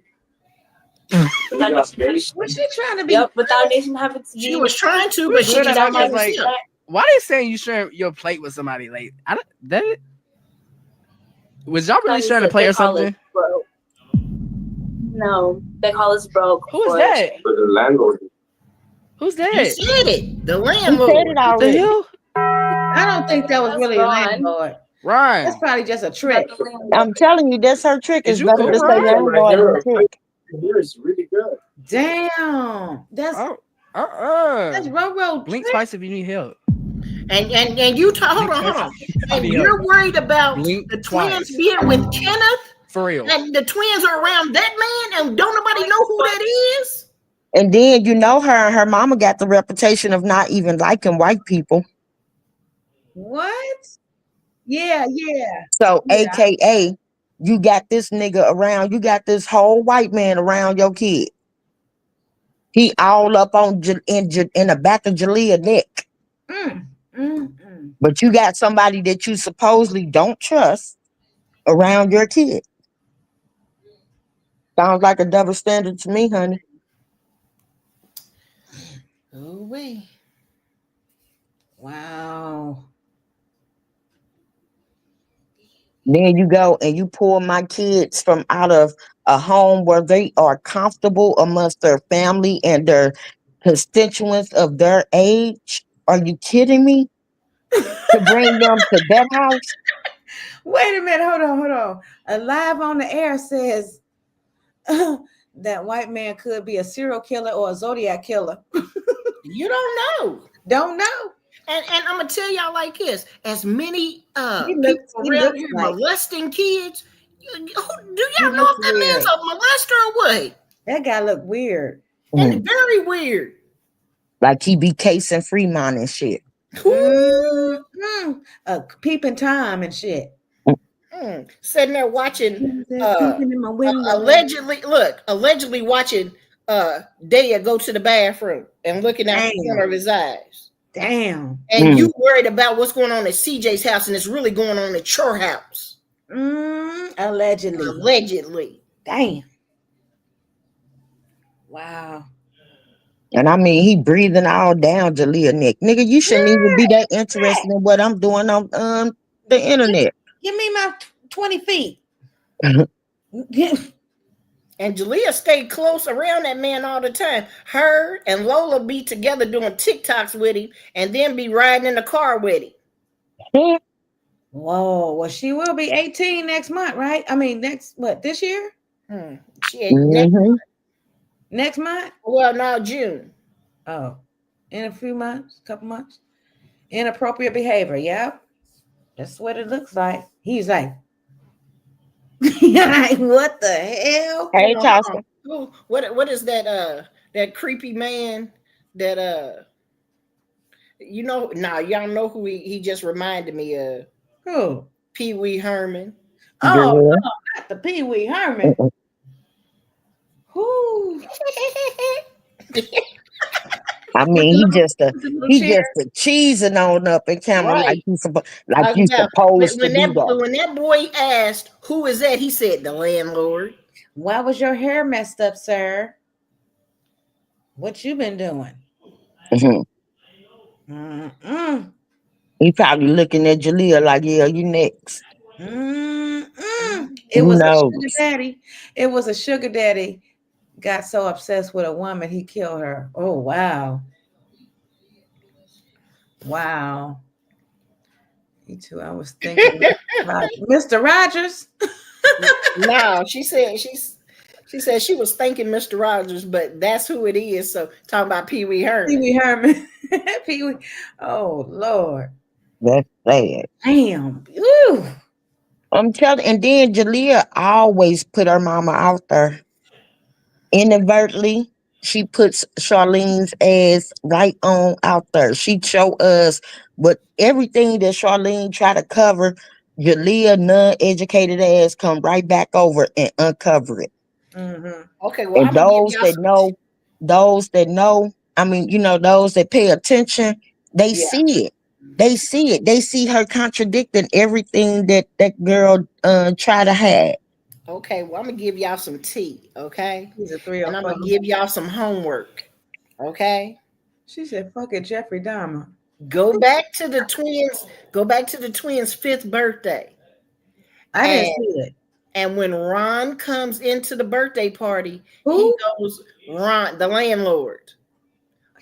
Was she trying to be? Yep, without Nation having to She be. was trying to, We but she good just enough, couldn't cause like, help. why they saying you sharing your plate with somebody late? I don't. That was y'all really trying to play or something? Broke. No, they call us broke. Who is that? The landlord. Who's He that? said it. The He said landlord. it What the already. hell? I don't think that was That's really a Ron. landlord. Ryan, That's probably just a trick. I'm telling you, that's her trick. Is It's you better cool, to say Ryan? landlord than trick. Here is really good. Damn, that's Oh, Roro blink trick. twice if you need help. And you talk. Hold Blink on. twice if you And need you're help. worried about Blink the twins twice. being with Kenneth, For real. and the twins are around that man, and don't nobody know who that is. And then you know her and her mama got the reputation of not even liking white people. What? Yeah, yeah. So Yeah. AKA you got this nigga around, you got this whole white man around your kid. He all up on in the back of Jalea neck. But you got somebody that you supposedly don't trust around your kid. Sounds like a double standard to me, honey. Oh wait. Wow. Then you go and you pull my kids from out of a home where they are comfortable amongst their family and their constituents of their age. Are you kidding me? To bring them to that house? Wait a minute. Hold on. Alive on the air says that white man could be a serial killer or a Zodiac killer. You don't know. Don't know. And I'm gonna tell y'all like this: as many He people around looks here like molesting kids, do he y'all know looks if that man's weird. a molester or what? That guy look weird. And very weird. Like he be casing Fremont and shit. Peeping Tom and shit. Sitting there watching, Peeping in my window. allegedly watching Daya go to the bathroom and looking out the corner of his eyes. Damn. And you worried about what's going on at CJ's house, and it's really going on at your house. Allegedly. Damn. Wow. And I mean, he breathing all down Jalea neck. Nigga, you shouldn't even be that interested in what I'm doing on the internet. Give me my 20 feet. And Jalea stayed close around that man all the time. Her and Lola be together doing TikToks with him, and then be riding in the car with him. Whoa. Well, she will be 18 next month, right? I mean, this year? Next month? Well, now June. Oh, in a few months, couple months. Inappropriate behavior. Yep. That's what it looks like. He's like, what the hell? Hey, Tasha. What is that creepy man that y'all know who he just reminded me of? Who? Pee Wee Herman. Oh, no, not the Pee Wee Herman. Who? I mean, he just a cheesing on up in camera like you supposed to do that. When that boy asked, "Who is that?" he said, "The landlord." Why was your hair messed up, sir? What you been doing? He probably looking at Jalea like, yeah, you next. It was a sugar daddy. It was a sugar daddy. Got so obsessed with a woman, he killed her. Oh, wow. Wow. Me too. I was thinking Mr. Rogers. No, she said she was thanking Mr. Rogers, but that's who it is. So talking about Pee Wee Herman. Pee Wee Herman. Pee Wee. Oh Lord. That's sad. Damn. Ooh. I'm telling, and then Jalea always put her mama out there. Inadvertently, she puts Charlene's ass right on out there. She show us, but everything that Charlene try to cover, Jalea non-educated ass come right back over and uncover it. Okay, well, and those that know, I mean, those that pay attention, they see it. They see it. They see her contradicting everything that girl try to have. Okay, well, I'm gonna give y'all some tea, okay? He's a three or And I'm four. gonna give y'all some homework, okay? She said, "Fuck it, Jeffrey Dahmer." Go back to the twins. Go back to the twins' fifth birthday, I didn't and see it. and when Ron comes into the birthday party, he Who? goes Ron, the landlord.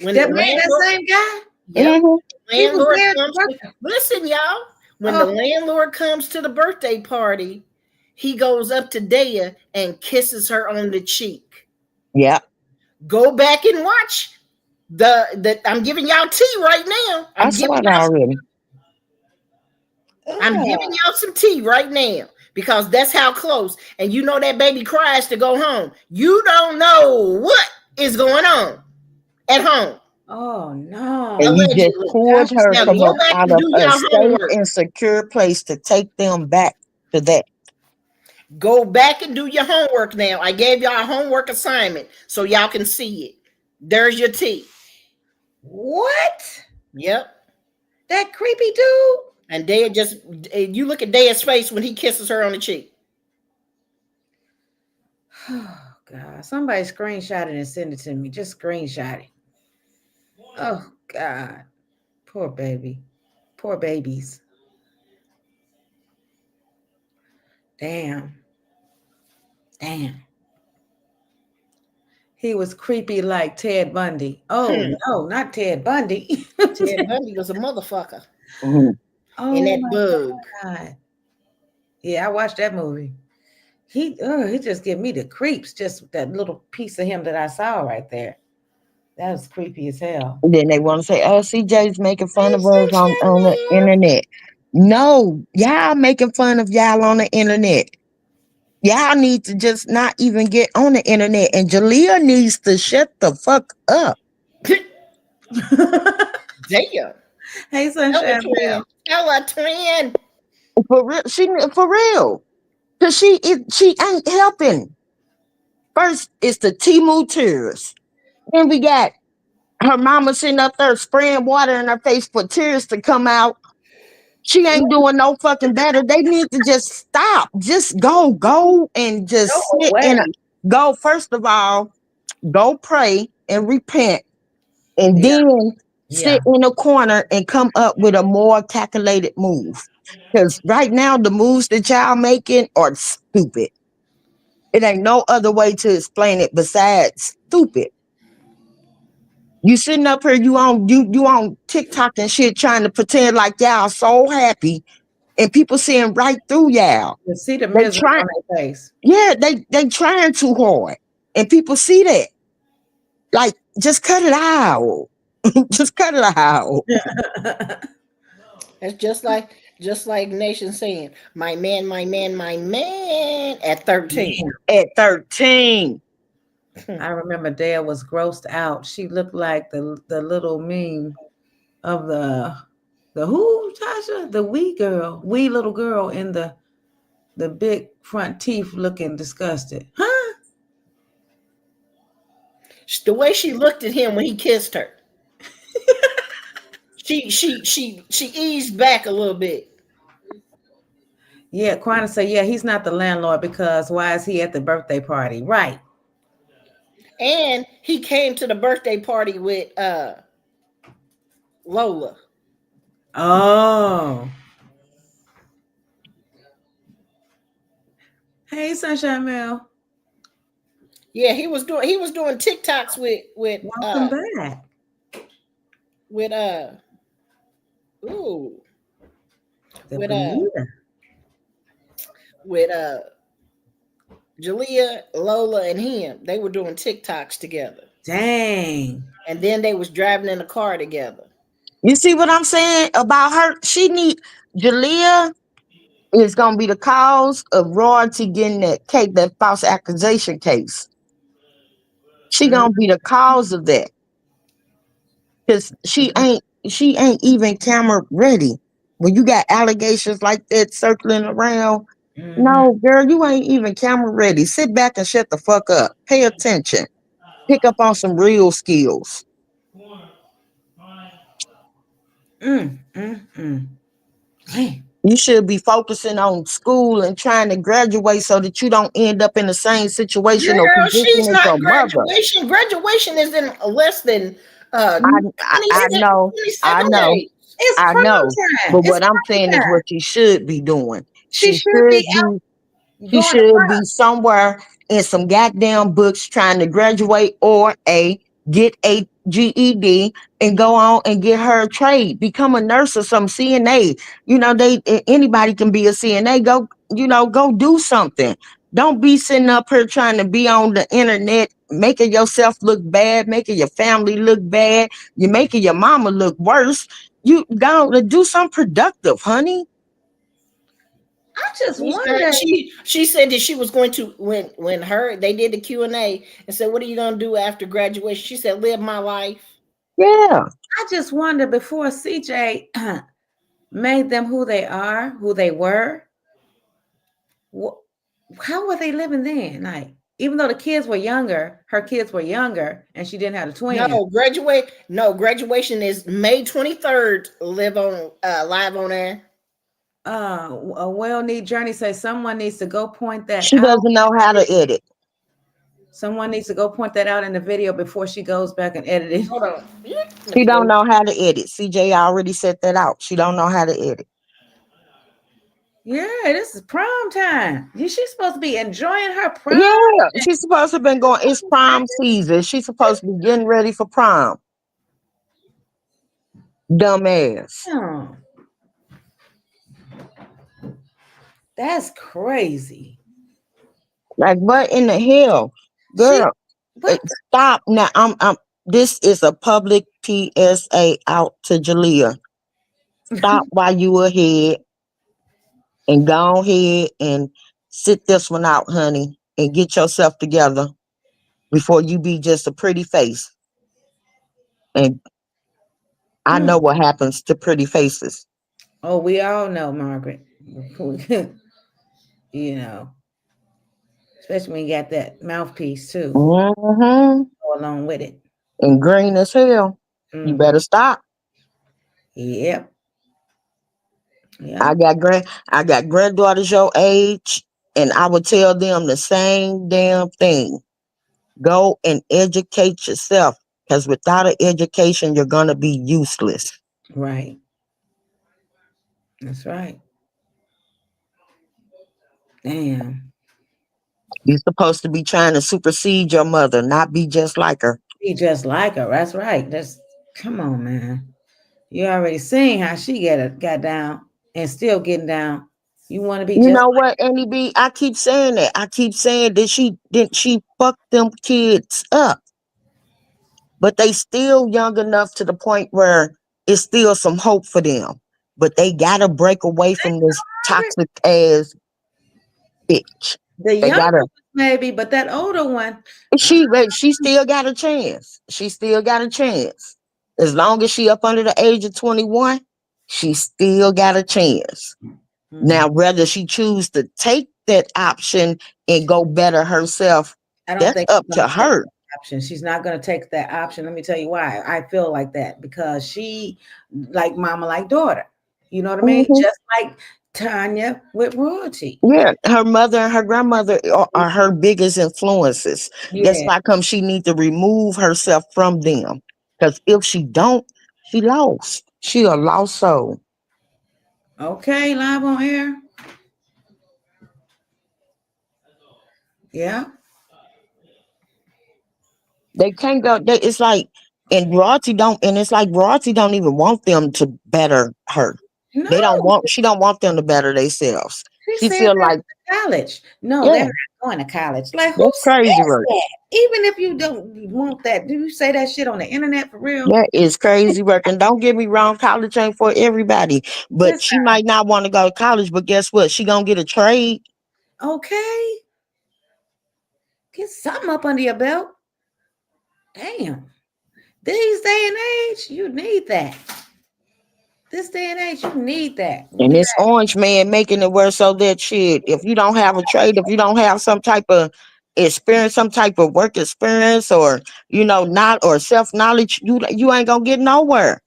When the That man, that landlord, same guy? yep, Hmm. He was landlord there at the comes. birthday. Listen, y'all. When the Oh, landlord comes to the birthday party, he goes up to Dea and kisses her on the cheek. Yeah, Go back and watch the. I'm giving y'all tea right now. I saw it already. I'm giving ugh. y'all some tea right now because that's how close. And you know that baby cries to go home. You don't know what is going on at home. Oh no. And you just Allegedly. That pulled was her Now from go Cynthia. back out and of do a y'all safe homework. and secure place to take them back to that. Go back and do your homework now. I gave y'all a homework assignment so y'all can see it. There's your tea. What? Yep. That creepy dude? And Dea just, you look at Dea's face when he kisses her on the cheek. Oh God. Somebody screenshot it and send it to me. Just screenshot it. Oh God. Poor baby. Poor babies. Damn. Damn. He was creepy like Ted Bundy. Oh Hmm. no, not Ted Bundy. Ted Bundy was a motherfucker Mhm. in Oh that my bug. God. Yeah, I watched that movie. He just gave me the creeps, just that little piece of him that I saw right there. That was creepy as hell. Then they want to say, "Oh, CJ's making fun Hey, of us on the Sunshine internet." No, y'all making fun of y'all on the internet. Y'all need to just not even get on the internet. And Jalea needs to shut the fuck up. Mail. Damn. Hey, Ella Sunshine twin. Mail. Ella twin. For real, for real. Cause she ain't helping. First, it's the Timu tears. Then we got her mama sitting up there spraying water in her face for tears to come out. She ain't doing no fucking better. They need to just stop. Just go and just Go sit in a away. go. First of all, go pray and repent, and Yeah, then yeah. sit in a corner and come up with a more calculated move. Because right now, the moves that y'all making are stupid. It ain't no other way to explain it besides stupid. You sitting up here, you on TikTok and shit, trying to pretend like y'all so happy, and people seeing right through y'all. You see the They misery trying, on their face. yeah, they trying too hard, and people see that. Like, just cut it out. Just cut it out. That's just like Nation saying, my man, my man, my man at 13. Man, At 13, I remember Dale was grossed out. She looked like the little meme of the who, Tasha? The wee little girl in the big front teeth looking disgusted. Huh? The way she looked at him when he kissed her, she eased back a little bit. Yeah, Quina said, yeah, he's not the landlord because why is he at the birthday party? Right. And he came to the birthday party with Lola. Oh. Hey, Sunshine Mel. Yeah, he was doing TikToks Welcome back. with ooh The with Bermuda. with Jalea, Lola, and him. They were doing TikToks together. Dang. And then they was driving in a car together. you see what I'm saying about her? She need Jalea is gonna be the cause of royalty getting that case, that false accusation case. She Mm, gonna be the cause of that because she ain't even camera ready. When you got allegations like that circling around, mhm. no girl, you ain't even camera ready. Sit back and shut the fuck up. Pay attention. Pick up on some real skills. Mm, mm, mm. Dang. You should be focusing on school and trying to graduate so that you don't end up in the same situation or Girl, position she's as your not mother. graduation. Graduation is in less than I 26, know, I 27 know, days. It's I know. prom time. But It's what I'm saying prom is time. what she should be doing. She She should be should be out She going to should prom. be somewhere in some goddamn books trying to graduate or get a GED and go on and get her a trade, become a nurse or some CNA. Anybody can be a CNA. Go do something. Don't be sitting up here trying to be on the internet, making yourself look bad, making your family look bad. You're making your mama look worse. You go to do something productive, honey. I just wonder. She said that she was going to when her they did the Q&A and said, "What are you going to do after graduation?" She said, "Live my life." Yeah. I just wonder before CJ made them who they are, who they were. wh- How were they living then? Like, even though the kids were younger, her kids were younger, and she didn't have the twins. Graduation is May 23rd. Live on live on air. A well-need journey says someone needs to go point that She out. doesn't know how to edit. Someone needs to go point that out in the video before she goes back and edit it. Hold on. Let She me don't go. know how to edit. CJ already set that out. She don't know how to edit. Yeah, this is prom time. She's supposed to be enjoying her prom. Yeah, she's supposed to have been going. It's prom season. She's supposed to be getting ready for prom. Dumbass. Oh, that's crazy. Like what in the hell, She, girl? but Stop now. I'm. This is a public PSA out to Jalea. Stop while you ahead and go ahead and sit this one out, honey, and get yourself together before you be just a pretty face. And I know what happens to pretty faces. oh, we all know, Margaret. you know, especially when you got that mouthpiece too, Mm-hmm. go along with it. And green as hell. You Mm-hmm. better stop. Yep. I Yep. got grand I got granddaughters your age, and I would tell them the same damn thing. Go and educate yourself. Because without an education, you're gonna be useless. Right. That's right. Damn. You're supposed to be trying to supersede your mother, not be just like her. Be just like her. That's right. That's come on, man. You already seen how she got down and still getting down. You want to be You just know what, Annie B? I keep saying that. I keep saying that she fucked them kids up. But they still young enough to the point where it's still some hope for them. But they gotta break away from this like toxic ass bitch. the They younger gotta. one, maybe, but that older one, uh, She still got a chance. She still got a chance. As long as she up under the age of 21, she still got a chance. mm, Now, whether she choose to take that option and go better herself, I don't that's think up she's to gonna take her. that option. She's not gonna take that option. Let me tell you why. I feel like that because she, like mama, like daughter. You know what I mean? Mhm. Just like Tanya with royalty. Yeah, her mother and her grandmother are her biggest influences. That's Yeah. why come she need to remove herself from them. Because if she don't, she lost. She a lost soul. Okay, live on air. Yeah. They can't go. It's like and it's like royalty don't even want them to better her. They don't No, want. She don't want them to better themselves. she She said feel that like, to college. No, they're yeah, not going to college. Like, who that's crazy says work. that? Even if you don't want that, do you say that shit on the internet for real? That is crazy work. And don't get me wrong, college ain't for everybody. But It's she might not want to go to college. But guess what? She gonna get a trade. okay. Get something up under your belt. Damn. These day and age, you need that. This day and age, you need that. And this orange man making it worse so that shit. If you don't have a trade, if you don't have some type of experience, some type of work experience, or not or self knowledge, you ain't gonna get nowhere.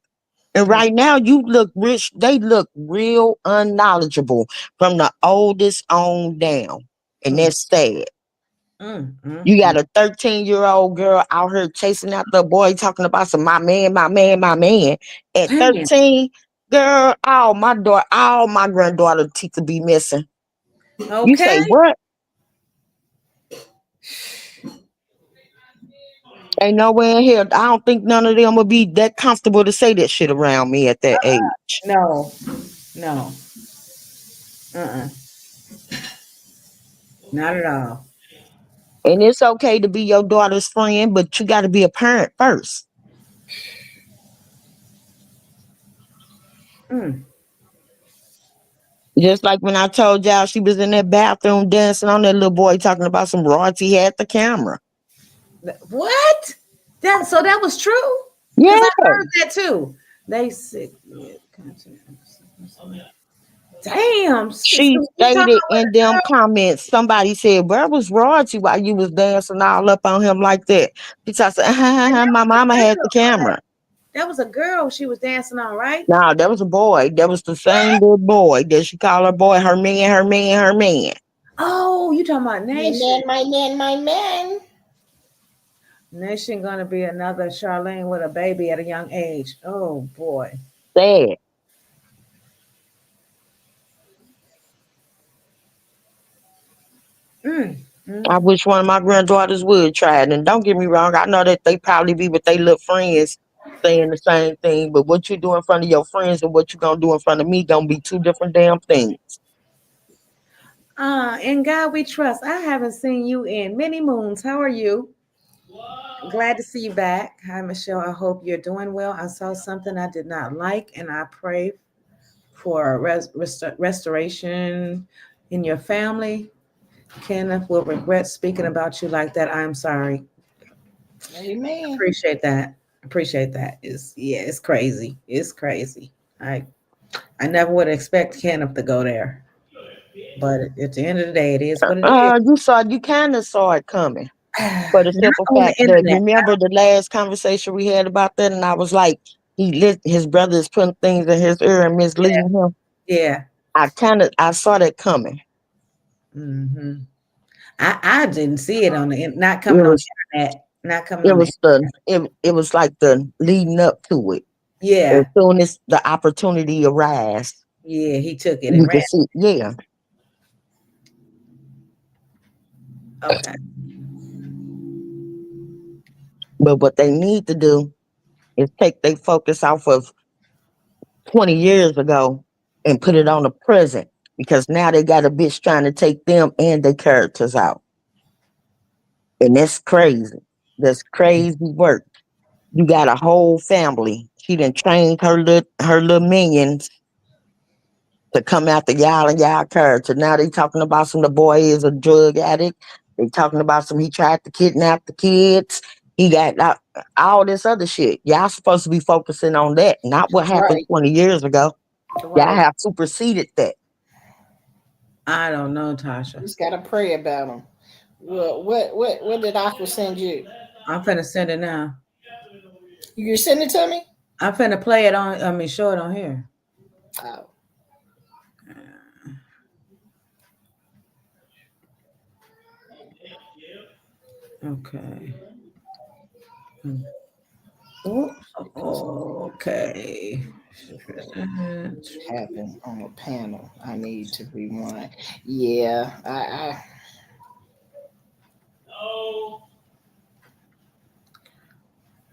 And right now, you look rich. They look real unknowledgeable from the oldest on down. And Mm, that's sad. You mm. got a 13-year-old girl out here chasing out the boy, talking about some my man, my man, my man. At Damn. 13, girl, all my granddaughter teeth to be missing. You say Okay. what? Ain't nowhere in here. I don't think none of them would be that comfortable to say that shit around me at that age. No, no, uh-uh, not at all. And it's okay to be your daughter's friend, but you got to be a parent first. Mm. Just like when I told y'all she was in that bathroom dancing on that little boy talking about some royalty had the camera. What? That was true? Because I Yeah. heard that too. They said, yeah, damn. So She you talking stated about in them comments, somebody said, where was royalty while you was dancing all up on him like that? She said, my mama a had the girl? camera. That was a girl she was dancing on, right? No, that was a boy. That was the same little boy that she called her boy, her man, her man, her man. Oh, you talking about My Nation? man, my man, my man. Nation gonna be another Charlene with a baby at a young age. Oh boy. Sad. Mm, I mm. wish one of my granddaughters would try it. And don't get me wrong, I know that they probably be with their little friends saying the same thing, but what you do in front of your friends and what you gonna do in front of me gonna be two different damn things. In God we trust. I haven't seen you in many moons. How are you? Glad to see you back. Hi, Michelle. I hope you're doing well. I saw something I did not like, and I pray for restoration in your family. Kenneth will regret speaking about you like that. I'm sorry. Amen. Appreciate that. Appreciate that. It's crazy. It's crazy. I never would expect Kenneth to go there, but at the end of the day, it is what it is. You kind of saw it coming for the Not simple on the fact that internet. remember the last conversation we had about that, and I was like, his brother is putting things in his ear and misleading him. Yeah. I saw that coming. Hmm. I didn't see it on not It coming on was the internet. Not coming it on the was it was like the leading up to it. As Yeah. soon as the opportunity arrives, Yeah, he took it and you ran. can see, yeah. Okay. But what they need to do is take their focus off of 20 years ago and put it on the present because now they got a bitch trying to take them and their characters out. And that's crazy. That's crazy work. You got a whole family. She done trained her little minions to come after y'all and y'all character. Now they talking about some the boy is a drug addict. They talking about some he tried to kidnap the kids. He got all this other shit. Y'all supposed to be focusing on that, not what happened Right. 20 years ago. Y'all Right. have superseded that. I don't know, Tasha. Just gotta pray about them. Well, what did Aqua send you? I'm finna send it now. You can send it to me? I'm finna play it on. I mean, show it on here. Oh. Okay. Oops. Okay. Happened on a panel. I need to rewind. Yeah, I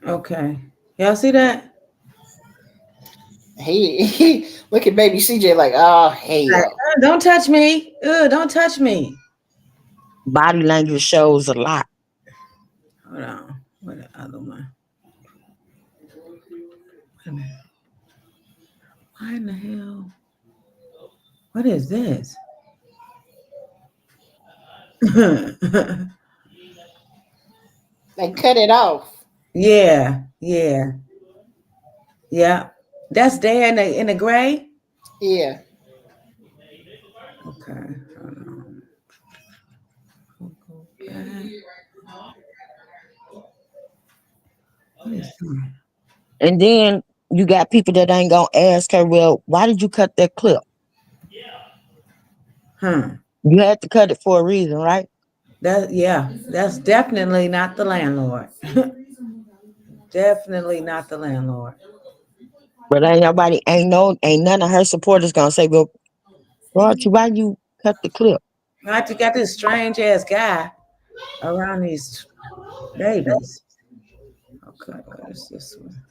Okay. Y'all see that? he look at baby CJ like, oh Like, hell. Don't touch me. Don't touch me. Body language shows a lot. Hold on. What the other one? Wait a minute. Why in the hell? What is this? Like cut it off. Yeah. Yeah. Yeah. That's there in the gray. Yeah. Okay. Hold on. Okay. What is that? And then you got people that ain't gonna ask her, well, why did you cut that clip? You had to cut it for a reason, right? That's definitely not the landlord. Definitely not the landlord. But ain't none of her supporters gonna say, well, Roger, why you cut the clip? Not you got this strange ass guy around these babies. Okay, what is this one?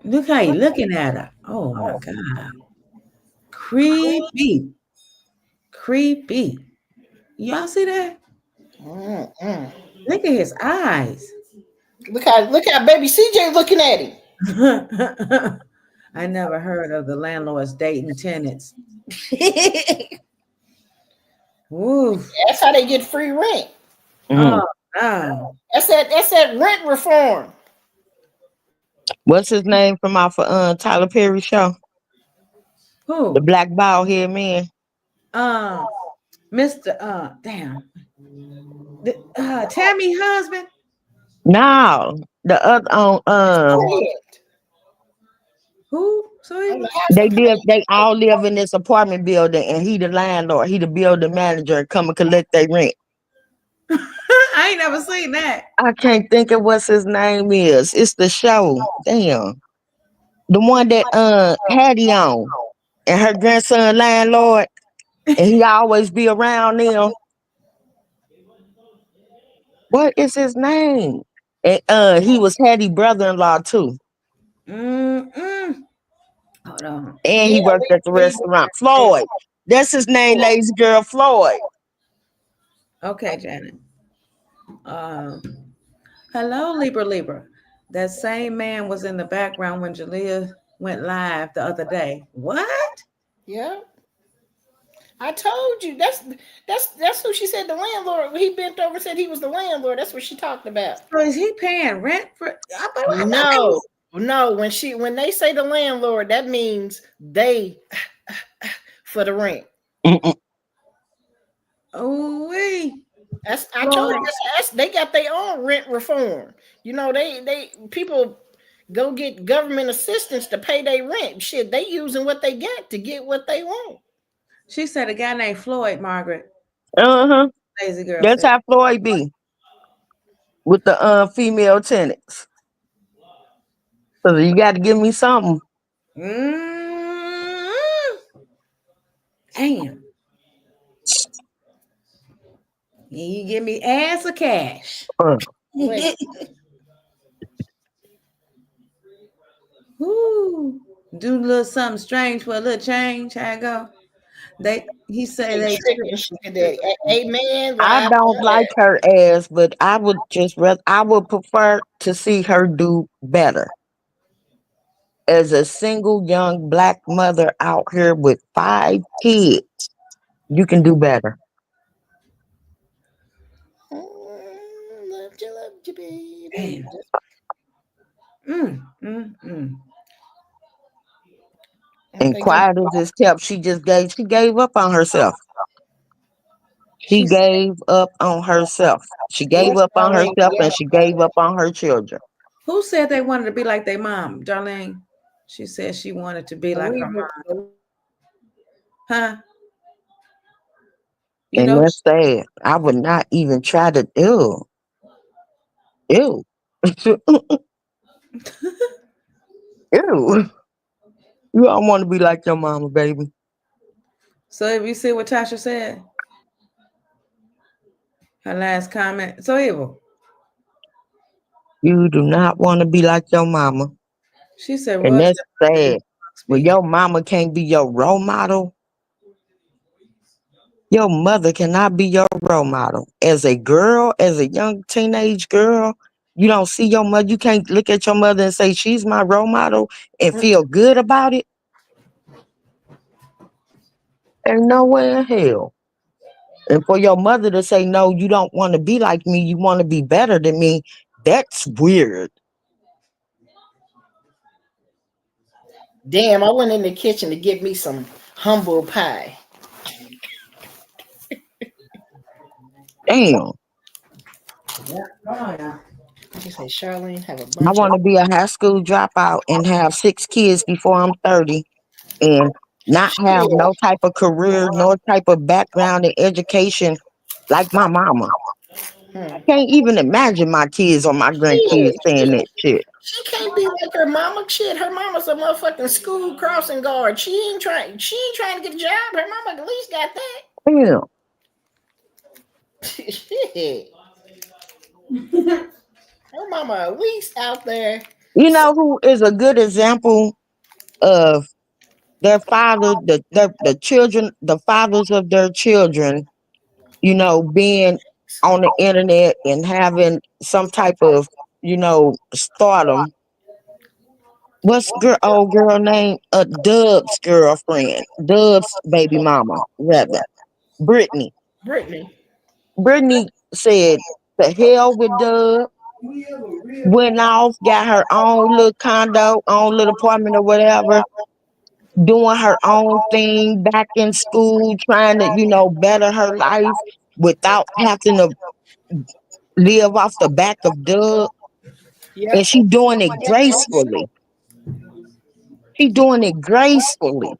Look how you looking at her. Oh my god. Creepy. Creepy. Y'all see that? Mm-mm. Look at his eyes. Look how baby CJ looking at him. I never heard of the landlords dating tenants. Woof. That's how they get free rent. Mm. Oh no. That's that rent reform. What's his name from off of Tyler Perry show? The Who? black bald head man. Uh Mr. Damn. Tammy husband? No, the other on Who? So he On the was. house of they all live in this apartment building and he the landlord, he the building manager and come and collect their rent. I ain't never seen that. I can't think of what's his name is. It's the show. Damn. The one that Hattie on and her grandson landlord and he always be around them. What is his name? And he was Hattie's brother-in-law too. Mm-mm. Hold on. And yeah, he worked at the we restaurant. Floyd. That's his name, lazy girl Floyd. Okay, Janet. Um, hello, Libra. That same man was in the background when Jalea went live the other day. What? yeah. I told you that's who she said the landlord. When he bent over and said he was the landlord. That's what she talked about. So is he paying rent for? I thought they No, was. no. When they say the landlord, that means they for the rent. Mm-mm. Oh we. That's I told you they got their own rent reform. You know they people go get government assistance to pay their rent. Shit, they using what they got to get what they want. She said a guy named Floyd, Margaret. Uh-huh. Lazy girl That's said. how Floyd be with the female tenants. So you got to give me something. Mm, damn. You give me ass or cash. Uh, Wait, Woo. Do a little something strange for a little change. How it go? He said they they tricking sugar daddy. Amen. I Right. don't like her ass, but I would prefer to see her do better. As a single young black mother out here with 5 kids, you can do better. Love you, baby. damn. Mm. I'm And thinking, quiet as it's kept, she gave up on herself. She she's gave up on herself. She gave yes, up on darling. herself and Yes, she gave up on her children. Who said they wanted to be like their mom, Darlene? She said she wanted to be like her Reba, mom. Huh? You And know, that's sad. I would not even try to ew. Ew. You don't want to be like your mama, baby. so if you see what Tasha said, her last comment, so evil. You do not want to be like your mama. She said, And Roger that's sad. When speaking. your mama can't be your role model, your mother cannot be your role model. As a girl, as a young teenage girl, you don't see your mother. You can't look at your mother and say, she's my role model and feel good about it. Ain't no way in hell. And for your mother to say, no, you don't want to be like me, you want to be better than me, that's weird. damn, I went in the kitchen to get me some humble pie. Damn. Yeah. Oh yeah. She said Charlene have a I bunch of want to be a high school dropout and have 6 kids before I'm 30 and not have shit. no type of career, no type of background in education like my mama. Hmm. I can't even imagine my kids or my grandkids Shit. saying that shit. She can't be like her mama. Shit, her mama's a motherfucking school crossing guard. She ain't trying. She ain't trying to get a job. Her mama at least got Yeah. that. Shit. Her mama at least out there. You know who is a good example of their father, the children, the fathers of their children, being on the internet and having some type of, stardom. What's old girl name? Dub's girlfriend, Dub's baby mama, rather, Brittany. Brittany. Brittany said, "The hell with Dub." Went off, got her own little condo, own little apartment or whatever, doing her own thing, back in school, trying to, better her life without having to live off the back of Doug. And Yep. she doing it gracefully. She doing it gracefully.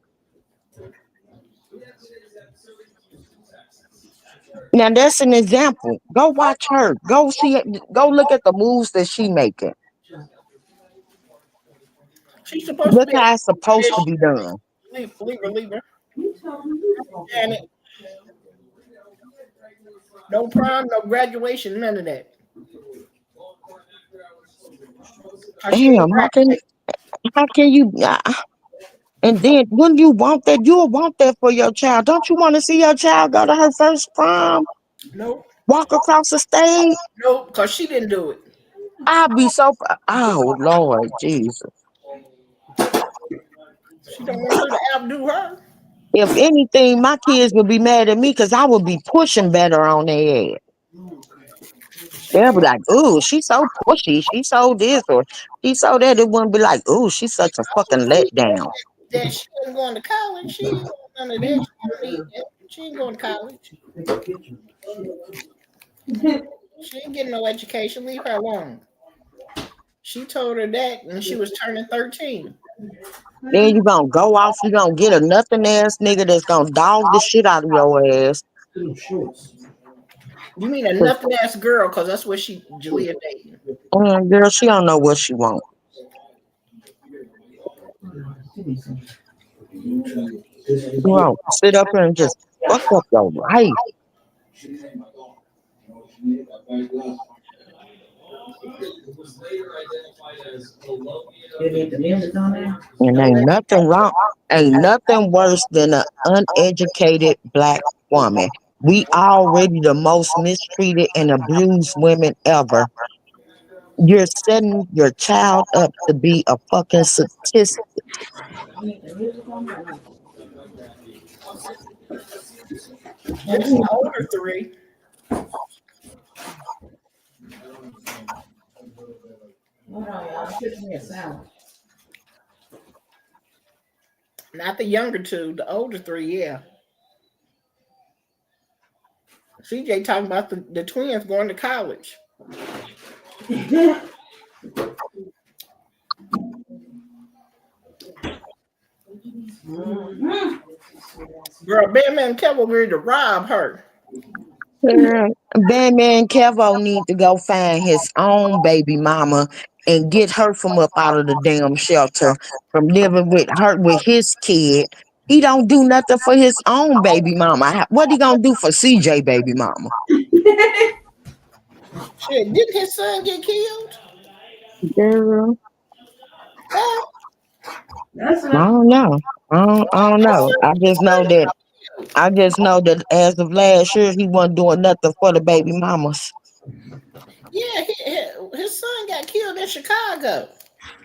Now that's an example. Go watch her. Go see it. Go look at the moves that she making. She's supposed to Look be how it's a supposed to be done. leave her. Janet. No prom, no graduation, none of that. How she ain't Damn, how can you and then when you want that, you'll want that for your child. Don't you want to see your child go to her first prom? nope, Walk across the stage? nope, because she didn't do it. I'll be so oh Lord Jesus. She don't want her to outdo her. If anything, my kids would be mad at me because I would be pushing better on their ass. She They'll don't be want like, "Ooh, she's so pushy. She's so this or she's so that." It wouldn't be like, "Ooh, she's such a fucking letdown." that she wasn't going to college. She ain't want none of that. She don't need that. She ain't going to college. She ain't getting no education. Leave her alone. She told her that when she was turning 13. Then you gonna go off, you gonna get a nothing ass nigga that's gonna dog the shit out of your ass. You mean a nothing ass girl? Because that's what Jalea dating. Girl, she don't know what she want. She won't sit up here and just fuck up your life. You need the music on there? And Don't let ain't nothing worse than an uneducated black woman. We already the most mistreated and abused women ever. You're setting your child up to be a fucking statistic. You need the music on there? just the older three. Hold on, y'all. I'm fixing me a sandwich. Not the younger two, the older three, yeah. CJ talking about the twins going to college. Girl, Batman Kevin ready to rob her. Girl, Batman Kevo need to go find his own baby mama and get her from up out of the damn shelter from living with his kid. He don't do nothing for his own baby mama. What he gonna do for CJ baby mama? Shit, didn't his son get killed? Girl, Yeah, That's I not. don't know. I don't his know. I just know that as of last year he wasn't doing nothing for the baby mamas. yeah, his son got killed in Chicago.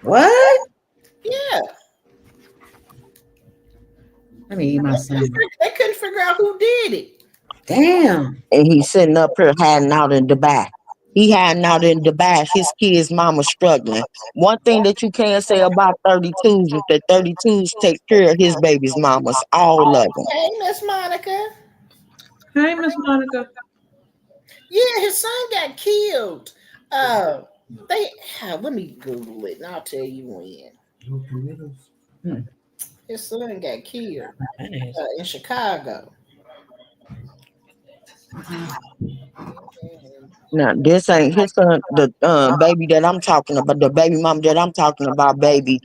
What? Yeah, Let me eat my sandwich. they couldn't figure out who did it. Damn. And he's sitting up here hiding out in Dubai. He hiding out in Dubai. His kid's mama struggling. One thing that you can't say about 32s is that 32s take care of his baby's mamas, all of them. Hey, Miss Monica. Hey, Miss Monica. Yeah, his son got killed. Uh, they let me Google it and I'll tell you when. Hmm. His son got killed That is. in Chicago. Now, this ain't his son, the baby that I'm talking about, the baby mom that I'm talking about, baby,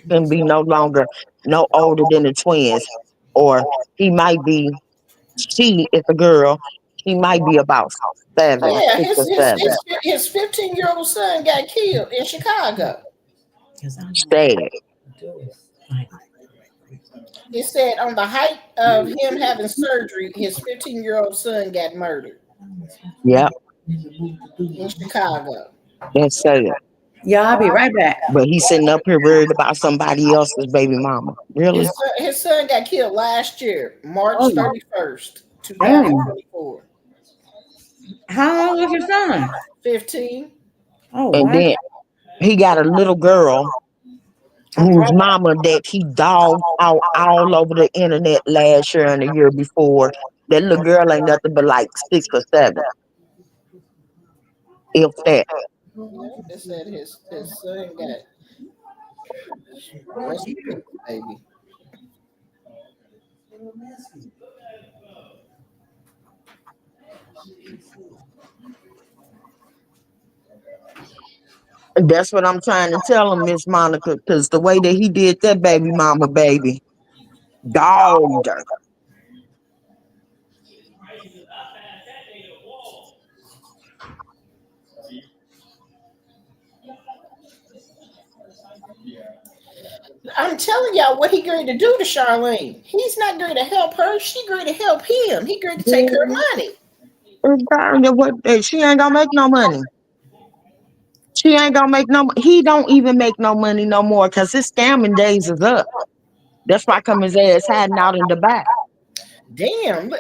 can be no longer no older than the twins. Or he might be, she is a girl, she might be about seven, Yeah, 6 or 7. his 15-year-old son got killed in Chicago. Because I know Sad. do is like, It said on the height of him having surgery, his 15-year-old son got murdered Yep, in Chicago. that's sad. yeah, I'll be right back. But he's sitting up here worried about somebody else's baby mama. Really? His son got killed last year, March Oh, 31st, damn. 2024. How old is your son? 15. Oh, And wow. then he got a little girl I'm whose right. mama that he dogged out all over the internet last year and the year before. That little girl ain't nothing but like 6 or 7, if that. Yeah, it said his son got rest in peace, baby. That's what I'm trying to tell him, Miss Monica, because the way that he did that baby mama, baby, dogged her. I'm telling y'all what he going to do to Charlene. He's not going to help her. She going to help him. He going to take her money. She ain't gonna make no money. She ain't gonna make no. He don't even make no money no more because his scamming days is up. That's why come his ass hiding out in the back. Damn.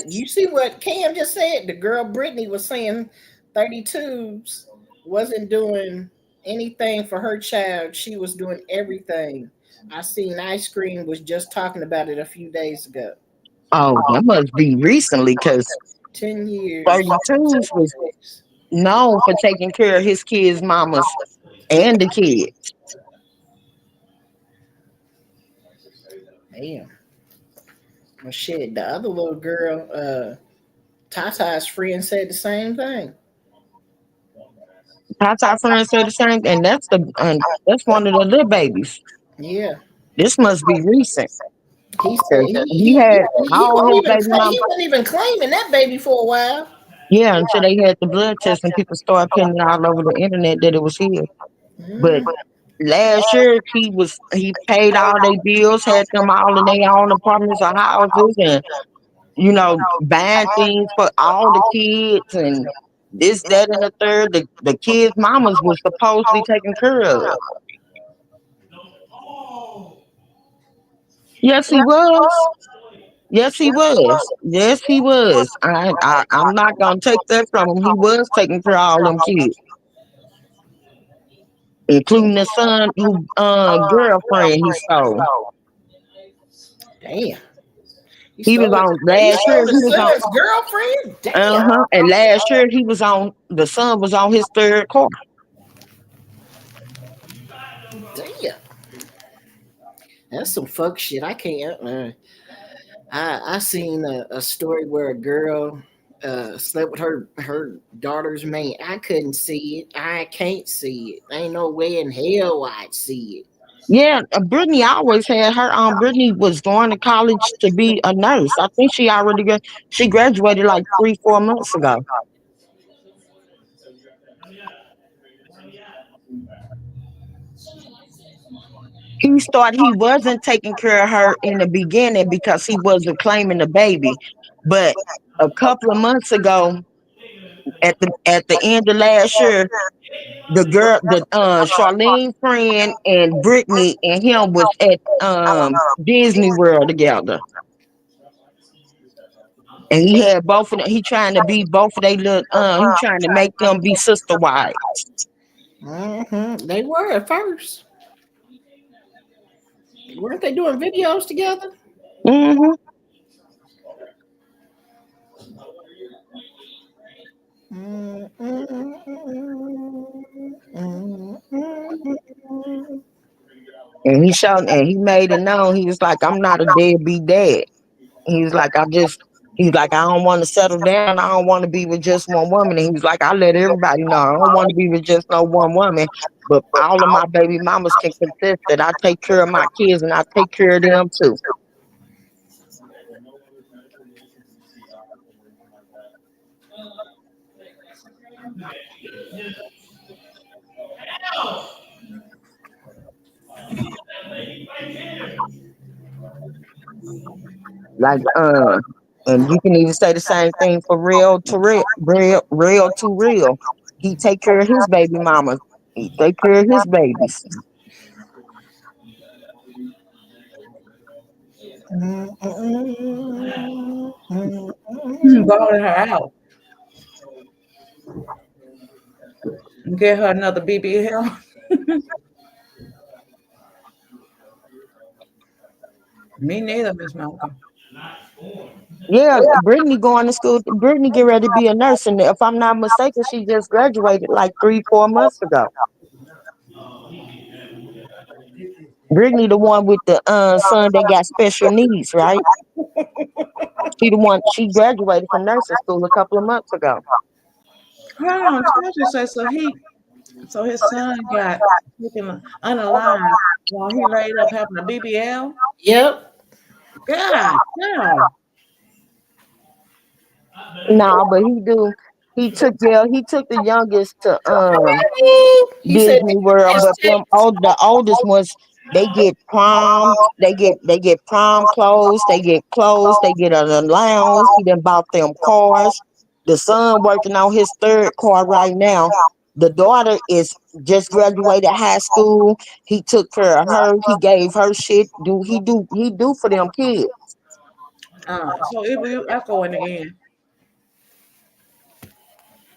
You see what Cam just said? The girl Brittany was saying 32s wasn't doing anything for her child. She was doing everything. I seen Ice Cream was just talking about it a few days ago. Oh, that must be recently because 10 years. 32s was known for taking care of his kids' mamas and the kids. Damn. Well, shit, the other little girl, Tata's friend said the same thing. Tata friends say the same, and that's one of the little babies. Yeah. This must be recent. He said 'Cause he had all his baby he mamas. wasn't even claiming that baby for a while. Yeah, until they had the blood test and people started putting it all over the internet that it was his. But Mm. last year he paid all their bills, had them all in their own apartments or houses, and buying things for all the kids and this, that, and the third. The kids' mamas was supposedly taken care of. Yes, he was. Yes, he was. Yes, he was. I'm not gonna take that from him. He was taking care of all them kids, including the son who girlfriend he stole. Damn. He was on He last year. stole He his was on son's girlfriend? Damn. and last year he was on. The son was on his third car. Damn. That's some fuck shit. I can't. I seen a story where a girl slept with her daughter's man. I couldn't see it. I can't see it. Ain't no way in hell I'd see it. Yeah, Brittany always had her on. Brittany was going to college to be a nurse. I think she graduated like 3, 4 months ago. He wasn't taking care of her in the beginning because he wasn't claiming the baby. But a couple of months ago, at the end of last year, the Charlene friend and Brittany and him was at Disney World together. And he had both of them. He trying to be both of they little. He trying to make them be sister wives. They were at first. Weren't they doing videos together? Hmm. Mm, mm, mm, mm. And he showed, and he made it known. He was like, I'm not a deadbeat dad. He's like, he's like, I don't want to settle down. I don't want to be with just one woman. And he was like, I let everybody know I don't want to be with just no one woman. But all of my baby mamas can contest that I take care of my kids and I take care of them too. Like, and you can even say the same thing for real to real, real to real. He take care of his baby mamas. He take care of his babies. Mm, Balling her out. Get her another BBL. Me neither, Miss Malcolm. Yeah, Brittany going to school. Brittany get ready to be a nurse, and if I'm not mistaken, she just graduated like 3, 4 months ago. Brittany, the one with the son that got special needs, right? She the one. She graduated from nursing school a couple of months ago. Hold on, Tasha said so his son got taken unalive while he laid up having a BBL. Yep. God, no. Nah, but he do. He took he took the youngest to He said, Disney "Did you World, just but them text?" the oldest ones they get prom, they get prom clothes, they get clothes, they get an allowance. He done bought them cars. The son working on his third car right now. The daughter is just graduated high school. He took care of her. He gave her shit. He do for them kids. So if you echoing again,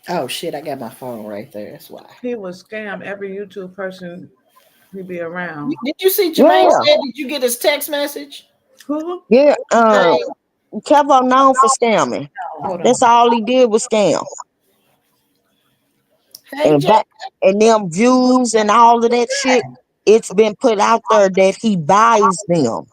Oh shit! I got my phone right there. That's why. he would scam every YouTube person he be around. Did you see Jermaine Yeah, said? Did you get his text message? Who? yeah. Jermaine. Kevo known for scamming. Hold on. That's all he did was scam. Hey And Jay. back and them views and all of that shit, it's been put out there that he buys them.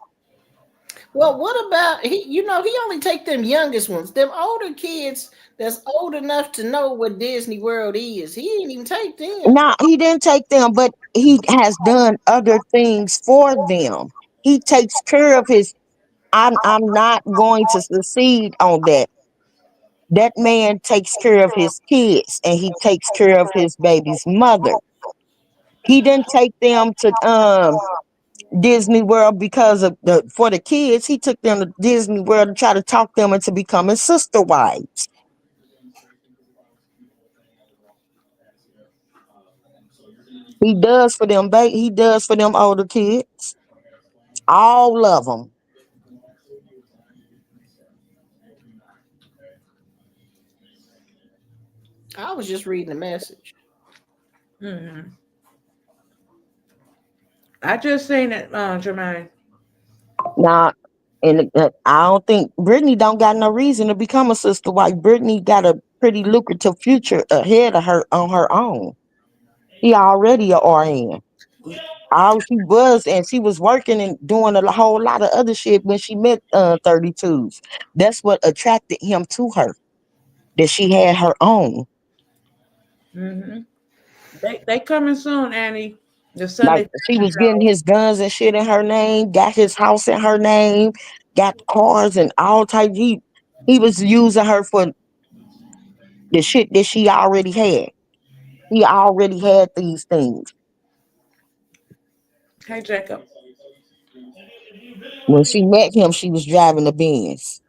Well, what about he? You know, he only take them youngest ones. Them older kids that's old enough to know what Disney World is. He didn't even take them. Now he didn't take them, but he has done other things for them. He takes care of his. I'm not going to succeed on that. That man takes care of his kids and he takes care of his baby's mother. He didn't take them to Disney World because of the for the kids. He took them to Disney World to try to talk them into becoming sister wives. He does for them. He does for them older kids. All of them. I was just reading the message. Hmm. I just seen it, Jermaine. Now, and I don't think Brittany don't got no reason to become a sister wife. Brittany got a pretty lucrative future ahead of her on her own. She already a RN. All she was, and she was working and doing a whole lot of other shit when she met 32s. That's what attracted him to her. That she had her own. Hmm. They coming soon, Annie. The Like Sunday she was getting show. his guns and shit in her name, got his house in her name, got cars and all type. He was using her for the shit that she already had. He already had these things. Hey, Jacob. When she met him, she was driving the Benz.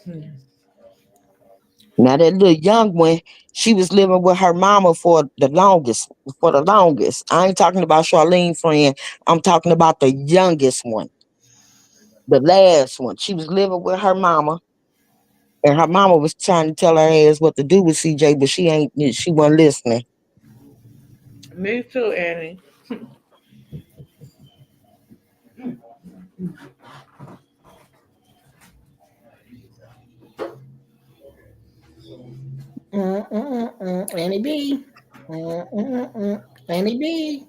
Hmm. Now that little young one, she was living with her mama for the longest. For the longest, I ain't talking about Charlene friend. I'm talking about the youngest one, the last one. She was living with her mama, and her mama was trying to tell her ass what to do with CJ, but she ain't. She wasn't listening. Me too, Annie. Annie B. Annie B.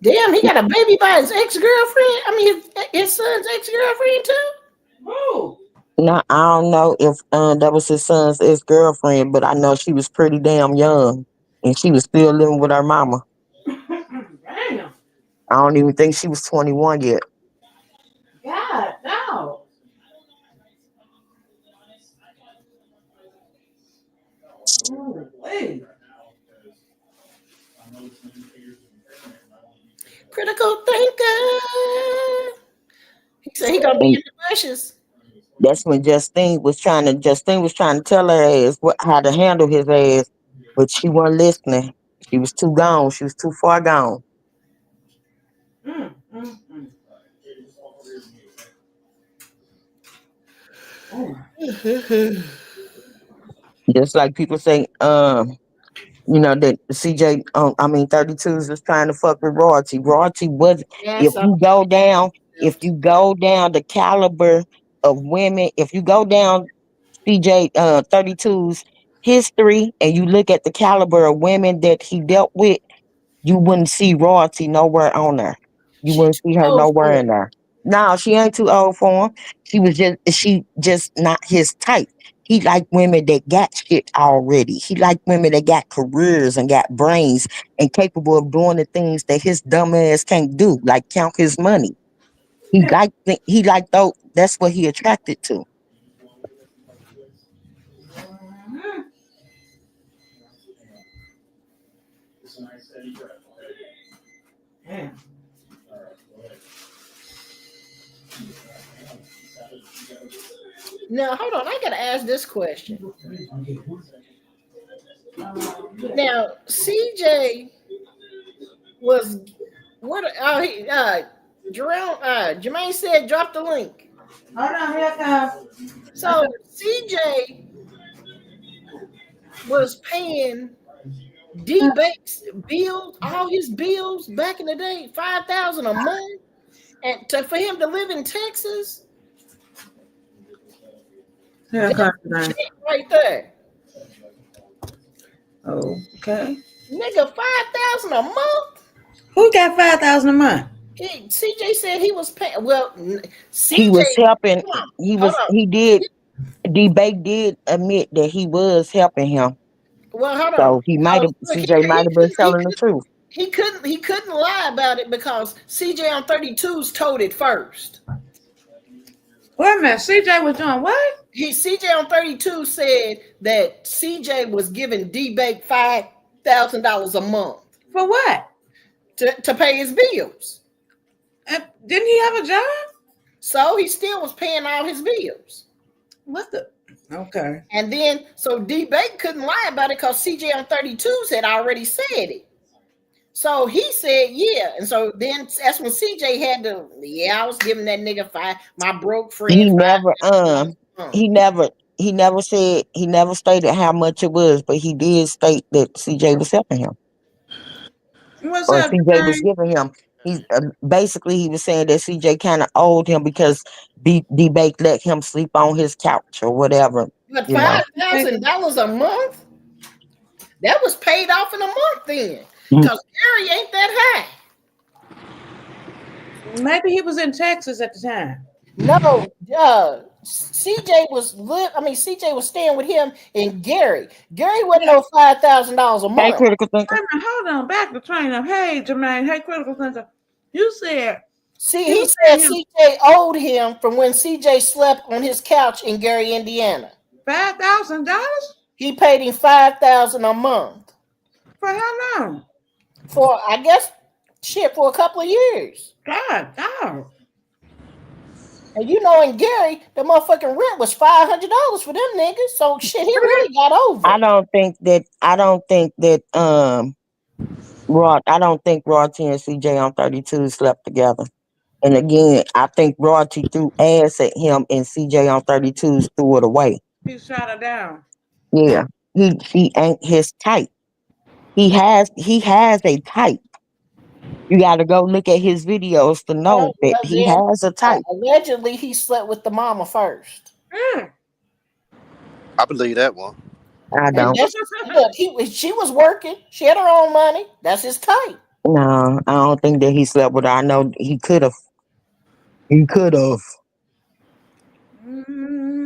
Damn, he got a baby by his ex girlfriend. I mean, his son's ex girlfriend too. Who? Now I don't know if that was his son's ex girlfriend, but I know she was pretty damn young, and she was still living with her mama. Damn. I don't even think she was 21 yet. God, no. Ooh, wait. Critical thinker. He said he gonna be And in the bushes. that's when Justine was trying to tell her ass how to handle his ass, but she wasn't listening. She was too gone. She was too far gone. Mm, mm, mm. Oh, Just like people say, that CJ, 32s was trying to fuck with royalty. Royalty was, if Yes, I'm you go down, if you go down the caliber of women, if you go down CJ 32's history and you look at the caliber of women that he dealt with, you wouldn't see royalty nowhere on there. You she wouldn't see too her old nowhere for in there. No, she ain't too old for him. She just not his type. He like women that got shit already. He like women that got careers and got brains and capable of doing the things that his dumb ass can't do, like count his money. He like though that's what he attracted to. damn. it. Now hold on, I gotta ask this question. Now CJ was what? Jermaine said drop the link. Hold on, here comes. So CJ was paying D Bates bills, all his bills back in the day, 5,000 a month, and for him to live in Texas, Here that's comes some now. shit right there, Okay. nigga. 5,000 a month. Who got 5,000 a month? CJ said he was paying. Well, He CJ, was helping. hold on, He hold was. on. He did. Debate did admit that he was helping him. Well, hold on, So he might because have. look, CJ might have been telling the truth. he couldn't lie about it because CJ on 32's told it first. Wait a minute, CJ was doing what? CJ on 32 said that CJ was giving D-Bake $5,000 a month For what? to pay his bills. Didn't he have a job? So he still was paying all his bills. What the? Okay. And then so D-Bake couldn't lie about it because CJ on 32's had already said it. So he said, yeah. And so then that's when CJ had to, I was giving that nigga my broke He friend never. $5,000 a month. He never. He never said. He never stated how much it was, but he did state that CJ was helping him, What's or up, CJ was Jermaine? giving him. He's basically he was saying that CJ kind of owed him because Debate let him sleep on his couch or whatever. But You know. $5,000 a month? That was paid off in a month then. Mm. Because Gary ain't that high. Maybe he was in Texas at the time. No, CJ was staying with him and Gary. Gary wasn't no $5,000 a Hey, month. critical thinker. Wait a minute, hold on. Back the train up. Hey, Jermaine. Hey, Critical Center. You said See, he he was said paying him CJ owed him from when CJ slept on his couch in Gary, Indiana. $5,000 He paid him 5,000 a month for how long? for, I guess, shit, for a couple of years. God, dog. And you know, in Gary, the motherfucking rent was $500 for them niggas. So shit, he really got over. I don't think Royalty and CJ on 32 slept together. And again, I think Royalty threw ass at him and CJ on 32s threw it away. He shot her down. Yeah. He ain't his type. He has a type. You gotta go look at his videos to know Well, that he then has a type. allegedly he slept with the mama first. Mm. I believe that one. I And don't. that's look, she was working. She had her own money. That's his type. No, I don't think that he slept with her. I know he could have. He could have,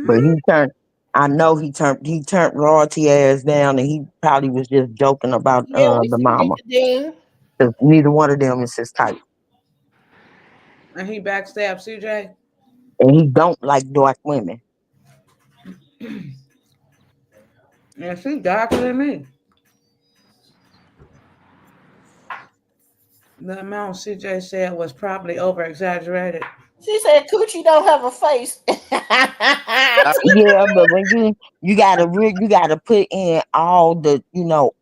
but Mm. he turned. I know he turned royalty ass down, and he probably was just joking about Yeah, we the see mama. Uncle Dean. 'Cause neither one of them is his type, And he backstabbed CJ. and he don't like dark women. Yeah, she's darker than me. The amount CJ said was probably over exaggerated. She said Coochie don't have a face. I, Yeah, but when you gotta put in all the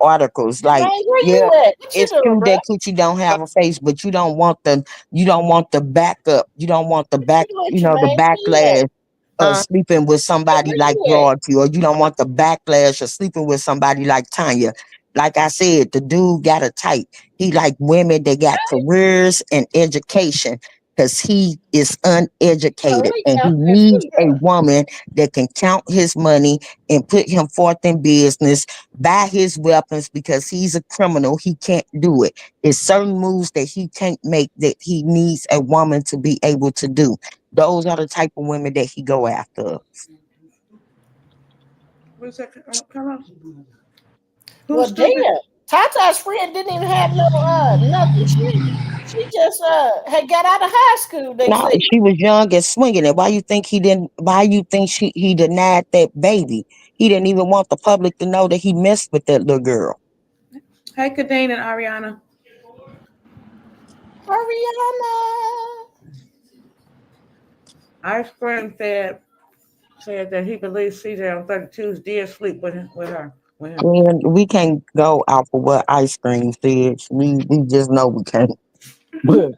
articles. Man, Like, where yeah, you at? What you it's doing, true bro? that coochie don't have a face, but you don't want the backup. You don't want the What you back, doing, the Tremaine? Where you at? backlash of sleeping with somebody Where like you at? royalty, or you don't want the backlash of sleeping with somebody like Tanya. Like I said, the dude got a type. He like women that got careers and education because he is Oh, uneducated he and he out there needs too, a huh? woman that can count his money and put him forth in business, buy his weapons because he's a criminal. He can't do it. It's certain moves that he can't make that he needs a woman to be able to do. Those are the type of women that he go after. What's that, Carlos? Who's Well, stupid? damn. Tata's friend didn't even have no nothing. She just had got out of high school. They Now say. she was young and swinging it. Why you think he didn't? Why you think he denied that baby? He didn't even want the public to know that he messed with that little girl. Hey, Kadeen and Ariana. Ariana. Ice cream said that he believes CJ on 32's did sleep with him. And we can't go off of what ice cream said. We just know we can't. But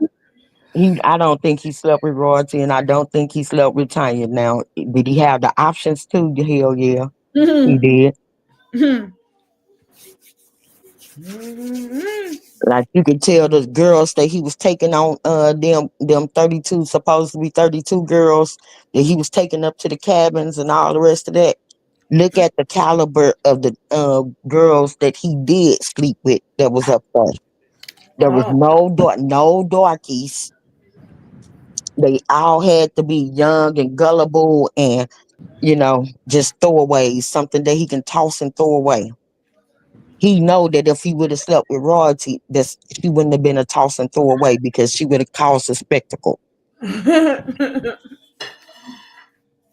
I don't think he slept with royalty, and I don't think he slept with Tanya. Now, did he have the options to? Hell yeah, he Mhm. did. Mhm. Mhm. Like you could tell the girls that he was taking on them 32, supposed to be 32 girls that he was taking up to the cabins and all the rest of that. Look at the caliber of the girls that he did sleep with that was up there. There was Oh. no darkies. They all had to be young and gullible and just throwaways, something that he can toss and throw away. He know that if he would have slept with royalty, that she wouldn't have been a toss and throw away because she would have caused a spectacle.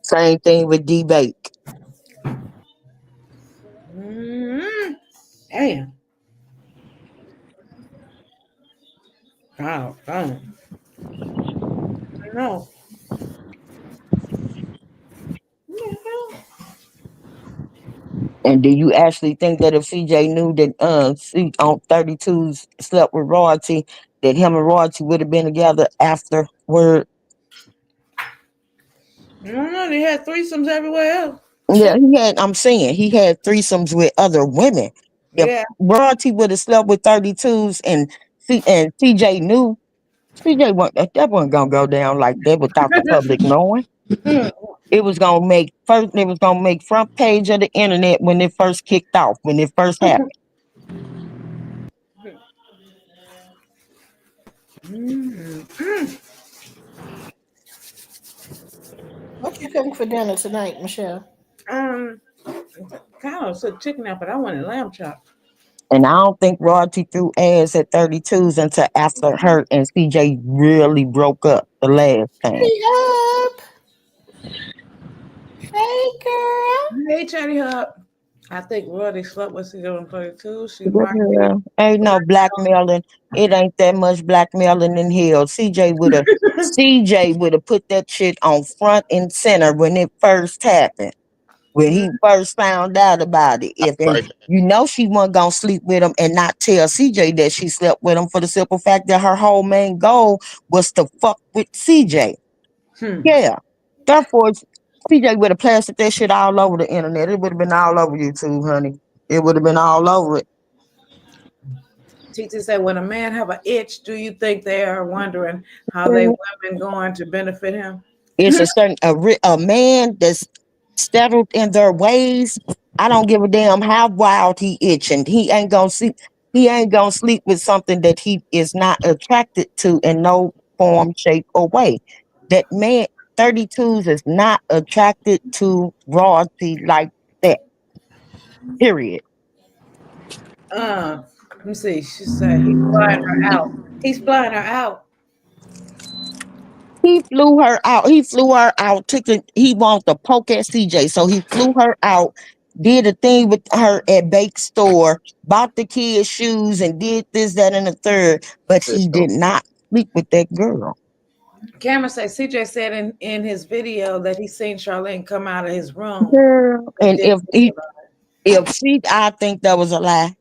Same thing with D Bake. Mhm. Damn. Oh, oh. No. And do you actually think that if CJ knew that C on 32's slept with royalty, that him and royalty would have been together afterward? No, they had threesomes everywhere else. Yeah, I'm saying he had threesomes with other women. If Yeah. royalty would have slept with 32's and CJ knew, CJ that wasn't gonna go down like that without the public knowing. It was gonna make front page of the internet when it first kicked off, when it first happened. Mhm. What you cooking for dinner tonight, Michelle? Um, kind of said chicken out, but I wanted lamb chops. And I don't think royalty threw ass at 32's until after her and CJ really broke up the last time. Hey up. Hey girl. Hey, Chatty Hub. I think Roy slept with CJ on 32. She might be. Yeah, ain't no blackmailing. It ain't that much blackmailing in hell. CJ would have put that shit on front and center when it first happened. When he first found out about it. If and right. she wasn't gonna sleep with him and not tell CJ that she slept with him for the simple fact that her whole main goal was to fuck with CJ. Hmm. Yeah. Therefore, CJ would have plastered that shit all over the internet. It would have been all over YouTube, honey. It would have been all over it. Titi said, when a man have an itch, do you think they are wondering how they Mhm. women going to benefit him? It's a certain a man that's settled in their ways, I don't give a damn how wild he itching. He ain't gonna sleep with something that he is not attracted to in no form, shape, or way. That man 32s is not attracted to royalty like that. Period. Let me see. She said he's flying her out. He's flying her out. He flew her out. He flew her out. He wanted to poke at CJ, so he flew her out. Did a thing with her at Bake Store, bought the kids shoes, and did this, that, and the third. But he did not sleep with that girl. Cameron said CJ said in his video that he seen Charlene come out of his room. Girl. And I think that was a lie.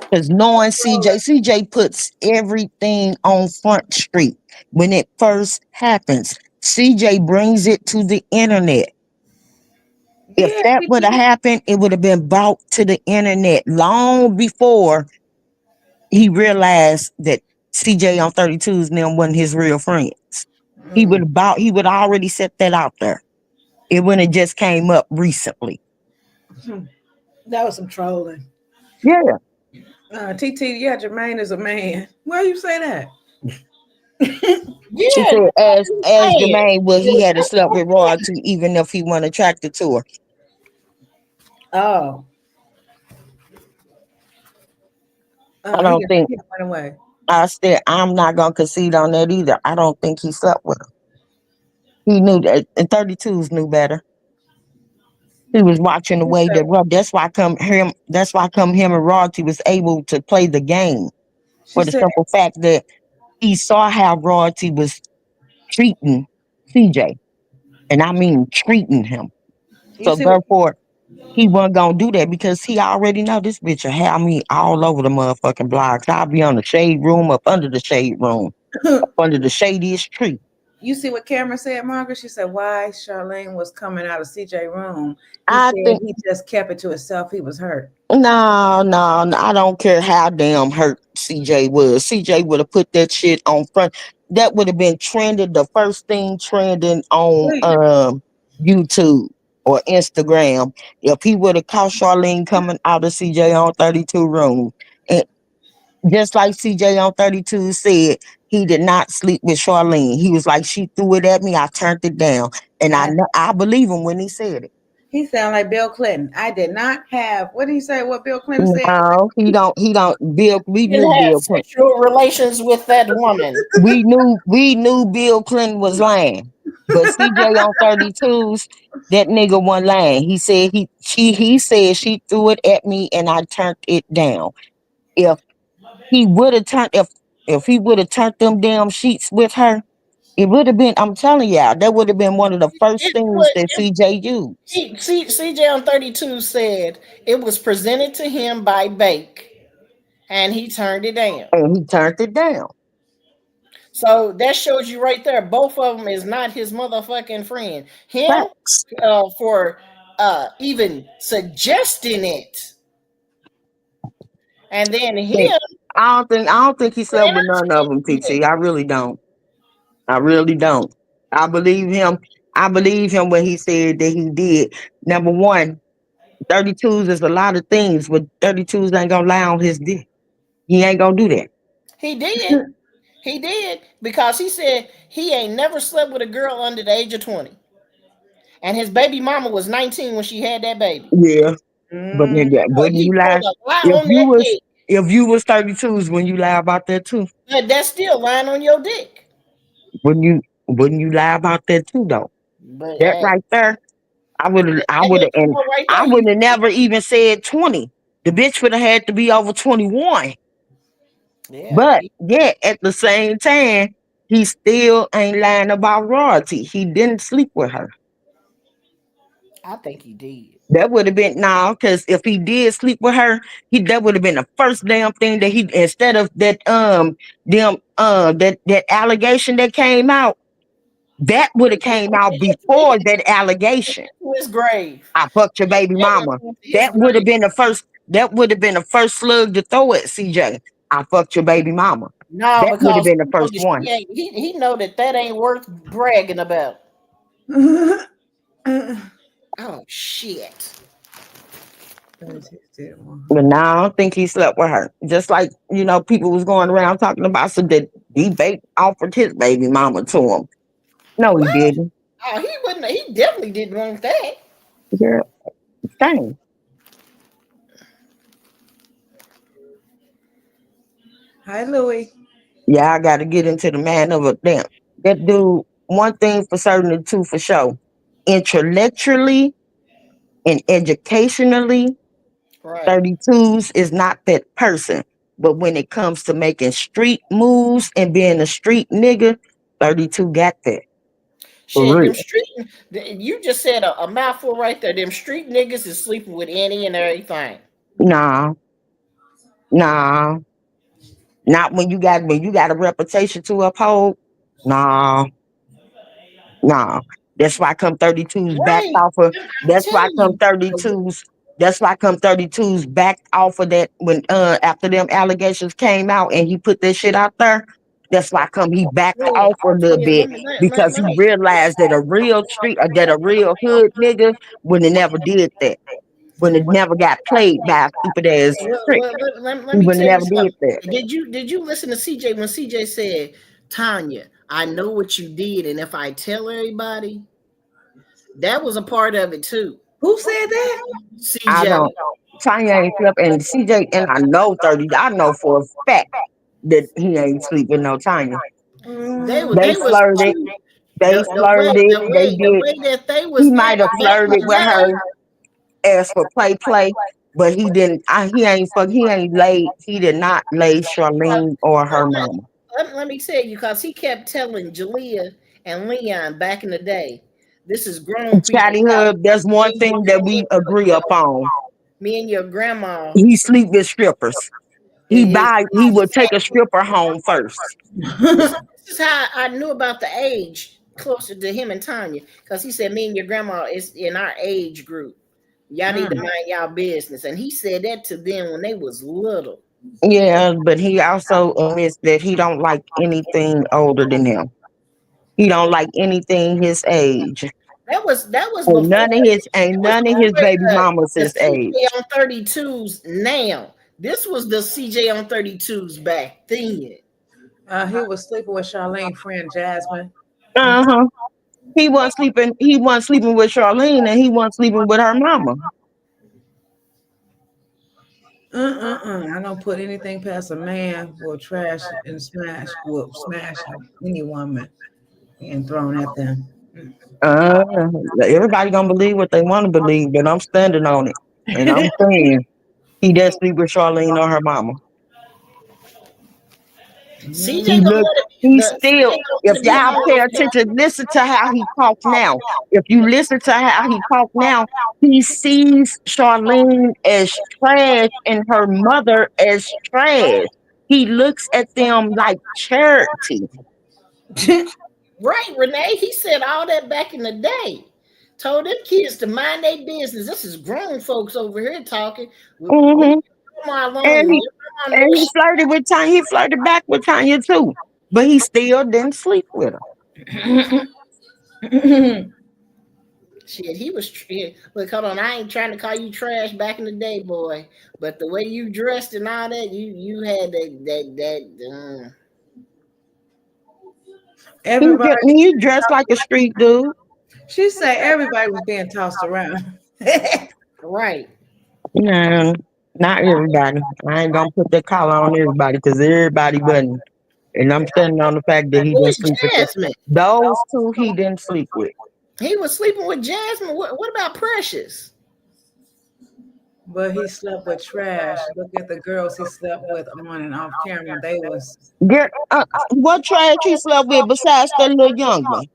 Because knowing CJ puts everything on Front Street when it first happens. CJ brings it to the internet. If Yeah, that would have happened, it would have been brought to the internet long before he realized that CJ on 32's and them wasn't his real friends. He would already set that out there. It wouldn't have just came up recently. That was some trolling. Yeah. TT, yeah, Jermaine is a man. Why you say that? She said, as Jermaine would, he had to slept with royalty even if he wasn't attracted to her. Oh. I don't think. He went away. I said, I'm not going to concede on that either. I don't think he slept with her. He knew that, and 32s knew better. He was watching the way that that's why him and Royalty was able to play the game. For the simple fact that he saw how Royalty was treating CJ. And I mean treating him. So therefore, he wasn't gonna do that because he already know this bitch will have me all over the motherfucking blocks. I'll be on the shade room, up under the shade room, up under the shadiest tree. You see what Cameron said, Margaret? She said why Charlene was coming out of CJ room. He just kept it to himself. He was hurt. No, I don't care how damn hurt CJ was. CJ would have put that shit on front. That would have been trending, the first thing trending on YouTube or Instagram. If he would have caught Charlene coming out of CJ on 32 room. And just like CJ on 32 said, he did not sleep with Charlene. He was like, she threw it at me, I turned it down. And I believe him when he said it. He sounded like Bill Clinton. I did not have. What did he say? What Bill Clinton said? No, he don't. We knew Bill Clinton. Sexual relations with that woman. We knew Bill Clinton was lying. But CJ on 32s, that nigga wasn't lying. He said he said she threw it at me and I turned it down. If he would have turned them damn sheets with her, it would have been, I'm telling y'all, that would have been one of the first things that CJ used. CJ on 32 said it was presented to him by Bake, and he turned it down. So that shows you right there, both of them is not his motherfucking friend. Him for even suggesting it, and then him. I don't think he slept with none of them, TT. I really don't. I believe him. I believe him when he said that he did. Number one, 32s is a lot of things, but 32s ain't gonna lie on his dick. He ain't gonna do that. He did. He did because he said he ain't never slept with a girl under the age of 20. And his baby mama was 19 when she had that baby. Yeah. But nigga, wouldn't you lie? If you was 32s, when you lie about that too? But that's still lying on your dick. Wouldn't you lie about that too though? But that right there, I wouldn't have never even said 20. The bitch would have had to be over 21. Yeah, but at the same time, he still ain't lying about royalty. He didn't sleep with her. I think he did. That would have been because if he did sleep with her, that would have been the first damn thing that he, instead of that that allegation that came out, that would have came out before that allegation. To his grave. I fucked your baby mama. That would have been the first. That would have been the first slug to throw at CJ. I fucked your baby mama. No, that would have been the first one. He know that ain't worth bragging about. Oh shit. But now I don't think he slept with her. Just like, people was going around talking about some that debate offered his baby mama to him. No, he What? didn't. Oh, he wouldn't. He definitely didn't want that. Girl, dang. Hi, Louie. Yeah, I got to get into the man of a damn. That dude, one thing for certain and two for sure. Intellectually and educationally, Right. 32s is not that person. But when it comes to making street moves and being a street nigga, 32 got that. For Shit, them real. street. You just said a mouthful right there. Them street niggas is sleeping with any and everything. Nah, nah. Not when you got a reputation to uphold. Nah, nah. That's why come 32s backed Right. off of I'm that's why telling come you. 32s. That's why come 32s backed off of that when after them allegations came out and he put that shit out there. That's why come he backed Twin, off a little twin, bit because let he me. realized that a real street that a real hood nigga would have never did that. Would have never got played by a stupid ass trick. Let He me would have tell you never did something. that. Did you listen to CJ when CJ said, Tanya, I know what you did, and if I tell everybody, that was a part of it too. Who said that? I CJ. don't. Tanya ain't slept, and CJ, and I know 30. I know for a fact that he ain't sleep with no Tanya. They They was flirted. cute. They The way flirted. the They way the did. way that they He was might have acting back in flirted the with her day. as for play, but he didn't. He ain't fuck. He ain't laid. He did not lay Charlene or her mama. Let me tell you, because he kept telling Jalea and Leon back in the day, this is grown people Chatty talk. Hub. There's one thing that we agree upon. Me and your grandma He sleep with strippers. is He would take a stripper home first. this is how I knew about the age closer to him and Tanya, because he said me and your grandma is in our age group. Y'all need to Mm. mind y'all business, and he said that to them when they was little. Yeah, but he also admits that he don't like anything older than him. He don't like anything his age. That was And before none of his baby mamas the his CJ age. on 32s now. This was the CJ on 32s back then. He was sleeping with Charlene friend Jasmine. And Uh-huh. He wasn't sleeping with Charlene and he wasn't sleeping with her mama. I don't put anything past a man who will trash and smash any woman and thrown at them. Uh Everybody gonna believe what they want to believe, but I'm standing on it. And I'm saying he does sleep with Charlene or her mama. CJ He don't look, let it be he the CJ still, don't let if it be y'all all pay over. attention, listen to how he talk now. If you listen to how he talk now, he sees Charlene as trash and her mother as trash. He looks at them like charity. Right, Renee. He said all that back in the day. Told them kids to mind their business. This is grown folks over here talking. Leave Hmm. your grandma And alone. he Your grandma knows he flirted with Tanya. He flirted back with Tanya too, but he still didn't sleep with her. shit. He was look. Hold on. I ain't trying to call you trash back in the day, boy. But the way you dressed and all that, you had that. Everybody, He dressed like a street dude. she said everybody was being tossed around. Right. No, not everybody. I ain't gonna put that collar on everybody because everybody wasn't. And I'm standing on the fact that he didn't Who is sleep with them. Jasmine? Those two he didn't sleep with. He was sleeping with Jasmine. What about Precious? But he slept with trash. Look at the girls he slept with on and off camera. They was What trash he slept with besides that little young one?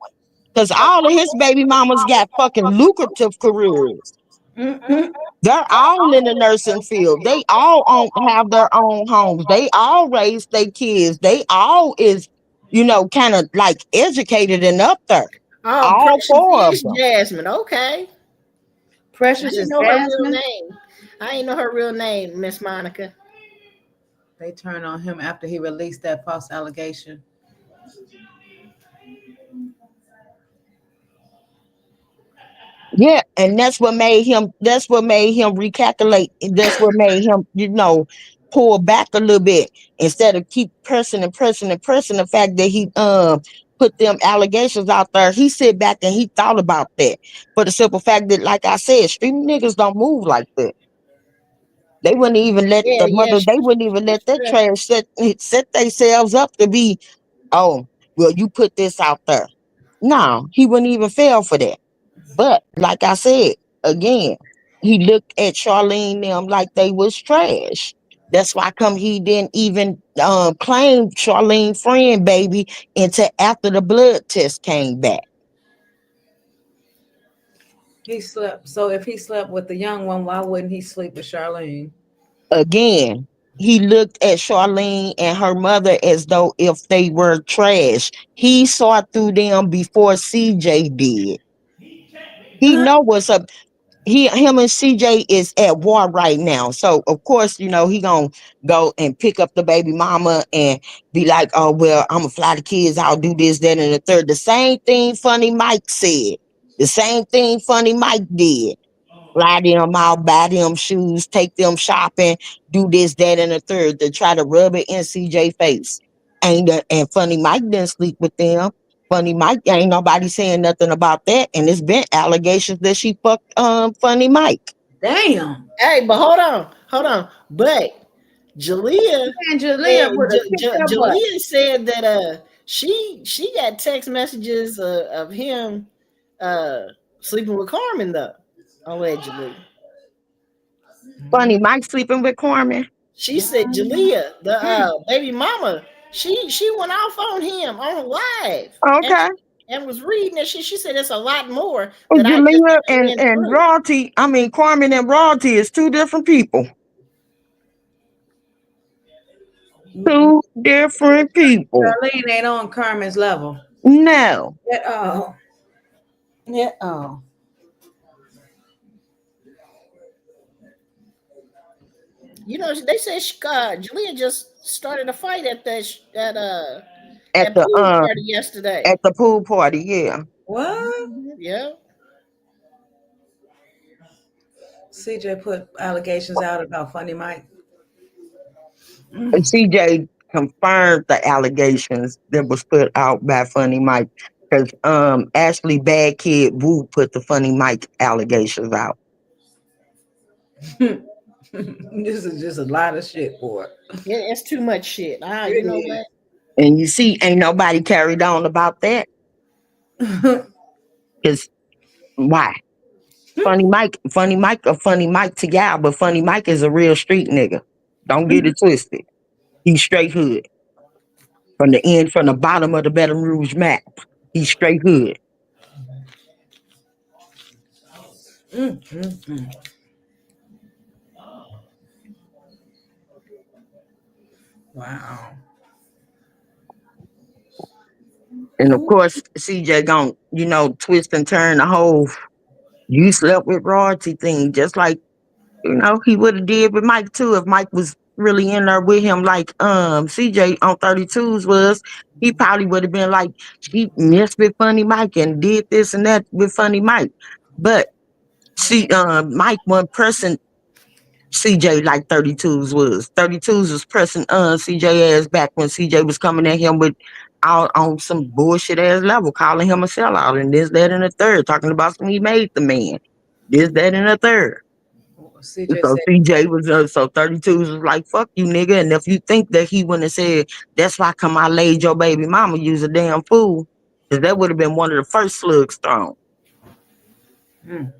Because all of his baby mamas got fucking lucrative careers. mm-mm. They're all in the nursing field. They all have their own homes. They all raise their kids. They all is, kind of like educated and up there. Oh, All Precious four of is them. Jasmine. Okay. I Precious didn't is know her real Jasmine. name. I didn't know her real name, Miss Monica. They turned on him after he released that false allegation. Yeah, And that's what made him recalculate. That's what made him, pull back a little bit instead of keep pressing and pressing and pressing the fact that he put them allegations out there. He sit back and he thought about that. For the simple fact that, like I said, street niggas don't move like that. They wouldn't even let Yeah, the yeah, mother, they wouldn't even let that trash set themselves up to be, oh, well, you put this out there. No, he wouldn't even fail for that. But like I said, again, he looked at Charlene them like they was trash. That's why come he didn't even claim Charlene friend baby until after the blood test came back. He slept. So if he slept with the young one, why wouldn't he sleep with Charlene? Again, he looked at Charlene and her mother as though if they were trash. He saw through them before CJ did. He know what's up. Him and CJ is at war right now. So of course, he gonna go and pick up the baby mama and be like, oh well, I'm gonna fly the kids out, do this, that, and the third. The same thing Funny Mike said. The same thing Funny Mike did. Fly them out, buy them shoes, take them shopping, do this, that, and the third to try to rub it in CJ face. And Funny Mike didn't sleep with them. Funny Mike, ain't nobody saying nothing about that. And it's been allegations that she fucked Funny Mike. Damn. Hey, but hold on. But Jalea And said, Jalea would have kicked that butt. Jalea said that she got text messages of him uh sleeping with Carmen though, allegedly. Funny Mike sleeping with Carmen. She said Jalea, the baby mama, she went off on him on live Okay. and was reading that shit. She said it's a lot more Well, that I just Jalea went and through. Royalty, I mean Carmen and Royalty is two different people. Two different people. Charlene ain't on Carmen's level No. at all. At all. You know, they said Jalea just started a fight at At that the pool party yesterday. at the pool party, yeah. What? Yeah. CJ put allegations out about Funny Mike. And CJ confirmed the allegations that was put out by Funny Mike. Because Ashley Bad Kid Wu put the Funny Mike allegations out. This is just a lot of shit, boy. It's too much shit. You know what? And you see, ain't nobody carried on about that. Because why? Funny Mike a Funny Mike to y'all, but Funny Mike is a real street nigga. Don't get it twisted. He's straight hood. From the bottom of the Baton Rouge map. He's straight hood. Wow. And of course, CJ gon' twist and turn the whole you slept with royalty thing, just like, he would have did with Mike too if Mike was really in there with him like CJ on 32s was. He probably would have been like, she messed with Funny Mike and did this and that with Funny Mike. But Mike one person CJ like 32s was. 32s was pressing CJ ass back when CJ was coming at him with out on some bullshit ass level, calling him a sellout and this, that, and the third, talking about some he made the man. This, that, and the third. CJ So said, CJ was so 32s was like, fuck you, nigga. And if you think that he wouldn't have said, that's why come I laid your baby mama, use a damn fool. Because that would have been one of the first slugs thrown. Damn.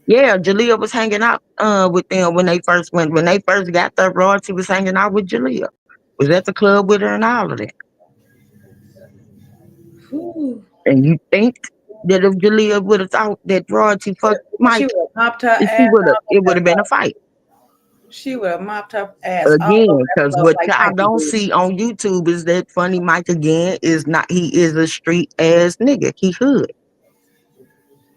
Yeah, Jalea was hanging out with them when they first got there. Royalty was hanging out with Jalea. Was at the club with her and all of that. Ooh. And you think that if Jalea would have thought that Royalty fucked Mike, she would have mopped her ass. It would have been a fight. She would have mopped her ass Again, because what like y'all don't see on YouTube is that Funny Mike again he is a street ass nigga. He hood.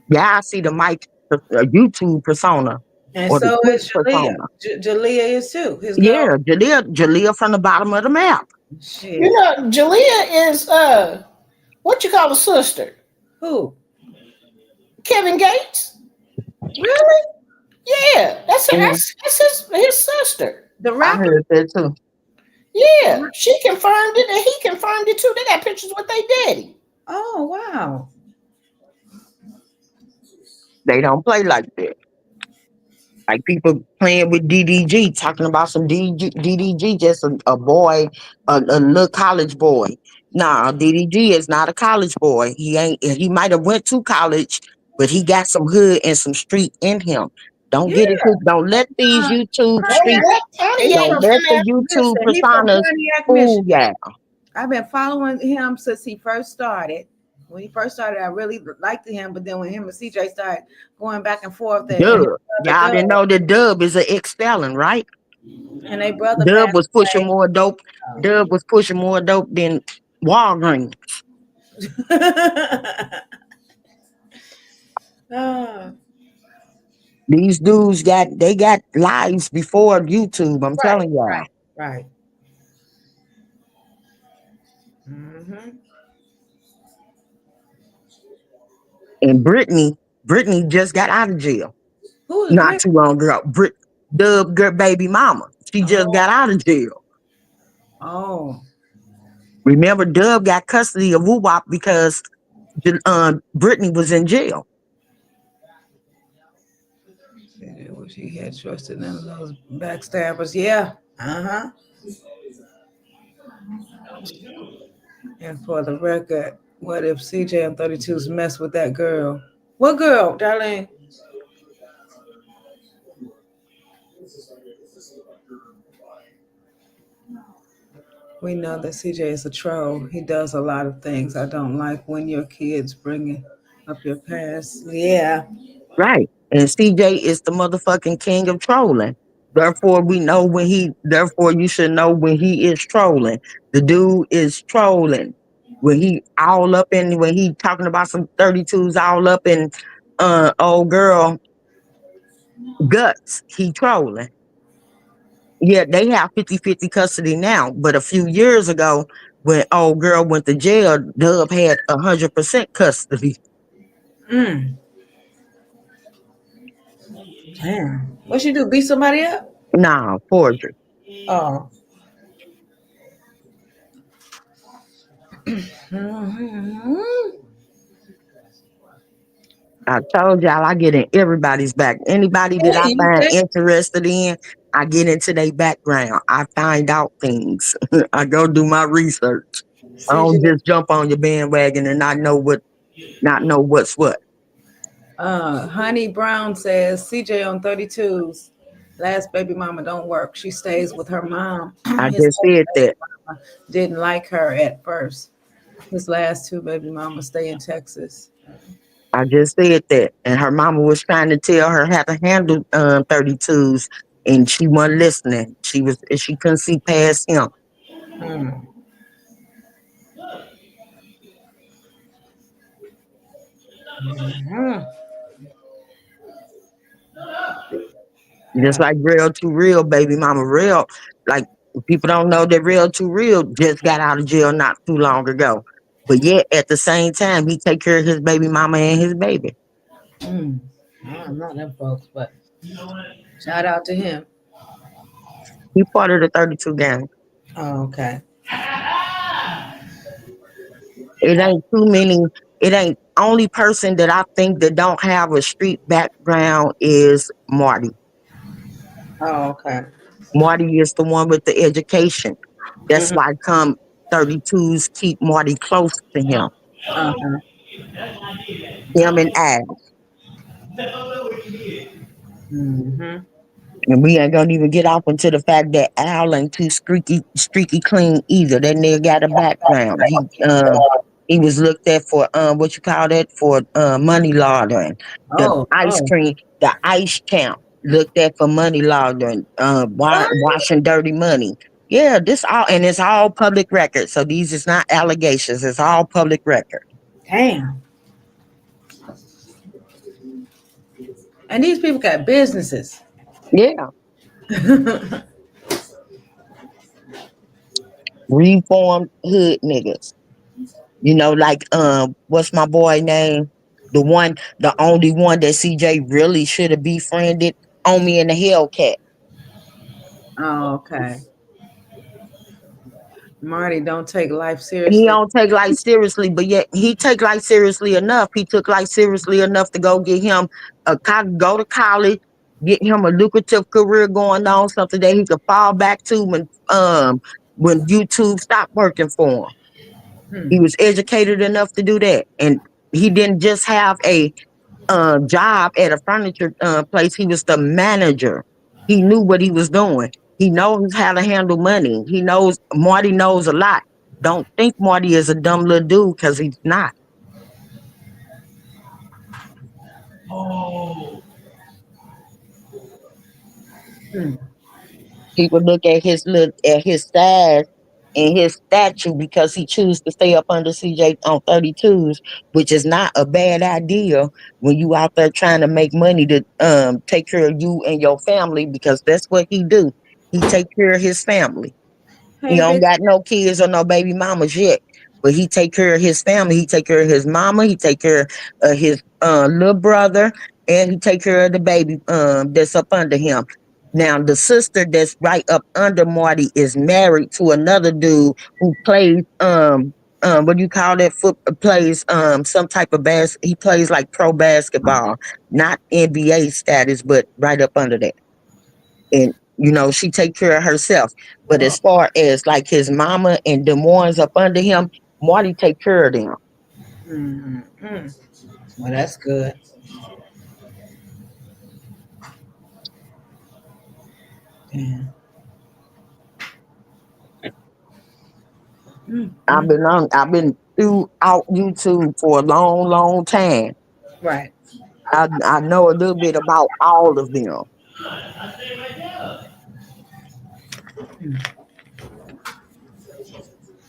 Y'all see the Mike YouTube persona. And or the so quick is Jalea. persona. Jalea is too. His girl. Yeah, Jalea from the bottom of the map. You Shit. know, Jalea is what you call a sister? Who? Kevin Gates. Really? Yeah, that's Mm, his sister. The I rapper? heard that too. Yeah, she confirmed it and he confirmed it too. They got pictures with their daddy. Oh wow. They don't play like that. Like people playing with DDG, talking about some DDG, just a boy, a little college boy. Nah, DDG is not a college boy. He ain't. He might have went to college, but he got some hood and some street in him. Don't Yeah. get it. Don't let these YouTube Don't street. let And he Don't from let the Pontiac. YouTube listen, he from personas Pontiac, fool Michigan. ya. I've been following him since he first started. When he first started, I really liked him, but then when him and CJ started going back and forth, and his Dub. brother Y'all didn't know that Dub is an ex-felon, right? and they brother Dub passed was pushing more dope. Dub was pushing more dope than Walgreens. away. Ah, These dudes got lives before YouTube. I'm right, telling y'all. right. Mm-hmm. And Brittany just got out of jail Who is not Britt? too long ago. Dub girl baby mama. She just got out of jail. Oh, Remember, Dub got custody of Woo Wop because Brittany was in jail. I wish he had trusted none of those backstabbers. Yeah. Uh huh. And for the record, what if CJ and 32's mess with that girl? What girl, Darlene? We know that CJ is a troll. He does a lot of things I don't like when your kids bringing up your past. Yeah. Right. And CJ is the motherfucking king of trolling. Therefore, therefore, you should know when he is trolling. The dude is trolling. When he talking about some 32s all up in old girl guts, he trolling. Yeah, they have 50-50 custody now. But a few years ago, when old girl went to jail, Dub had 100% custody. Mm. Damn. What she do? Beat somebody up? Nah, forgery. Oh. Mhm. I told y'all I get in everybody's back. Anybody that Yeah, I you find did. interested in, I get into their background. I find out things. I go do my research. I don't CJ. just jump on your bandwagon and not know what's what. Honey Brown says CJ on 32's last baby mama don't work. She stays with her mom. I His just ex said baby that. mama didn't like her at first. His last two baby mamas stay in Texas. I just said that. And her mama was trying to tell her how to handle 32s and she wasn't listening. She couldn't see past him. Mm. Mhm. Just like Real to Real, baby mama Real. Like people don't know that Real to Real just got out of jail not too long ago. But yet at the same time, he take care of his baby mama and his baby. Mm. I don't know them folks, but shout out to him. He part of the 32 gang. Oh, okay. It ain't too many. It ain't only person that I think that don't have a street background is Marty. Oh, okay. Marty is the one with the education. That's Mhm. why come 32s keep Marty close to him. Uh-huh. Him and Ad. Mm-hmm. And we ain't gonna even get off into the fact that Al ain't too streaky clean either. That nigga got a background. He was looked at for what you call that for money laundering. The Oh, ice oh. cream, the ice champ looked at for money laundering, What? washing dirty money. Yeah, this all and it's all public record. So these is not allegations. It's all public record. Damn. And these people got businesses. Yeah, reformed hood niggas. Like what's my boy name? The only one that CJ really should have befriended on me in the Hellcat. Oh, okay. Marty don't take life He seriously. don't take life seriously, but yet he take life seriously enough. He took life seriously enough to go get him go to college, get him a lucrative career going on, something that he could fall back to when YouTube stopped working for him. He Hmm. was educated enough to do that, and he didn't just have a job at a furniture place. He was the manager. He knew what he was doing. He knows how to handle money. Marty knows a lot. Don't think Marty is a dumb little dude because he's not. Hmm. People look at his size and his statue because he chooses to stay up under CJ on 32s, which is not a bad idea when you out there trying to make money to take care of you and your family, because that's what he do. He take care of his family. He Hey, don't big. got no kids or no baby mamas yet, but he take care of his family. He take care of his mama. He take care of his little brother, and he take care of the baby that's up under him. Now the sister that's right up under Marty is married to another dude who plays what do you call that? Plays some type of he plays like pro basketball, not NBA status, but right up under that. And she take care of herself. But as far as like his mama and the ones up under him, Marty take care of them. Hmm. Hmm. Well, that's good. Yeah. Mm, mm. I've been throughout YouTube for a long, long time. Right. I know a little bit about all of them.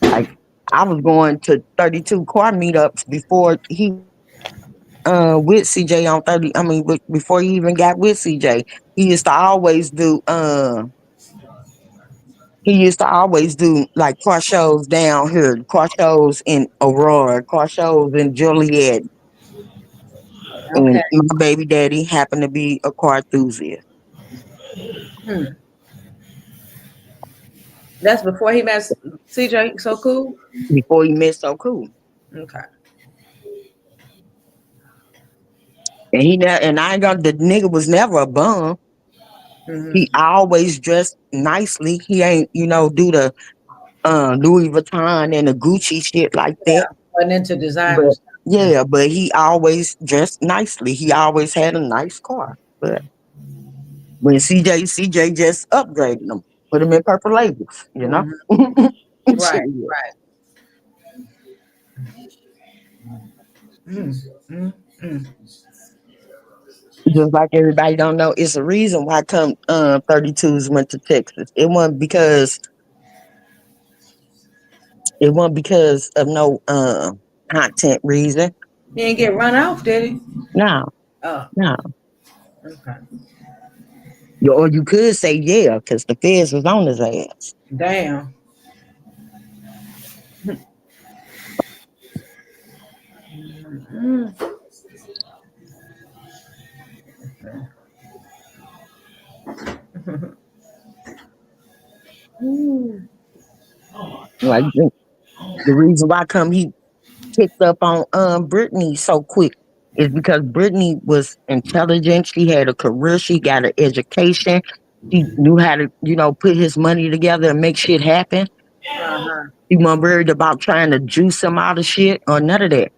Like I was going to 32 car meetups before he with CJ on 30. I mean, before he even got with CJ, he used to always do like car shows down here, car shows in Aurora, car shows in Joliet. Okay. And my baby daddy happened to be a car enthusiast Hmm. That's before he met CJ. So cool. before he met So Cool. Okay. And I ain't gonna, the nigga was never a bum. Hmm. He always dressed nicely. He ain't, do the Louis Vuitton and the Gucci shit like Yeah. that. Went into designer But stuff. Yeah. yeah, but he always dressed nicely. He always had a nice car. But when CJ just upgraded him, put him in purple labels. Hmm. Shit, Right. yeah. Right. Mm, mm, mm. Just like everybody don't know, it's a reason why come 32s went to Texas. It wasn't because of no content reason. He didn't get run off, did he? No, Oh, no. okay. Or you could say yeah, because the feds was on his ass. Damn. Mm, mm. Like the reason why come he picked up on Brittany so quick is because Brittany was intelligent. She had a career. She got an education. She knew how to, put his money together and make shit happen. Uh-huh. He wasn't worried about trying to juice him out of shit or none of that.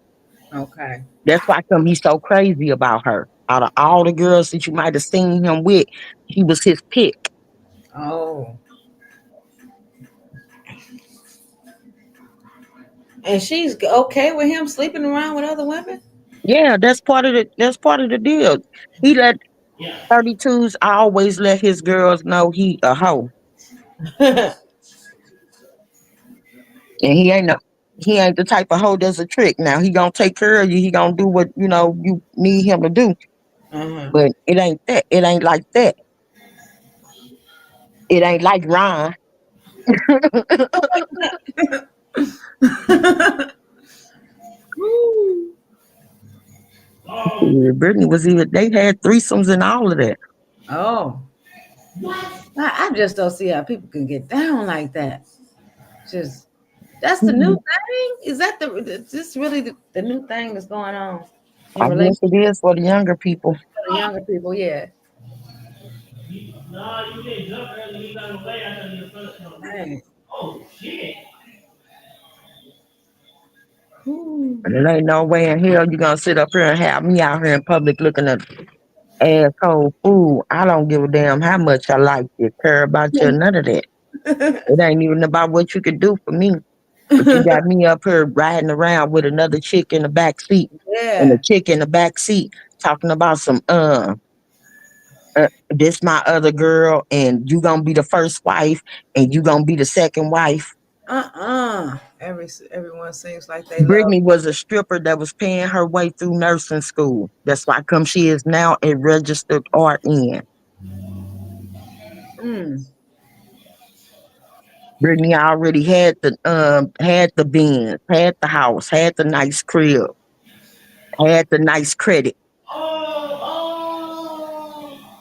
Okay. That's why come he's so crazy about her. Out of all the girls that you might have seen him with, he was his pick. Oh. And she's okay with him sleeping around with other women? Yeah, that's part of the deal. He let 32s always let his girls know he a hoe. And he ain't the type of hoe that's a trick. Now he gonna take care of you. He gonna do what you need him to do. Uh-huh. But it ain't that. It ain't like that. It ain't like Ron. Woo. Yeah, Brittany was even, they had threesomes and all of that. Oh, I just don't see how people can get down like that. Just that's the new Mhm. thing. Is that is this really the new thing that's going on in I relation guess it is for the younger people. to the younger people? Yeah. Dang. Whew. And there ain't no way in hell you gonna sit up here and have me out here in public looking at asshole fool. I don't give a damn how much I like you, care about you, none of that. It ain't even about what you could do for me. But you got me up here riding around with another chick in the back seat and a Yeah. chick in the back seat talking about some this my other girl and you gonna be the first wife and you gonna be the second wife. Everyone seems like they love. Brittany was a stripper that was paying her way through nursing school. That's why come she is now a registered RN. Mm. Brittany already had the Benz, had the house, had the nice crib, had the nice credit.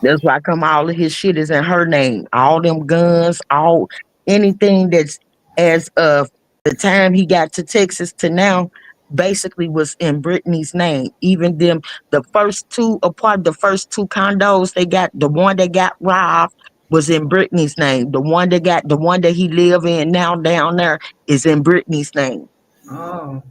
That's why come all of his shit is in her name. All them guns, all anything that's as of the time he got to Texas to now, basically was in Brittany's name. Even them the first two condos they got, the one that got robbed was in Brittany's name. The one that he live in now down there is in Brittany's name. Oh.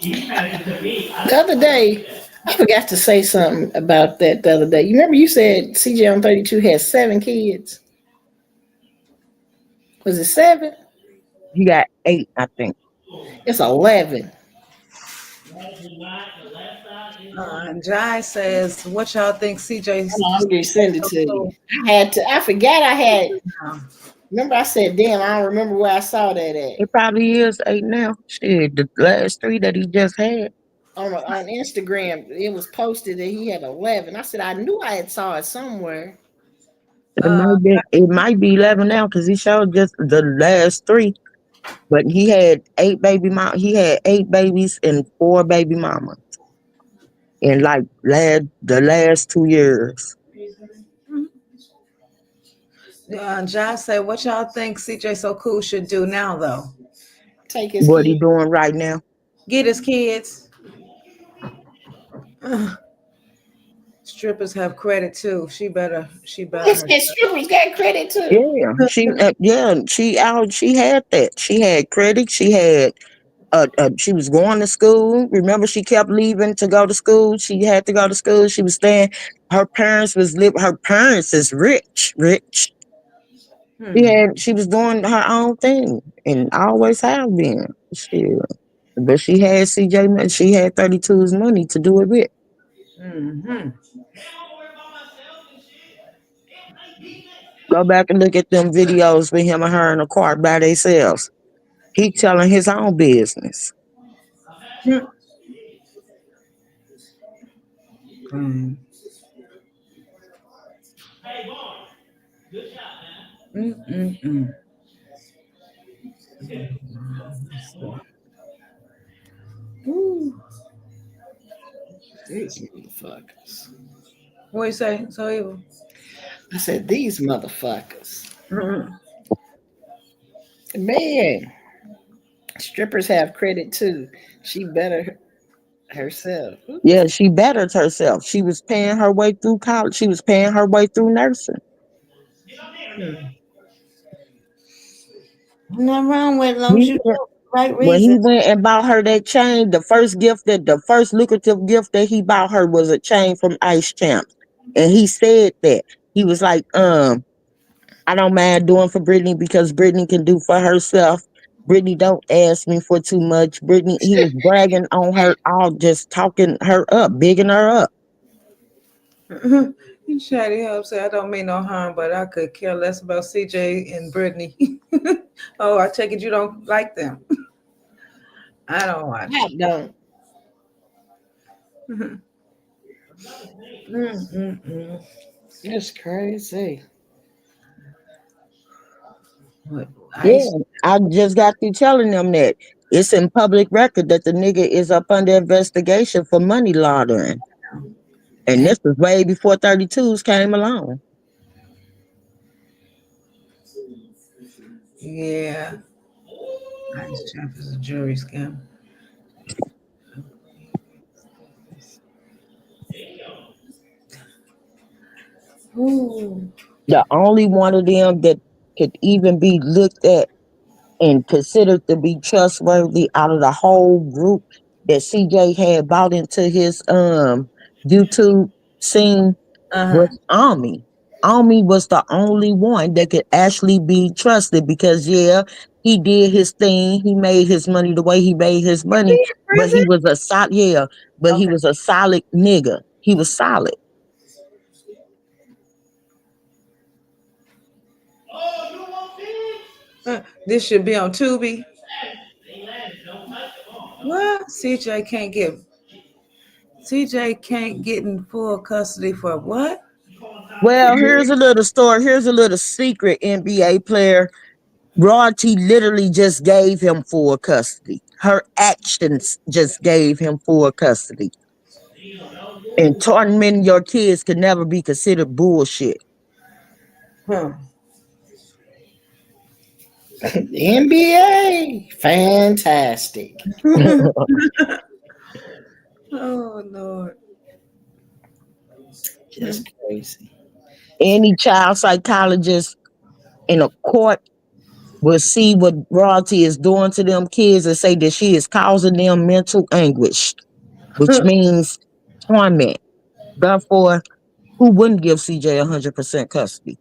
The other day, I forgot to say something about that the other day. You remember you said CJ on 32 had 7 kids? Was it 7? He got 8, I think. It's 11. And Jai says, "What y'all think, CJ's?" I'm gonna send it to you. I forgot I had. Remember, I said, "Damn, I don't remember where I saw that at." It probably is 8 now. Shit, the last 3 that he just had. On Instagram, it was posted that he had 11. I said, I knew I had saw it somewhere. Uh, It might be 11 now because he showed just the last 3. But he had 8 babies and 4 baby mamas in like the last 2 years. Jai said, "What y'all think CJ So Cool should do now, though? Take his What he kid. doing right now? Get his kids. Strippers have credit too. She better. Strippers got credit too. She had that. She had credit. She was going to school. Remember, she kept leaving to go to school. She had to go to school. She was staying. Her parents is rich. She was doing her own thing and always have been. Shit. But she had CJ. She had 32's money to do it with. Mm-hmm. Go back and look at them videos with him and her in the car by themselves. He telling his own business. Mm. Mm-mm-mm. Ooh. These motherfuckers. What you say? So evil. I said, these motherfuckers. Mm-mm. Man, strippers have credit too. She better herself. Yeah, she bettered herself. She was paying her way through college. She was paying her way through nursing. Nothing wrong with it, as long as He you do went- it for the right when reason. he went and bought her that chain, the first lucrative gift that he bought her was a chain from Ice Champs. And he said that. He was like, I don't mind doing for Brittany because Brittany can do for herself. Brittany don't ask me for too much. He was bragging on her, all just talking her up, bigging her up. You chatty up say I don't mean no harm, but I could care less about CJ and Brittany. Oh, I take it you don't like them. I don't watch. I don't. It's crazy. What, Yeah, ice? I just got through telling them that it's in public record that the nigga is up under investigation for money laundering. And this was way before 32s came along. Yeah. Ice Chef is a jury scam. Ooh. The only one of them that could even be looked at and considered to be trustworthy out of the whole group that CJ had bought into his YouTube scene Uh-huh. was Ami. Ami was the only one that could actually be trusted because yeah, he did his thing. He made his money the way he made his Is he money, in but prison? he was a solid but he Okay. was a solid nigga. He was solid. This should be on Tubi. What? CJ can't get in full custody for what? Well, here's a little story. Here's a little secret NBA player. Royalty literally just gave him full custody. Her actions just gave him full custody. And tormenting your kids could never be considered bullshit. Huh. NBA, fantastic. Oh Lord. Just crazy. Any child psychologist in a court will see what royalty is doing to them kids and say that she is causing them mental anguish, which means torment. Therefore, who wouldn't give CJ 100% custody?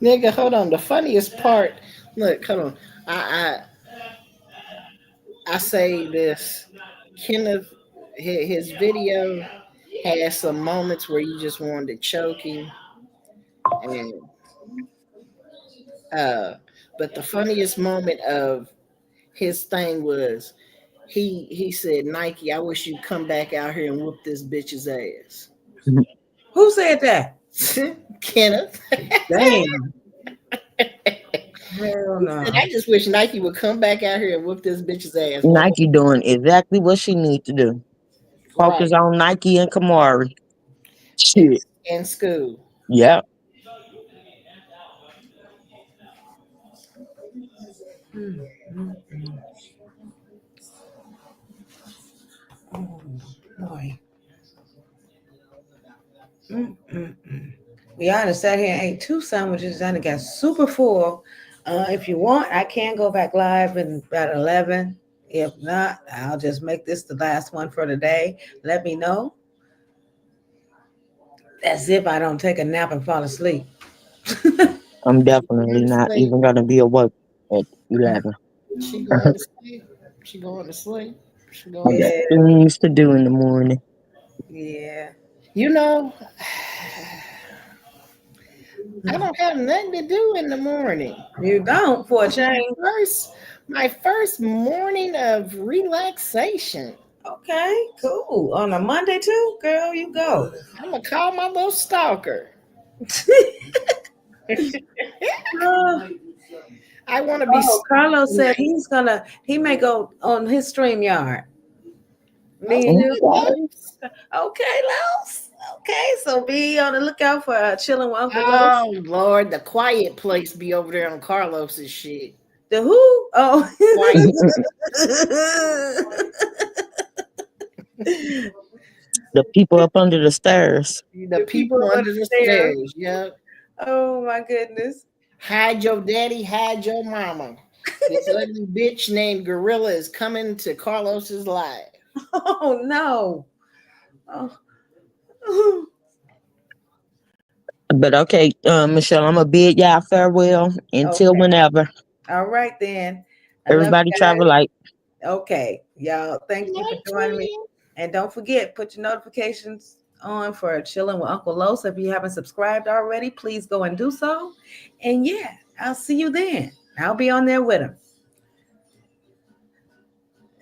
Nigga, hold on. The funniest part, look, hold on. I I say this. Kenneth, his video has some moments where you just wanted to choke him, and uh, but the funniest moment of his thing was he said, Nike, I wish you'd come back out here and whoop this bitch's ass. Who said that? Kenneth. Damn. Hell no. And I just wish Nike would come back out here and whoop this bitch's ass. Nike doing exactly what she need to do. Focus Right. on Nike and Kamari. In, Shit. in school. Yep. Oh boy. We ought to sat here and ate 2 sandwiches and it got super full. If you want, I can go back live in about 11. If not, I'll just make this the last one for today. Let me know. As if I don't take a nap and fall asleep. I'm definitely not even gonna be awake at 11. She going to sleep. She going to sleep. She I going to got sleep. things to do in the morning. Yeah. You know, I don't have nothing to do in the morning. You don't for a change. My first morning of relaxation. Okay, cool. On a Monday too, girl, you go. I'm gonna call my little stalker. I want to be. Carlos said he may go on his stream yard. Me and you. Okay, Los. Okay, so be on the lookout for chilling with Uncle Los. Oh Lord, the quiet place be over there on Carlos's shit. The who? Oh. The people up under the stairs. The people under the stairs. Yep. Oh my goodness. Hide your daddy, hide your mama. This ugly bitch named Gorilla is coming to Carlos's live. Oh no. Oh. But okay, Michelle, I'm gonna bid y'all farewell until whenever. All right then. Everybody travel light. Okay, y'all. Thank you for joining me. And don't forget, put your notifications on for Chilling with Uncle Los. If you haven't subscribed already, please go and do so. And yeah, I'll see you then. I'll be on there with him.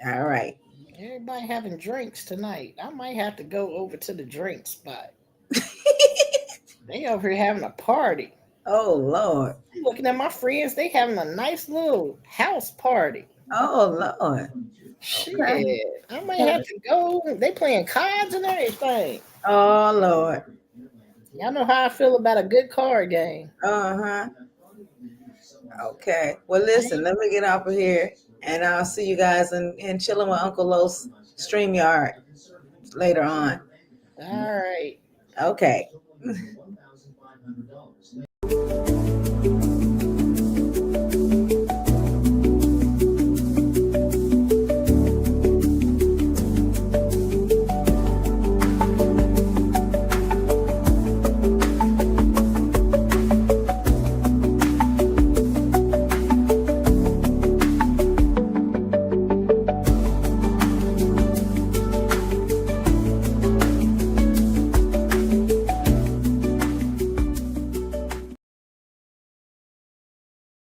All right. Everybody having drinks tonight. I might have to go over to the drink spot. They over here having a party. Oh Lord. I'm looking at my friends. They having a nice little house party. Oh Lord. Shit, Okay. I might have to go. They playing cards and everything. Oh Lord. Y'all know how I feel about a good card game. Uh-huh. Okay. Well, listen, let me get off of here and I'll see you guys in chilling with Uncle Los StreamYard later on. All right. Okay.